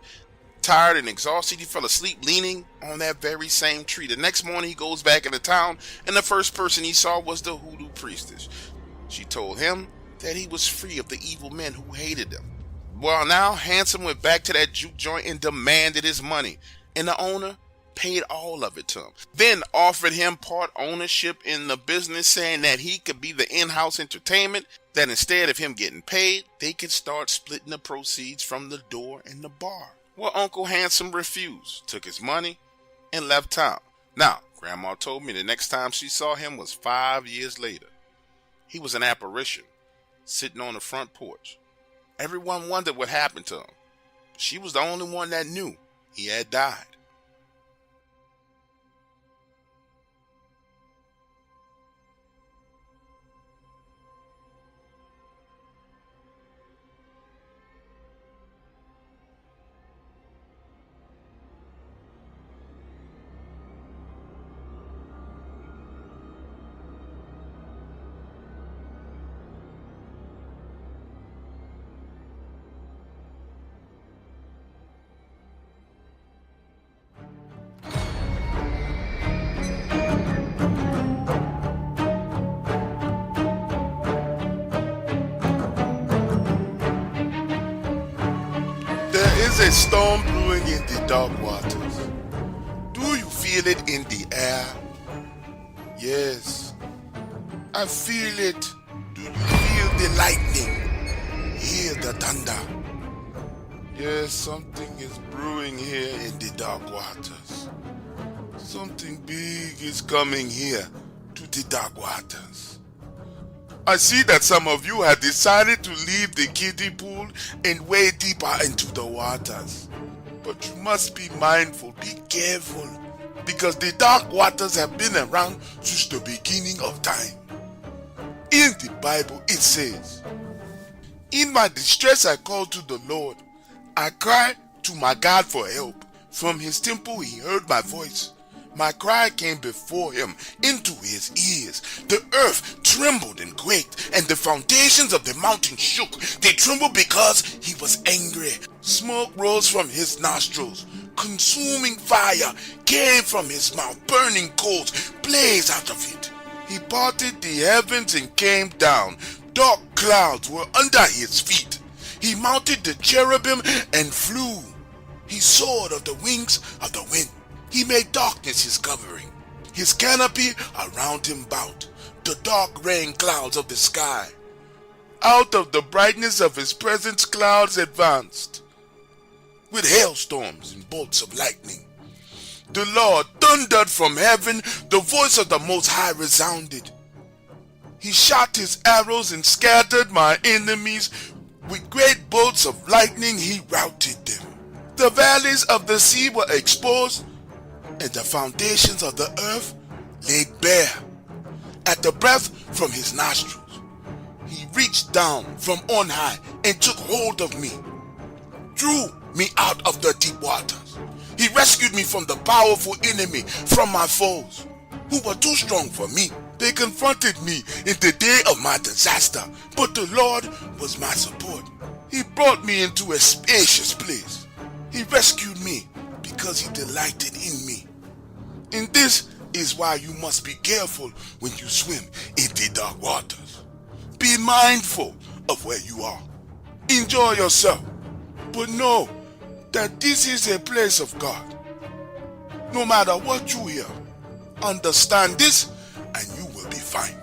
Tired and exhausted, he fell asleep leaning on that very same tree. The next morning, he goes back into town, and the first person he saw was the hoodoo priestess. She told him that he was free of the evil men who hated him. Well, now, Handsome went back to that juke joint and demanded his money, and the owner paid all of it to him. Then offered him part ownership in the business, saying that he could be the in-house entertainment, that instead of him getting paid, they could start splitting the proceeds from the door and the bar. Well, Uncle Handsome refused, took his money, and left town. Now, Grandma told me the next time she saw him was 5 years later. He was an apparition, sitting on the front porch. Everyone wondered what happened to him. She was the only one that knew he had died. There's a storm brewing in the dark waters. Do you feel it in the air? Yes, I feel it. Do you feel the lightning? the thunder. Yes, something is brewing here in the dark waters. Something big is coming here to the dark waters. I see that some of you have decided to leave the kiddie pool and wade deeper into the waters. But you must be mindful, be careful, because the dark waters have been around since the beginning of time. In the Bible it says, "In my distress I called to the Lord. I cried to my God for help. From his temple he heard my voice. My cry came before him into his ears. The earth trembled and quaked, and the foundations of the mountain shook. They trembled because he was angry. Smoke rose from his nostrils. Consuming fire came from his mouth. Burning coals blazed out of it. He parted the heavens and came down. Dark clouds were under his feet. He mounted the cherubim and flew. He soared on the wings of the wind. He made darkness his covering, his canopy around him about, the dark rain clouds of the sky. Out of the brightness of his presence clouds advanced, with hailstorms and bolts of lightning. The Lord thundered from heaven, the voice of the Most High resounded. He shot his arrows and scattered my enemies. With great bolts of lightning he routed them. The valleys of the sea were exposed, and the foundations of the earth laid bare. At the breath from his nostrils, he reached down from on high and took hold of me, drew me out of the deep waters. He rescued me from the powerful enemy, from my foes, who were too strong for me. They confronted me in the day of my disaster, but the Lord was my support. He brought me into a spacious place. He rescued me because he delighted in me. And this is why you must be careful when you swim in the dark waters. Be mindful of where you are. Enjoy yourself, but know that this is a place of God. No matter what you hear, understand this and you will be fine.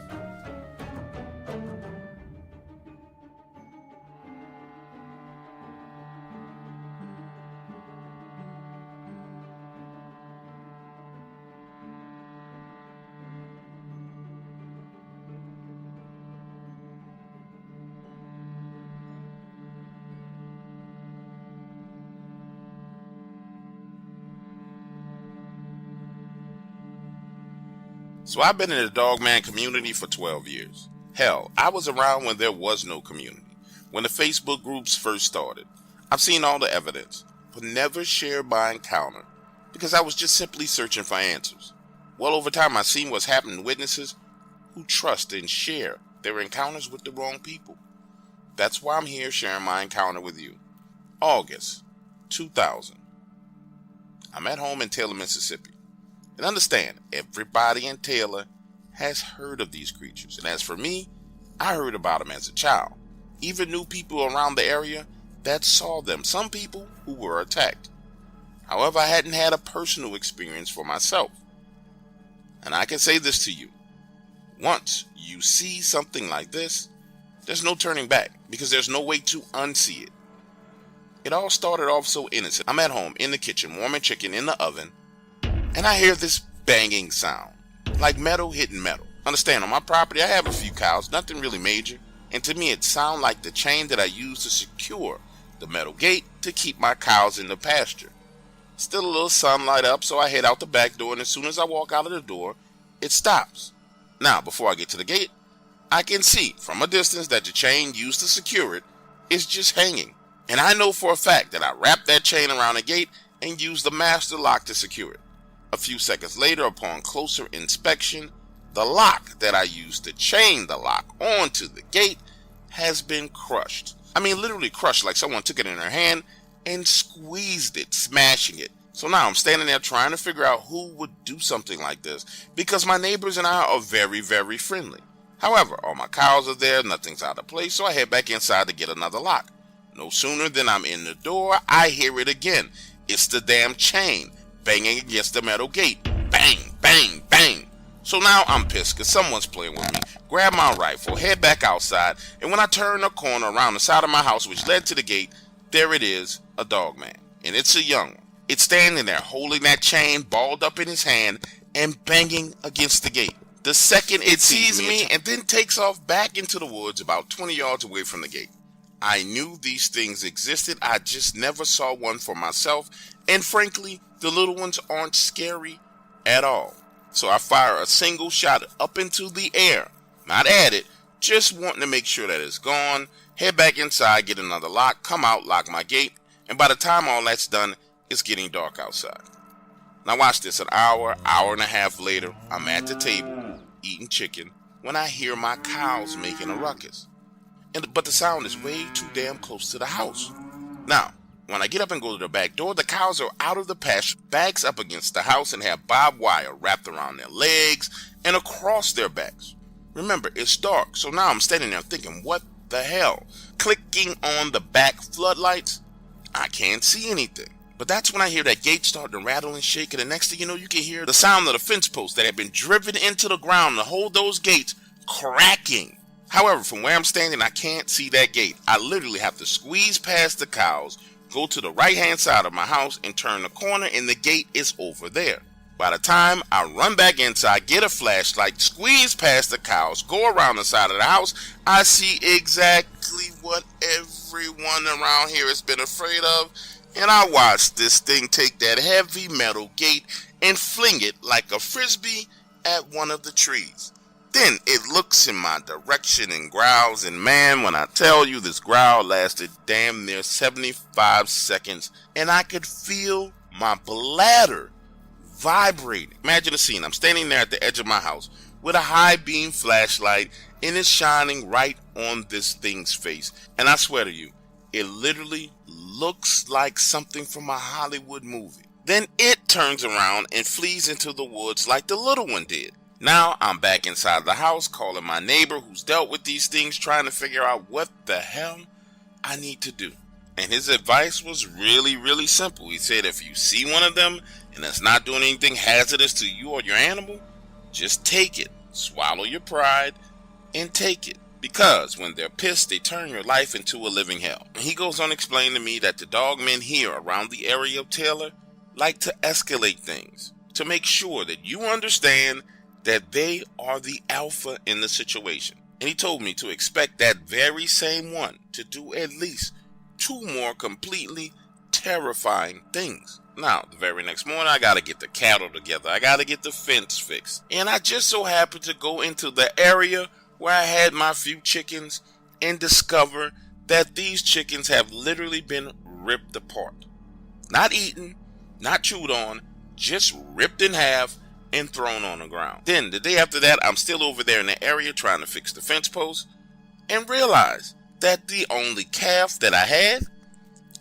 So I've been in the Dogman community for 12 years. Hell, I was around when there was no community, when the Facebook groups first started. I've seen all the evidence, but never shared my encounter because I was just simply searching for answers. Well, over time I've seen what's happened to witnesses who trust and share their encounters with the wrong people. That's why I'm here sharing my encounter with you. August 2000. I'm at home in Taylor, Mississippi. And understand, everybody in Taylor has heard of these creatures. And as for me, I heard about them as a child. Even knew people around the area that saw them. Some people who were attacked. However, I hadn't had a personal experience for myself. And I can say this to you. Once you see something like this, there's no turning back because there's no way to unsee it. It all started off so innocent. I'm at home in the kitchen warming chicken in the oven, and I hear this banging sound, like metal hitting metal. Understand, on my property I have a few cows, nothing really major, and to me it sounded like the chain that I use to secure the metal gate to keep my cows in the pasture. Still a little sunlight up, so I head out the back door, and as soon as I walk out of the door, it stops. Now, before I get to the gate, I can see from a distance that the chain used to secure it is just hanging. And I know for a fact that I wrapped that chain around the gate and used the master lock to secure it. A few seconds later, upon closer inspection, the lock that I used to chain the lock onto the gate has been crushed. I mean, literally crushed, like someone took it in their hand and squeezed it, smashing it. So now I'm standing there trying to figure out who would do something like this, because my neighbors and I are very, very friendly. However, all my cows are there, nothing's out of place, so I head back inside to get another lock. No sooner than I'm in the door, I hear it again. It's the damn chain banging against the metal gate. Bang, bang, bang. So now I'm pissed because someone's playing with me. Grab my rifle, head back outside, and when I turn a corner around the side of my house which led to the gate, there it is, a Dogman. And it's a young one. It's standing there holding that chain balled up in his hand and banging against the gate. The second it sees me and then takes off back into the woods about 20 yards away from the gate. I knew these things existed, I just never saw one for myself, and frankly, the little ones aren't scary at all. So I fire a single shot up into the air, not at it, just wanting to make sure that it's gone, head back inside, get another lock, come out, lock my gate, and by the time all that's done, it's getting dark outside. Now watch this, an hour and a half later, I'm at the table, eating chicken, when I hear my cows making a ruckus. But the sound is way too damn close to the house. Now, when I get up and go to the back door, the cows are out of the pasture, backs up against the house, and have barbed wire wrapped around their legs and across their backs. Remember, it's dark, so now I'm standing there thinking, what the hell? Clicking on the back floodlights, I can't see anything. But that's when I hear that gate start to rattle and shake, and the next thing you know, you can hear the sound of the fence posts that have been driven into the ground to hold those gates cracking. However, from where I'm standing, I can't see that gate. I literally have to squeeze past the cows, go to the right-hand side of my house, and turn the corner, and the gate is over there. By the time I run back inside, get a flashlight, squeeze past the cows, go around the side of the house, I see exactly what everyone around here has been afraid of, and I watch this thing take that heavy metal gate and fling it like a frisbee at one of the trees. Then it looks in my direction and growls, and man, when I tell you this growl lasted damn near 75 seconds, and I could feel my bladder vibrating. Imagine the scene. I'm standing there at the edge of my house with a high beam flashlight, and it's shining right on this thing's face. And I swear to you, it literally looks like something from a Hollywood movie. Then it turns around and flees into the woods like the little one did. Now I'm back inside the house calling my neighbor who's dealt with these things, trying to figure out what the hell I need to do. And his advice was really simple. He said if you see one of them and it's not doing anything hazardous to you or your animal, just take it. Swallow your pride and take it. Because when they're pissed, they turn your life into a living hell. And he goes on to explain to me that the dogmen here around the area of Taylor like to escalate things to make sure that you understand that they are the alpha in the situation. And he told me to expect that very same one to do at least 2 more completely terrifying things. Now, the very next morning, I gotta get the cattle together. I gotta get the fence fixed. And I just so happened to go into the area where I had my few chickens and discover that these chickens have literally been ripped apart. Not eaten, not chewed on, just ripped in half and thrown on the ground. Then the day after that, I'm still over there in the area trying to fix the fence post and realize that the only calf that I had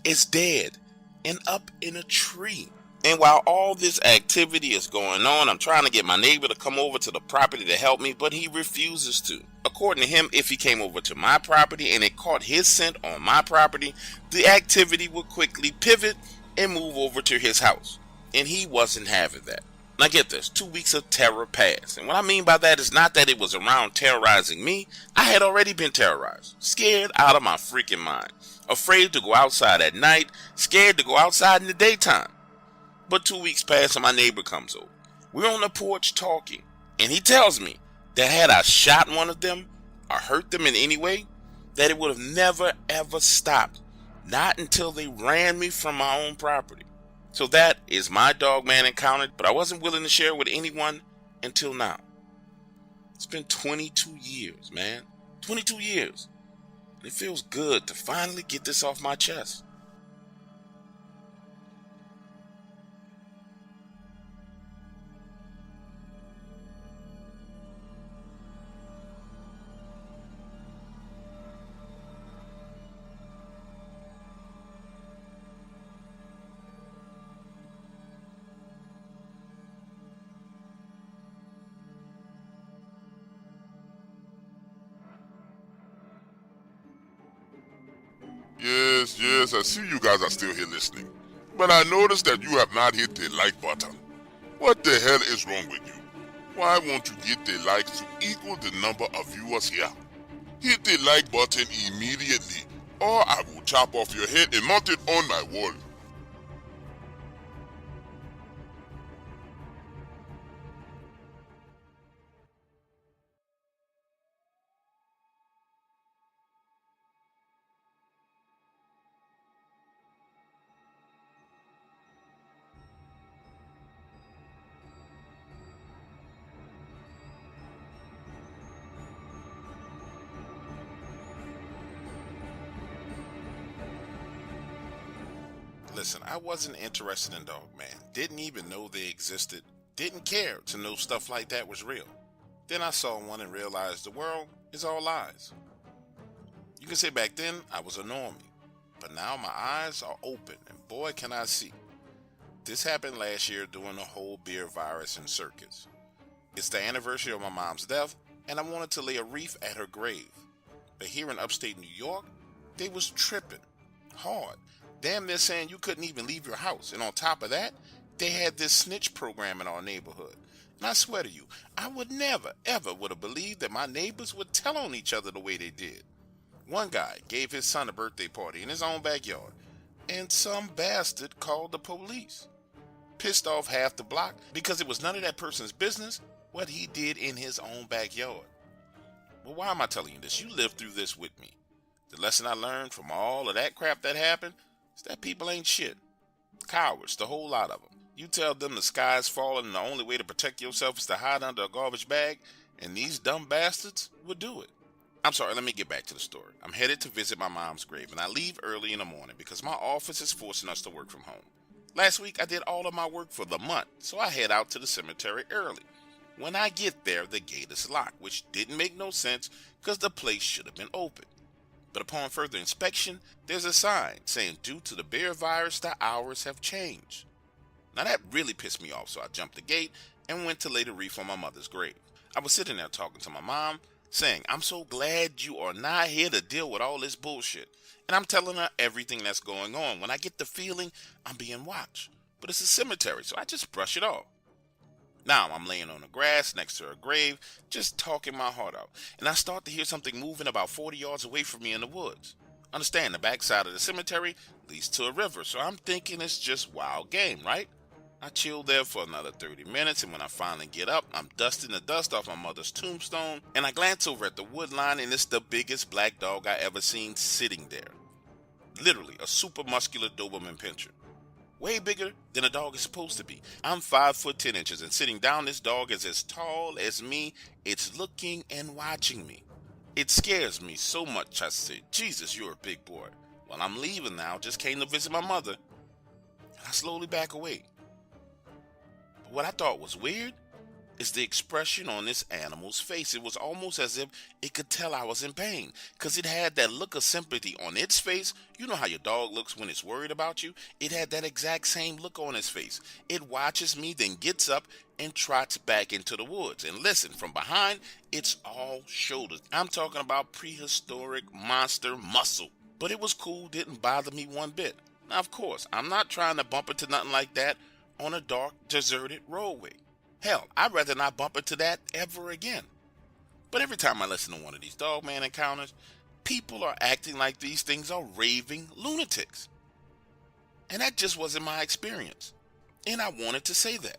is dead and up in a tree. And while all this activity is going on, I'm trying to get my neighbor to come over to the property to help me, but he refuses to. According to him, if he came over to my property and it caught his scent on my property, the activity would quickly pivot and move over to his house. And he wasn't having that. Now get this, 2 weeks of terror passed. And what I mean by that is not that it was around terrorizing me. I had already been terrorized. Scared out of my freaking mind. Afraid to go outside at night. Scared to go outside in the daytime. But 2 weeks pass and my neighbor comes over. We're on the porch talking. And he tells me that had I shot one of them or hurt them in any way, that it would have never ever stopped. Not until they ran me from my own property. So that is my Dogman encounter, but I wasn't willing to share with anyone until now. It's been 22 years, man. 22 years. It feels good to finally get this off my chest. Yes, I see you guys are still here listening. But I noticed that you have not hit the like button. What the hell is wrong with you? Why won't you get the likes to equal the number of viewers here? Hit the like button immediately, or I will chop off your head and mount it on my wall. Listen, I wasn't interested in Dogman. Didn't even know they existed. Didn't care to know stuff like that was real. Then I saw one and realized the world is all lies. You can say back then I was a normie, but now my eyes are open and boy can I see. This happened last year during the whole beer virus and circus. It's the anniversary of my mom's death and I wanted to lay a wreath at her grave. But here in upstate New York, they was tripping hard. Damn near saying you couldn't even leave your house. And on top of that, they had this snitch program in our neighborhood. And I swear to you, I would never, ever would have believed that my neighbors would tell on each other the way they did. One guy gave his son a birthday party in his own backyard, and some bastard called the police. Pissed off half the block because it was none of that person's business what he did in his own backyard. Well, why am I telling you this? You lived through this with me. The lesson I learned from all of that crap that happened is that people ain't shit. Cowards, the whole lot of them. You tell them the sky's falling and the only way to protect yourself is to hide under a garbage bag, and these dumb bastards would do it. I'm sorry, let me get back to the story. I'm headed to visit my mom's grave, and I leave early in the morning because my office is forcing us to work from home. Last week, I did all of my work for the month, so I head out to the cemetery early. When I get there, the gate is locked, which didn't make no sense because the place should have been open. But upon further inspection, there's a sign saying due to the bear virus, the hours have changed. Now that really pissed me off, so I jumped the gate and went to lay the wreath on my mother's grave. I was sitting there talking to my mom, saying, I'm so glad you are not here to deal with all this bullshit. And I'm telling her everything that's going on when I get the feeling I'm being watched. But it's a cemetery, so I just brush it off. Now I'm laying on the grass next to her grave, just talking my heart out. And I start to hear something moving about 40 yards away from me in the woods. Understand, the backside of the cemetery leads to a river, so I'm thinking it's just wild game, right? I chill there for another 30 minutes, and when I finally get up, I'm dusting the dust off my mother's tombstone, and I glance over at the wood line, and it's the biggest black dog I ever seen sitting there. Literally, a super muscular Doberman pinscher. Way bigger than a dog is supposed to be. I'm 5 foot 10 inches, and sitting down this dog is as tall as me. It's looking and watching me. It scares me so much, I say, Jesus, you're a big boy. Well, I'm leaving now, just came to visit my mother. And I slowly back away. But what I thought was weird is the expression on this animal's face. It was almost as if it could tell I was in pain, because it had that look of sympathy on its face. You know how your dog looks when it's worried about you? It had that exact same look on its face. It watches me, then gets up and trots back into the woods. And listen, from behind, it's all shoulders. I'm talking about prehistoric monster muscle. But it was cool, didn't bother me one bit. Now, of course, I'm not trying to bump into nothing like that on a dark, deserted roadway. Hell, I'd rather not bump into that ever again. But every time I listen to one of these Dogman encounters, people are acting like these things are raving lunatics. And that just wasn't my experience. And I wanted to say that.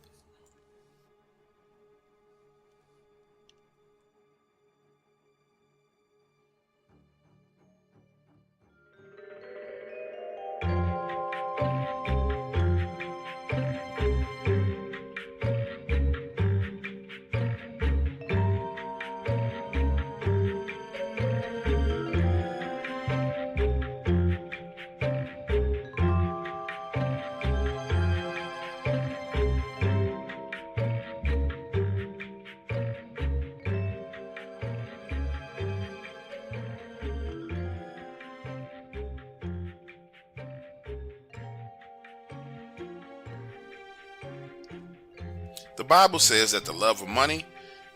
The Bible says that the love of money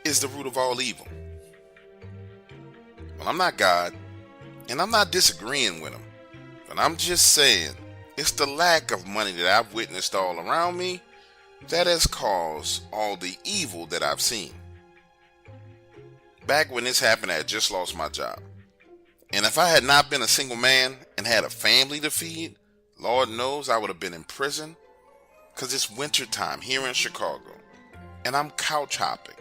is the root of all evil. Well, I'm not God, and I'm not disagreeing with him, but I'm just saying it's the lack of money that I've witnessed all around me that has caused all the evil that I've seen. Back when this happened, I had just lost my job. And if I had not been a single man and had a family to feed, Lord knows I would have been in prison, because it's winter time here in Chicago and I'm couch hopping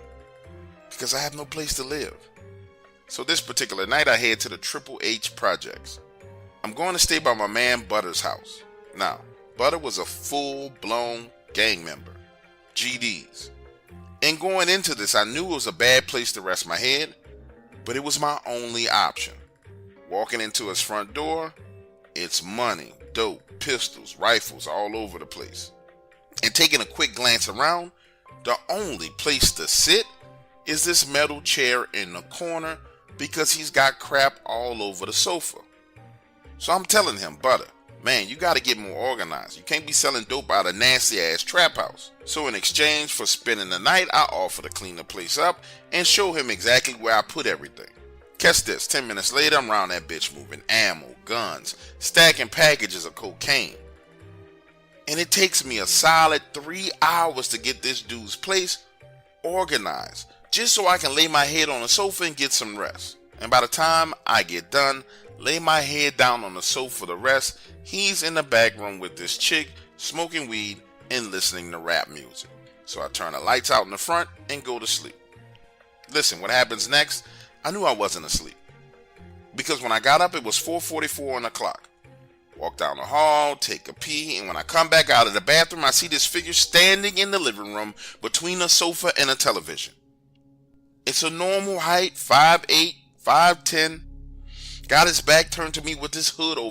because I have no place to live. So this particular night I head to the Triple H Projects. I'm going to stay by my man Butter's house. Now, Butter was a full-blown gang member, GDs. And going into this, I knew it was a bad place to rest my head, but it was my only option. Walking into his front door, it's money, dope, pistols, rifles all over the place. And taking a quick glance around, the only place to sit is this metal chair in the corner because he's got crap all over the sofa. So I'm telling him, Butter, man, you got to get more organized. You can't be selling dope out of nasty ass trap house. So in exchange for spending the night, I offer to clean the place up and show him exactly where I put everything. Catch this, 10 minutes later, I'm around that bitch moving ammo, guns, stacking packages of cocaine. And it takes me a solid 3 hours to get this dude's place organized, just so I can lay my head on the sofa and get some rest. And by the time I get done, lay my head down on the sofa to rest, he's in the back room with this chick, smoking weed and listening to rap music. So I turn the lights out in the front and go to sleep. Listen, what happens next? I knew I wasn't asleep, because when I got up, it was 4:44 on the clock. Walk down the hall, take a pee, and when I come back out of the bathroom, I see this figure standing in the living room between a sofa and a television. It's a normal height, 5'8", 5'10", got his back turned to me with his hood over